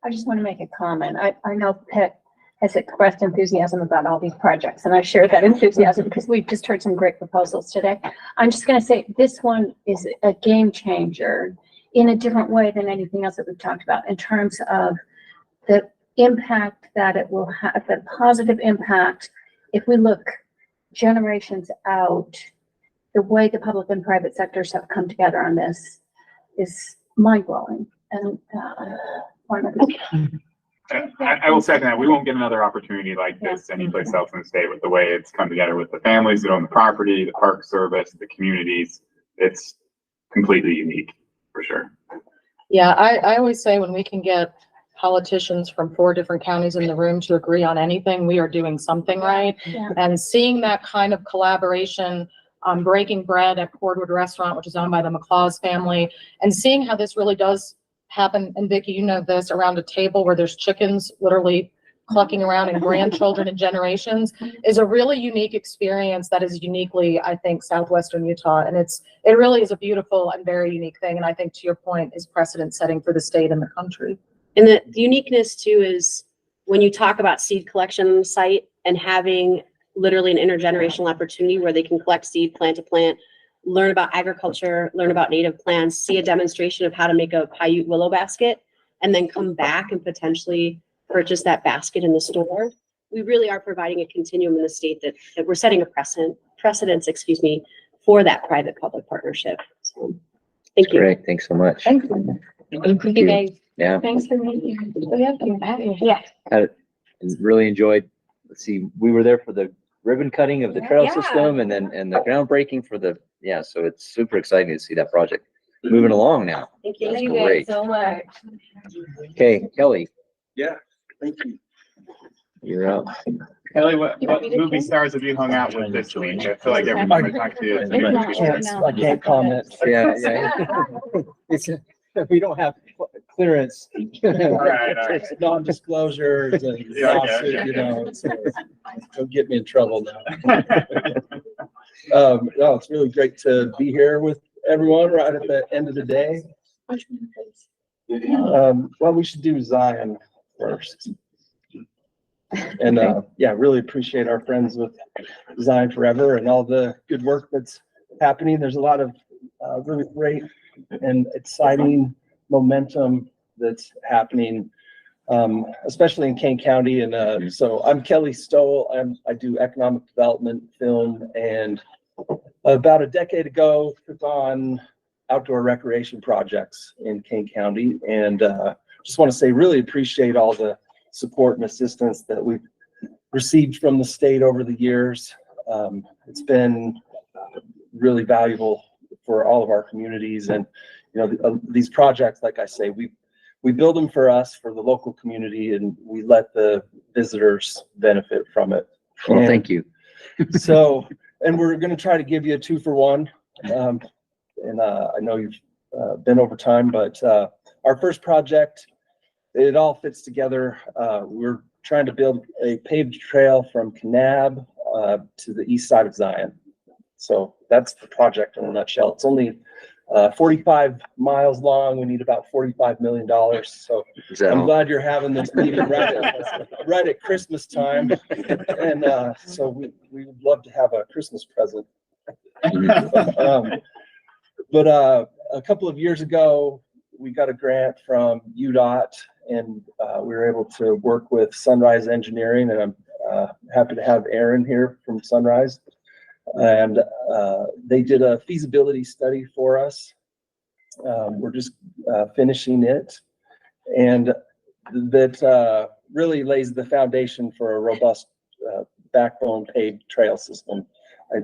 Speaker 20: I just want to make a comment. I know Pitt has expressed enthusiasm about all these projects, and I share that enthusiasm because we've just heard some great proposals today. I'm just going to say this one is a game changer in a different way than anything else that we've talked about in terms of the impact that it will have, the positive impact. If we look generations out, the way the public and private sectors have come together on this is mind-blowing. And
Speaker 6: I will second that. We won't get another opportunity like this anyplace else in the state with the way it's come together with the families that own the property, the Park Service, the communities. It's completely unique for sure.
Speaker 14: Yeah, I always say when we can get politicians from 4 different counties in the room to agree on anything, we are doing something right.
Speaker 20: Yeah.
Speaker 14: And seeing that kind of collaboration, breaking bread at Cordwood Restaurant, which is owned by the McClaws family, and seeing how this really does happen, and Vicki, you know this, around a table where there's chickens literally clucking around and grandchildren and generations, is a really unique experience that is uniquely, I think, Southwestern Utah. And it really is a beautiful and very unique thing. And I think, to your point, is precedent setting for the state and the country.
Speaker 19: And the uniqueness too is when you talk about seed collection site and having literally an intergenerational opportunity where they can collect seed plant to plant, learn about agriculture, learn about native plants, see a demonstration of how to make a Paiute willow basket, and then come back and potentially purchase that basket in the store. We really are providing a continuum in the state that we're setting a precedence, for that private-public partnership. So, thank you.
Speaker 1: Great, thanks so much.
Speaker 20: Thank you. Thank you guys.
Speaker 1: Yeah,
Speaker 20: Thanks for making. Yeah.
Speaker 1: I really enjoyed, let's see, we were there for the ribbon cutting of the trail
Speaker 20: Yeah.
Speaker 1: system and then, and the groundbreaking for the, yeah, so it's super exciting to see that project moving along now.
Speaker 19: Thank you.
Speaker 1: That's
Speaker 20: Thank you guys
Speaker 1: great.
Speaker 20: so much.
Speaker 1: Okay, Kelly,
Speaker 16: Yeah, thank you.
Speaker 1: you're up.
Speaker 6: Kelly, what
Speaker 20: You want me to
Speaker 6: movie
Speaker 20: kiss?
Speaker 6: stars have you hung out with this week? I feel like everyone I talk to is.
Speaker 9: I can't comment.
Speaker 1: Yeah, yeah.
Speaker 9: It's, we don't have clearance.
Speaker 6: Right.
Speaker 9: It's non-disclosures and
Speaker 6: Yeah, okay,
Speaker 9: lawsuit,
Speaker 6: okay.
Speaker 9: you know, so don't get me in trouble now. No, it's really great to be here with everyone right at the end of the day. Well, we should do Zion first. And, yeah, really appreciate our friends with Zion Forever and all the good work that's happening. There's a lot of really great and exciting momentum that's happening, especially in Kane County. And so I'm Kelly Stowell. I do economic development, film, and about a decade ago took on outdoor recreation projects in Kane County. And just want to say really appreciate all the support and assistance that we've received from the state over the years. It's been really valuable for all of our communities. And, you know, these projects, like I say, we build them for us, for the local community, and we let the visitors benefit from it.
Speaker 1: Well,
Speaker 9: And
Speaker 1: thank you.
Speaker 9: So, and we're going to try to give you a 2-for-1. And I know you've been over time, but our first project, it all fits together. We're trying to build a paved trail from Kanab to the east side of Zion. So that's the project in a nutshell. It's only 45 miles long. We need about $45 million. So I'm glad you're having this meeting right at Christmas time. And so we would love to have a Christmas present. But a couple of years ago, we got a grant from UDOT, and we were able to work with Sunrise Engineering, and I'm happy to have Aaron here from Sunrise. And they did a feasibility study for us. We're just finishing it, and that really lays the foundation for a robust backbone paved trail system.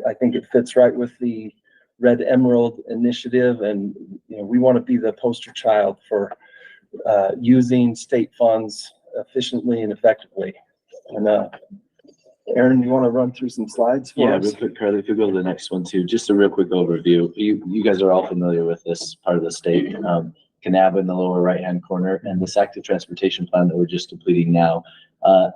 Speaker 9: I think it fits right with the Red Emerald initiative, and you know, we want to be the poster child for using state funds efficiently and effectively. And Aaron, you want to run through some slides for us?
Speaker 21: Real quick, Carly, if you go to the next one too, just a real quick overview. You guys are all familiar with this part of the state. Kanab in the lower right-hand corner, and this active transportation plan that we're just completing now.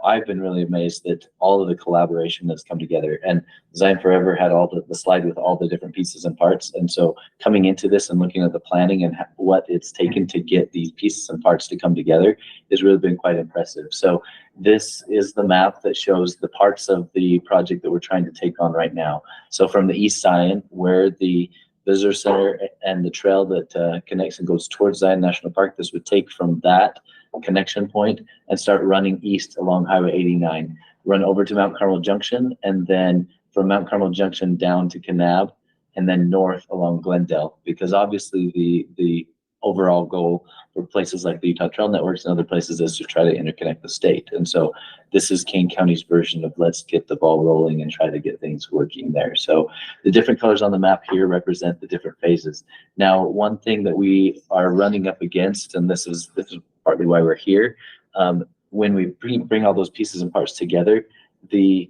Speaker 21: I've been really amazed at all of the collaboration that's come together, and Zion Forever had all the slide with all the different pieces and parts. And so coming into this and looking at the planning and what it's taken to get these pieces and parts to come together has really been quite impressive. So this is the map that shows the parts of the project that we're trying to take on right now. So from the east side, where the visitor center and the trail that connects and goes towards Zion National Park, this would take from that connection point and start running east along Highway 89, run over to Mount Carmel Junction, and then from Mount Carmel Junction down to Kanab, and then north along Glendale, because obviously the overall goal for places like the Utah Trail Networks and other places is to try to interconnect the state. And so this is Kane County's version of let's get the ball rolling and try to get things working there. So the different colors on the map here represent the different phases. Now, one thing that we are running up against, and this is partly why we're here, when we bring all those pieces and parts together, the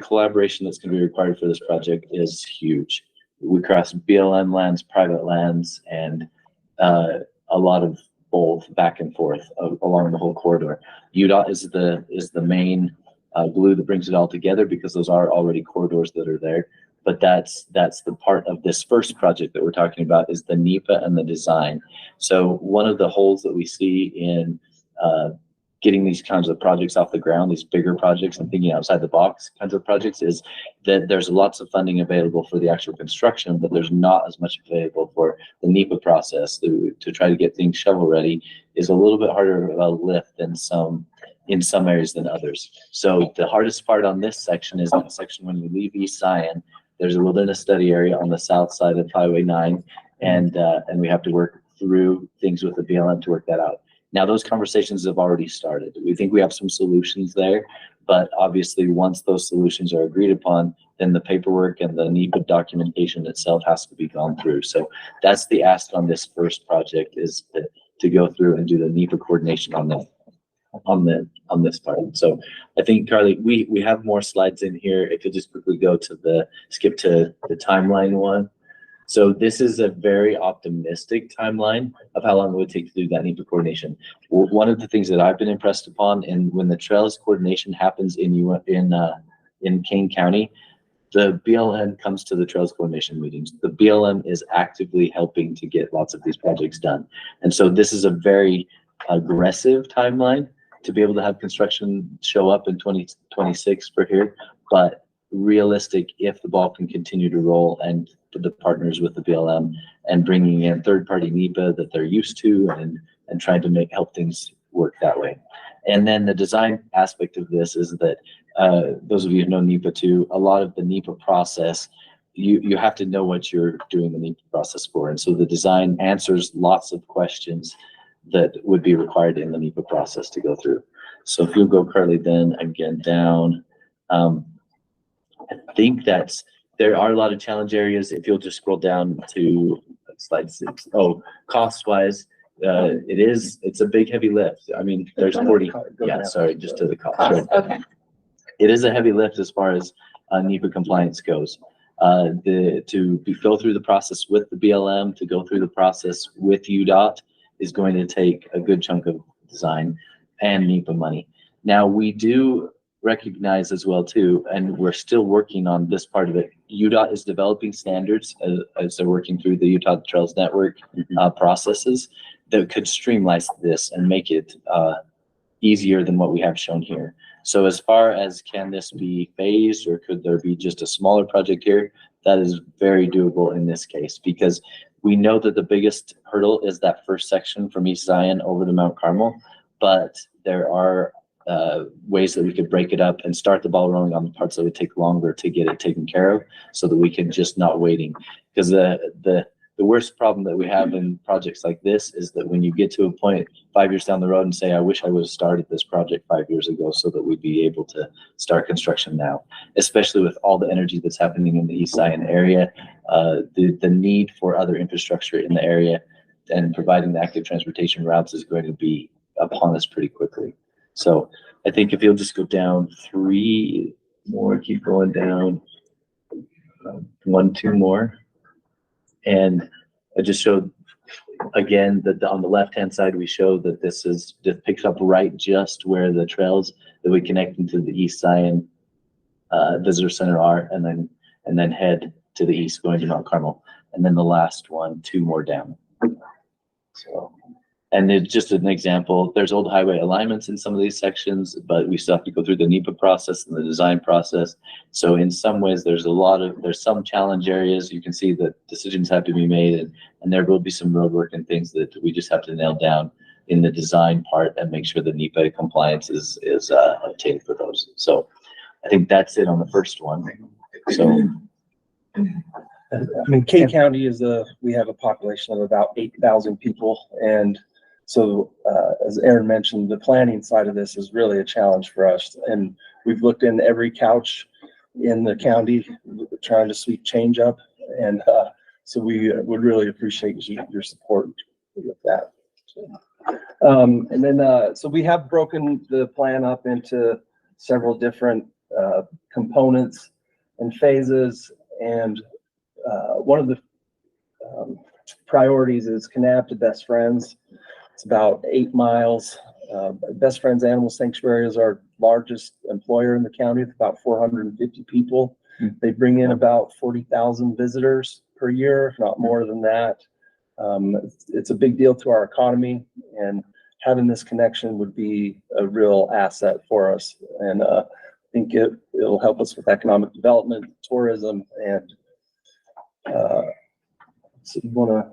Speaker 21: collaboration that's going to be required for this project is huge. We cross BLM lands, private lands, and a lot of both back and forth along the whole corridor. UDOT is the main glue that brings it all together, because those are already corridors that are there. But that's the part of this first project that we're talking about, is the NEPA and the design. So one of the holes that we see in getting these kinds of projects off the ground, these bigger projects and thinking outside the box kinds of projects, is that there's lots of funding available for the actual construction, but there's not as much available for the NEPA process to try to get things shovel ready is a little bit harder of a lift in some areas than others. So the hardest part on this section is that section when you leave East Zion, there's a wilderness study area on the south side of Highway 9, and we have to work through things with the BLM to work that out. Now, those conversations have already started. We think we have some solutions there, but obviously once those solutions are agreed upon, then the paperwork and the NEPA documentation itself has to be gone through. So that's the ask on this first project, is to go through and do the NEPA coordination on this part. So I think, Carly, we have more slides in here. If you'll just quickly go to skip to the timeline one. So this is a very optimistic timeline of how long it would take to do that NEPA coordination. One of the things that I've been impressed upon, and when the trails coordination happens in Kane County, the BLM comes to the trails coordination meetings. The BLM is actively helping to get lots of these projects done. And so this is a very aggressive timeline to be able to have construction show up in 2026 for here, but realistic if the ball can continue to roll and the partners with the BLM and bringing in third-party NEPA that they're used to and trying to help things work that way. And then the design aspect of this is that those of you who know NEPA too, a lot of the NEPA process, you have to know what you're doing the NEPA process for. And so the design answers lots of questions that would be required in the NEPA process to go through. So if you'll go, Carly, then again down, I think there are a lot of challenge areas. If you'll just scroll down to slide 6. Oh, cost wise, it's a big heavy lift. I mean, there's 40, yeah, sorry, just to the cost. Right.
Speaker 2: Okay.
Speaker 21: It is a heavy lift as far as NEPA compliance goes. To go through the process with the BLM, to go through the process with UDOT is going to take a good chunk of design and NEPA money. Now we do recognize as well too, and we're still working on this part of it. UDOT is developing standards as they're working through the Utah Trails Network processes that could streamline this and make it easier than what we have shown here. So as far as can this be phased, or could there be just a smaller project here, that is very doable in this case, because we know that the biggest hurdle is that first section from East Zion over to Mount Carmel, but there are ways that we could break it up and start the ball rolling on the parts that would take longer to get it taken care of, so that we can just not waiting. Because the worst problem that we have in projects like this is that when you get to a point 5 years down the road and say, I wish I would have started this project 5 years ago so that we'd be able to start construction now, especially with all the energy that's happening in the East Zion area, the need for other infrastructure in the area and providing the active transportation routes is going to be upon us pretty quickly. So I think if you'll just go down 3 more, keep going down, 1, 2 more. And I just showed again that on the left-hand side, we show that this picks up right just where the trails that we connect into the East Zion Visitor Center are, and then head to the east going to Mount Carmel. And then the last one, 2 more down. So. And it's just an example. There's old highway alignments in some of these sections, but we still have to go through the NEPA process and the design process. So in some ways, there's some challenge areas. You can see that decisions have to be made, and there will be some road work and things that we just have to nail down in the design part and make sure the NEPA compliance is obtained for those. So I think that's it on the first one. So.
Speaker 10: I mean, Kane County we have a population of about 8,000 people, and so as Aaron mentioned, the planning side of this is really a challenge for us, and we've looked in every couch in the county trying to sweep change up, and so we would really appreciate your support with that. And then so we have broken the plan up into several different components and phases, and one of the priorities is Kanab to Best Friends. It's about 8 miles. Best Friends Animal Sanctuary is our largest employer in the county with about 450 people. They bring in about 40,000 visitors per year, if not more than that. It's a big deal to our economy, and having this connection would be a real asset for us. And I think it'll help us with economic development, tourism, and so you wanna.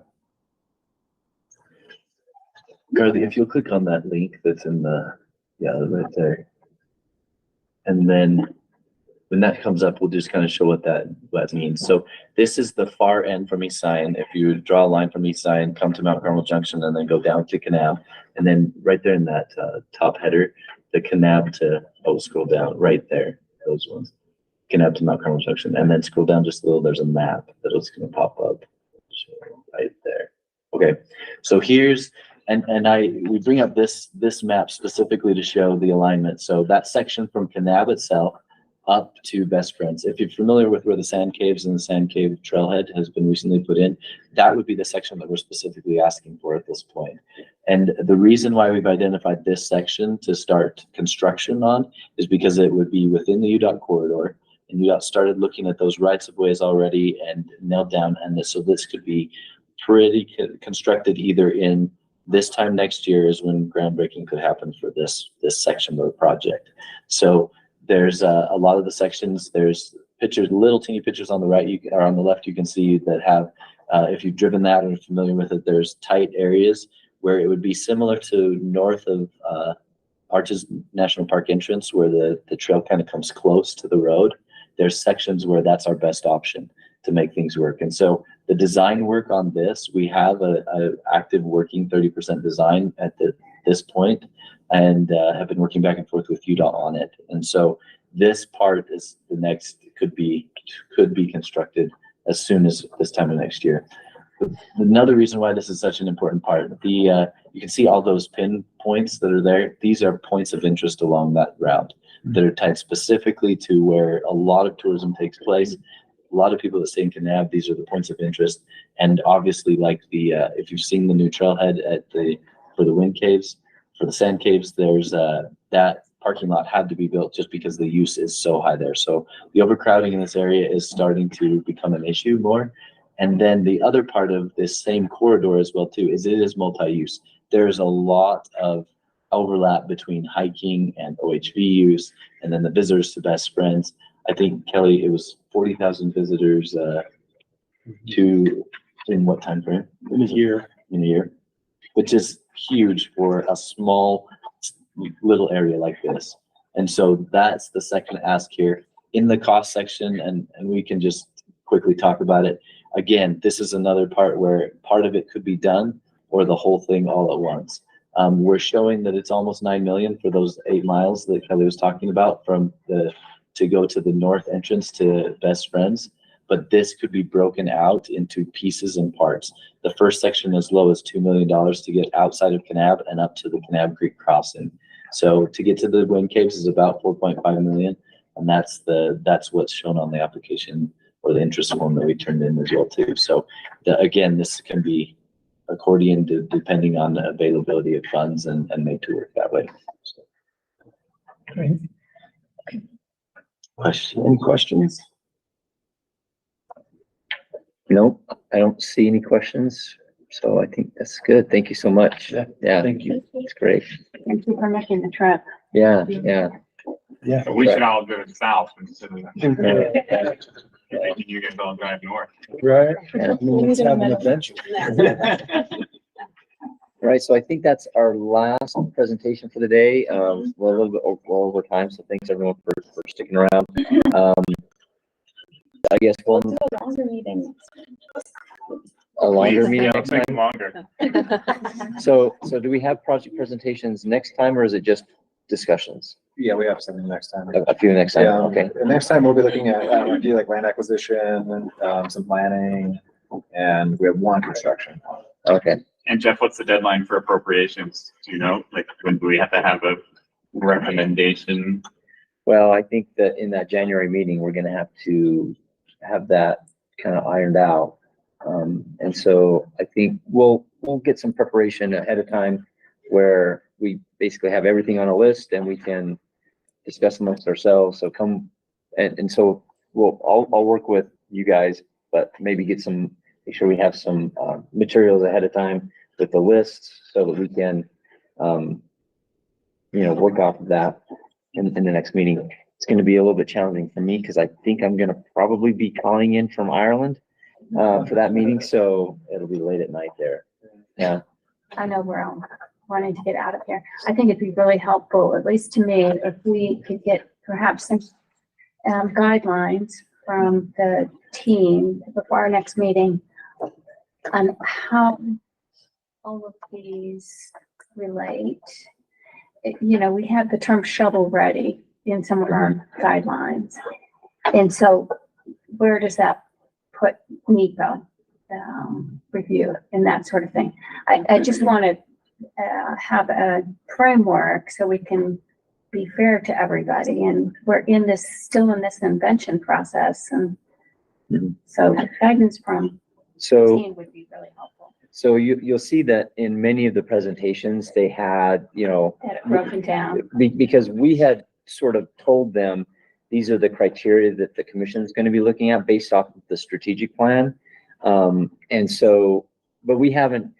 Speaker 21: Garly, if you'll click on that link that's in the, right there. And then when that comes up, we'll just kind of show what that means. So this is the far end from East Zion. If you draw a line from East Zion, come to Mount Carmel Junction, and then go down to Kanab, and then right there in that top header, the Kanab to, scroll down right there, those ones. Kanab to Mount Carmel Junction, and then scroll down just a little, there's a map that's going to pop up right there. Okay, so here's, we bring up this map specifically to show the alignment. So that section from Kanab itself up to Best Friends. If you're familiar with where the Sand Caves and the Sand Cave Trailhead has been recently put in, that would be the section that we're specifically asking for at this point. And the reason why we've identified this section to start construction on is because it would be within the UDOT corridor, and UDOT started looking at those rights of ways already and nailed down. And so this could be pretty constructed either in this time next year is when groundbreaking could happen for this section of the project. So there's a lot of the sections, there's pictures, little teeny pictures on the right, or on the left, you can see that have, if you've driven that and are familiar with it, there's tight areas where it would be similar to north of Arches National Park entrance, where the trail kind of comes close to the road. There's sections where that's our best option to make things work. And so the design work on this, we have a active working 30% design at this point, and have been working back and forth with UDOT on it. And so this part is the next, could be constructed as soon as this time of next year. Another reason why this is such an important part, you can see all those pin points that are there. These are points of interest along that route that are tied specifically to where a lot of tourism takes place. A lot of people that stay in Kanab, these are the points of interest. And obviously, like if you've seen the new trailhead for the wind caves, for the sand caves, there's that parking lot had to be built just because the use is so high there. So the overcrowding in this area is starting to become an issue more. And then the other part of this same corridor as well too is it is multi-use. There's a lot of overlap between hiking and OHV use, and then the visitors to Best Friends. I think, Kelly, it was 40,000 visitors in what time frame? In a year, which is huge for a small little area like this. And so that's the second ask here in the cost section, and we can just quickly talk about it. Again, this is another part where part of it could be done or the whole thing all at once. We're showing that it's almost 9 million for those 8 miles that Kelly was talking about to go to the north entrance to Best Friends, but this could be broken out into pieces and parts. The first section as low as $2 million to get outside of Kanab and up to the Kanab Creek crossing. So to get to the wind caves is about 4.5 million, and that's what's shown on the application or the interest form that we turned in as well too. So again, this can be accordion depending on the availability of funds and made to work that way. So.
Speaker 10: Great. Any questions?
Speaker 1: Nope, I don't see any questions. So I think that's good. Thank you so much. Yeah.
Speaker 10: Thank you.
Speaker 1: It's great.
Speaker 20: Thank you for making the trip.
Speaker 1: Yeah.
Speaker 6: So we should all go south instead of making you guys all drive north.
Speaker 10: Right. Let's have an adventure.
Speaker 1: Right, so I think that's our last presentation for the day. We're a little bit over time, so thanks everyone for sticking around. I guess a longer meeting. A longer meeting next time?
Speaker 6: Longer.
Speaker 1: So do we have project presentations next time, or is it just discussions?
Speaker 8: Yeah, we have something next time.
Speaker 1: A few next time,
Speaker 8: Yeah,
Speaker 1: okay.
Speaker 8: the next time we'll be looking at, like land acquisition, some planning, and we have one construction.
Speaker 1: Okay.
Speaker 6: And Jeff, what's the deadline for appropriations? Do you know, like, when do we have to have a recommendation?
Speaker 1: Well, I think that in that January meeting, we're gonna have to have that kind of ironed out. And so I think we'll get some preparation ahead of time where we basically have everything on a list and we can discuss amongst ourselves. So come and so I'll work with you guys, but maybe make sure we have some materials ahead of time with the lists so that we can work off of that in the next meeting. It's going to be a little bit challenging for me because I think I'm going to probably be calling in from Ireland for that meeting, so it'll be late at night there. Yeah.
Speaker 20: I know we're all wanting to get out of here. I think it'd be really helpful, at least to me, if we could get perhaps some guidelines from the team before our next meeting on how all of these relate. We have the term shovel ready in some of our guidelines. And so where does that put NEPA review and that sort of thing? I just want to have a framework so we can be fair to everybody. And we're still in this invention process. And so guidance from the team would be really helpful.
Speaker 1: So you'll see that in many of the presentations, they had,
Speaker 20: Had it broken down.
Speaker 1: because we had sort of told them, these are the criteria that the commission is going to be looking at based off of the strategic plan. And so, but we haven't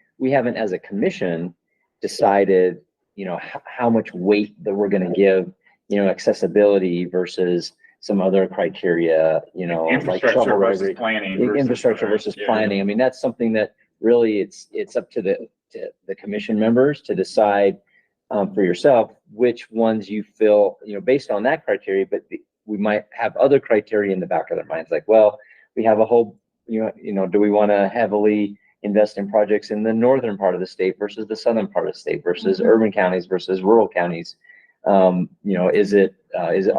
Speaker 1: as a commission decided, how much weight that we're going to give, accessibility versus some other criteria, like shovel ready, infrastructure versus planning. I mean, that's something that really it's up to the commission members to decide for yourself which ones you feel, based on that criteria, but we might have other criteria in the back of their minds, like, well, we have a whole, do we want to heavily invest in projects in the northern part of the state versus the southern part of the state versus urban counties versus rural counties? Are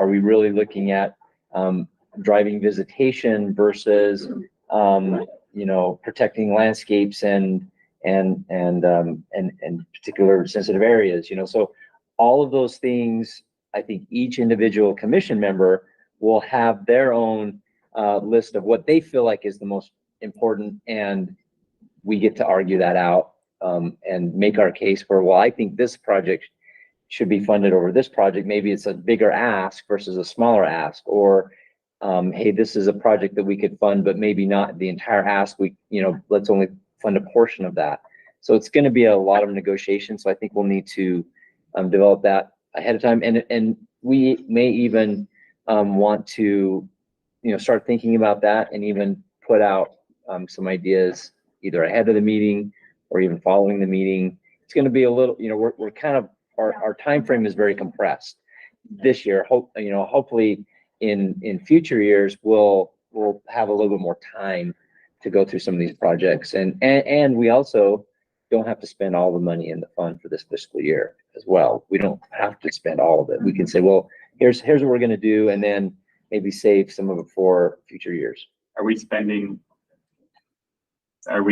Speaker 1: we really looking at driving visitation versus protecting landscapes and particular sensitive areas? So all of those things, I think each individual commission member will have their own list of what they feel like is the most important, and we get to argue that out and make our case for, well, I think this project should be funded over this project. Maybe it's a bigger ask versus a smaller ask, or hey, this is a project that we could fund, but maybe not the entire ask. Let's only fund a portion of that. So it's going to be a lot of negotiation. So I think we'll need to develop that ahead of time, and we may even want to start thinking about that and even put out some ideas either ahead of the meeting or even following the meeting. It's going to be a little, we're kind of, our time frame is very compressed this year. Hopefully in future years we'll have a little bit more time to go through some of these projects, and we also don't have to spend all the money in the fund for this fiscal year as well. We don't have to spend all of it. We can say, well, here's what we're going to do, and then maybe save some of it for future years.
Speaker 6: Are we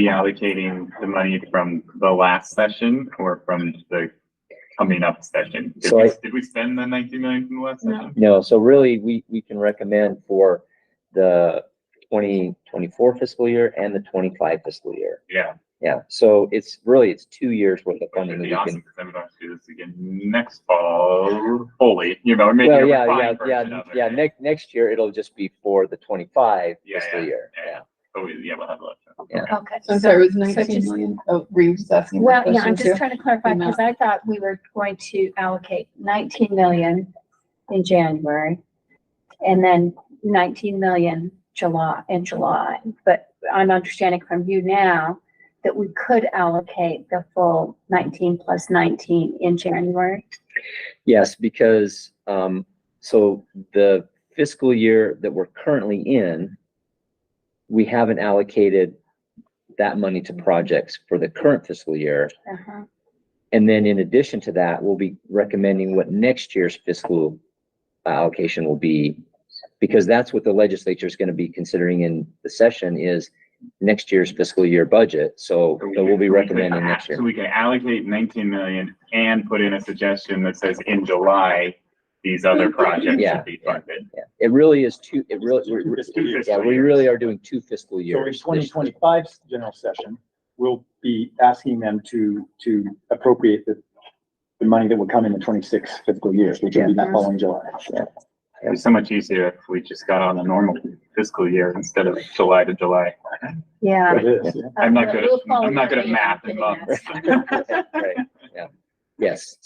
Speaker 6: allocating the money from the last session or from the coming up session? Did we spend the 19 million from the last session?
Speaker 1: No. So really, we can recommend for the 2024 fiscal year and the 25 fiscal year. Yeah. So it's 2 years worth of funding.
Speaker 6: It'd be awesome because then we don't have to do this again next fall. Fully, maybe.
Speaker 1: Well, next year it'll just be for the 25 fiscal year. Yeah.
Speaker 6: Oh, yeah, we'll have a lot.
Speaker 2: Okay.
Speaker 14: So sorry, it was 19 million. Oh, were you just asking?
Speaker 20: Well, yeah, I'm just trying to clarify because I thought we were going to allocate 19 million in January and then 19 million in July. But I'm understanding from you now that we could allocate the full 19 plus 19 in January.
Speaker 1: Yes, because so the fiscal year that we're currently in, we haven't allocated that money to projects for the current fiscal year. And then in addition to that, we'll be recommending what next year's fiscal allocation will be, because that's what the legislature is going to be considering in the session is next year's fiscal year budget. So we'll be recommending next year.
Speaker 6: So we can allocate 19 million and put in a suggestion that says in July, these other projects should be funded.
Speaker 1: Yeah. It really is two. We really are doing 2 fiscal years.
Speaker 16: So in 2025 general session, we'll be asking them to appropriate the money that will come in the 26 fiscal year, which will be that following July.
Speaker 6: It'd be so much easier if we just got on a normal fiscal year instead of July to July.
Speaker 20: Yeah.
Speaker 6: I'm not good at math and months.
Speaker 1: Right. Yeah. Yes,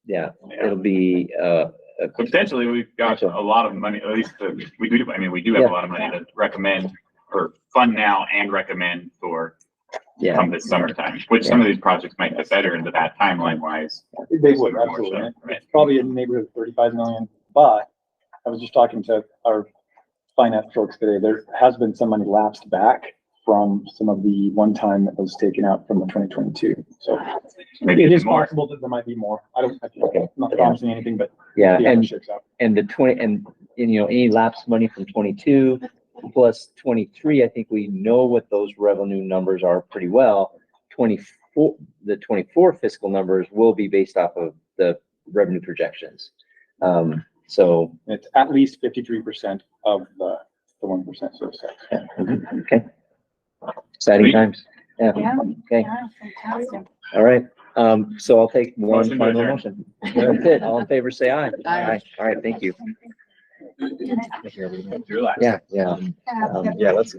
Speaker 1: yeah, it'll be,
Speaker 6: Potentially, we've got a lot of money, at least we do, we do have a lot of money to recommend or fund now and recommend for come this summertime, which some of these projects might fit better into that timeline wise.
Speaker 16: They would, absolutely. It's probably in the neighborhood of 35 million, but I was just talking to our finance folks today. There has been some money lapsed back from some of the one time that was taken out from the 2022. So
Speaker 6: maybe
Speaker 16: it is
Speaker 6: more.
Speaker 16: possible that there might be more. I'm not promising anything, but
Speaker 1: yeah,
Speaker 16: see how it
Speaker 1: and
Speaker 16: shakes out.
Speaker 1: the 20 and any lapsed money from 22 plus 23, I think we know what those revenue numbers are pretty well. 24, the 24 fiscal numbers will be based off of the revenue projections. So
Speaker 16: it's at least 53% of the 1%. So
Speaker 1: okay. Exciting times. Yeah. Okay.
Speaker 20: Fantastic.
Speaker 1: All right. So I'll take one
Speaker 6: Motion to
Speaker 1: final
Speaker 6: adjourn.
Speaker 1: motion. That's it. All in favor, say aye.
Speaker 19: Aye.
Speaker 1: All right. Thank you.
Speaker 6: Relax.
Speaker 1: Yeah.
Speaker 16: yeah, let's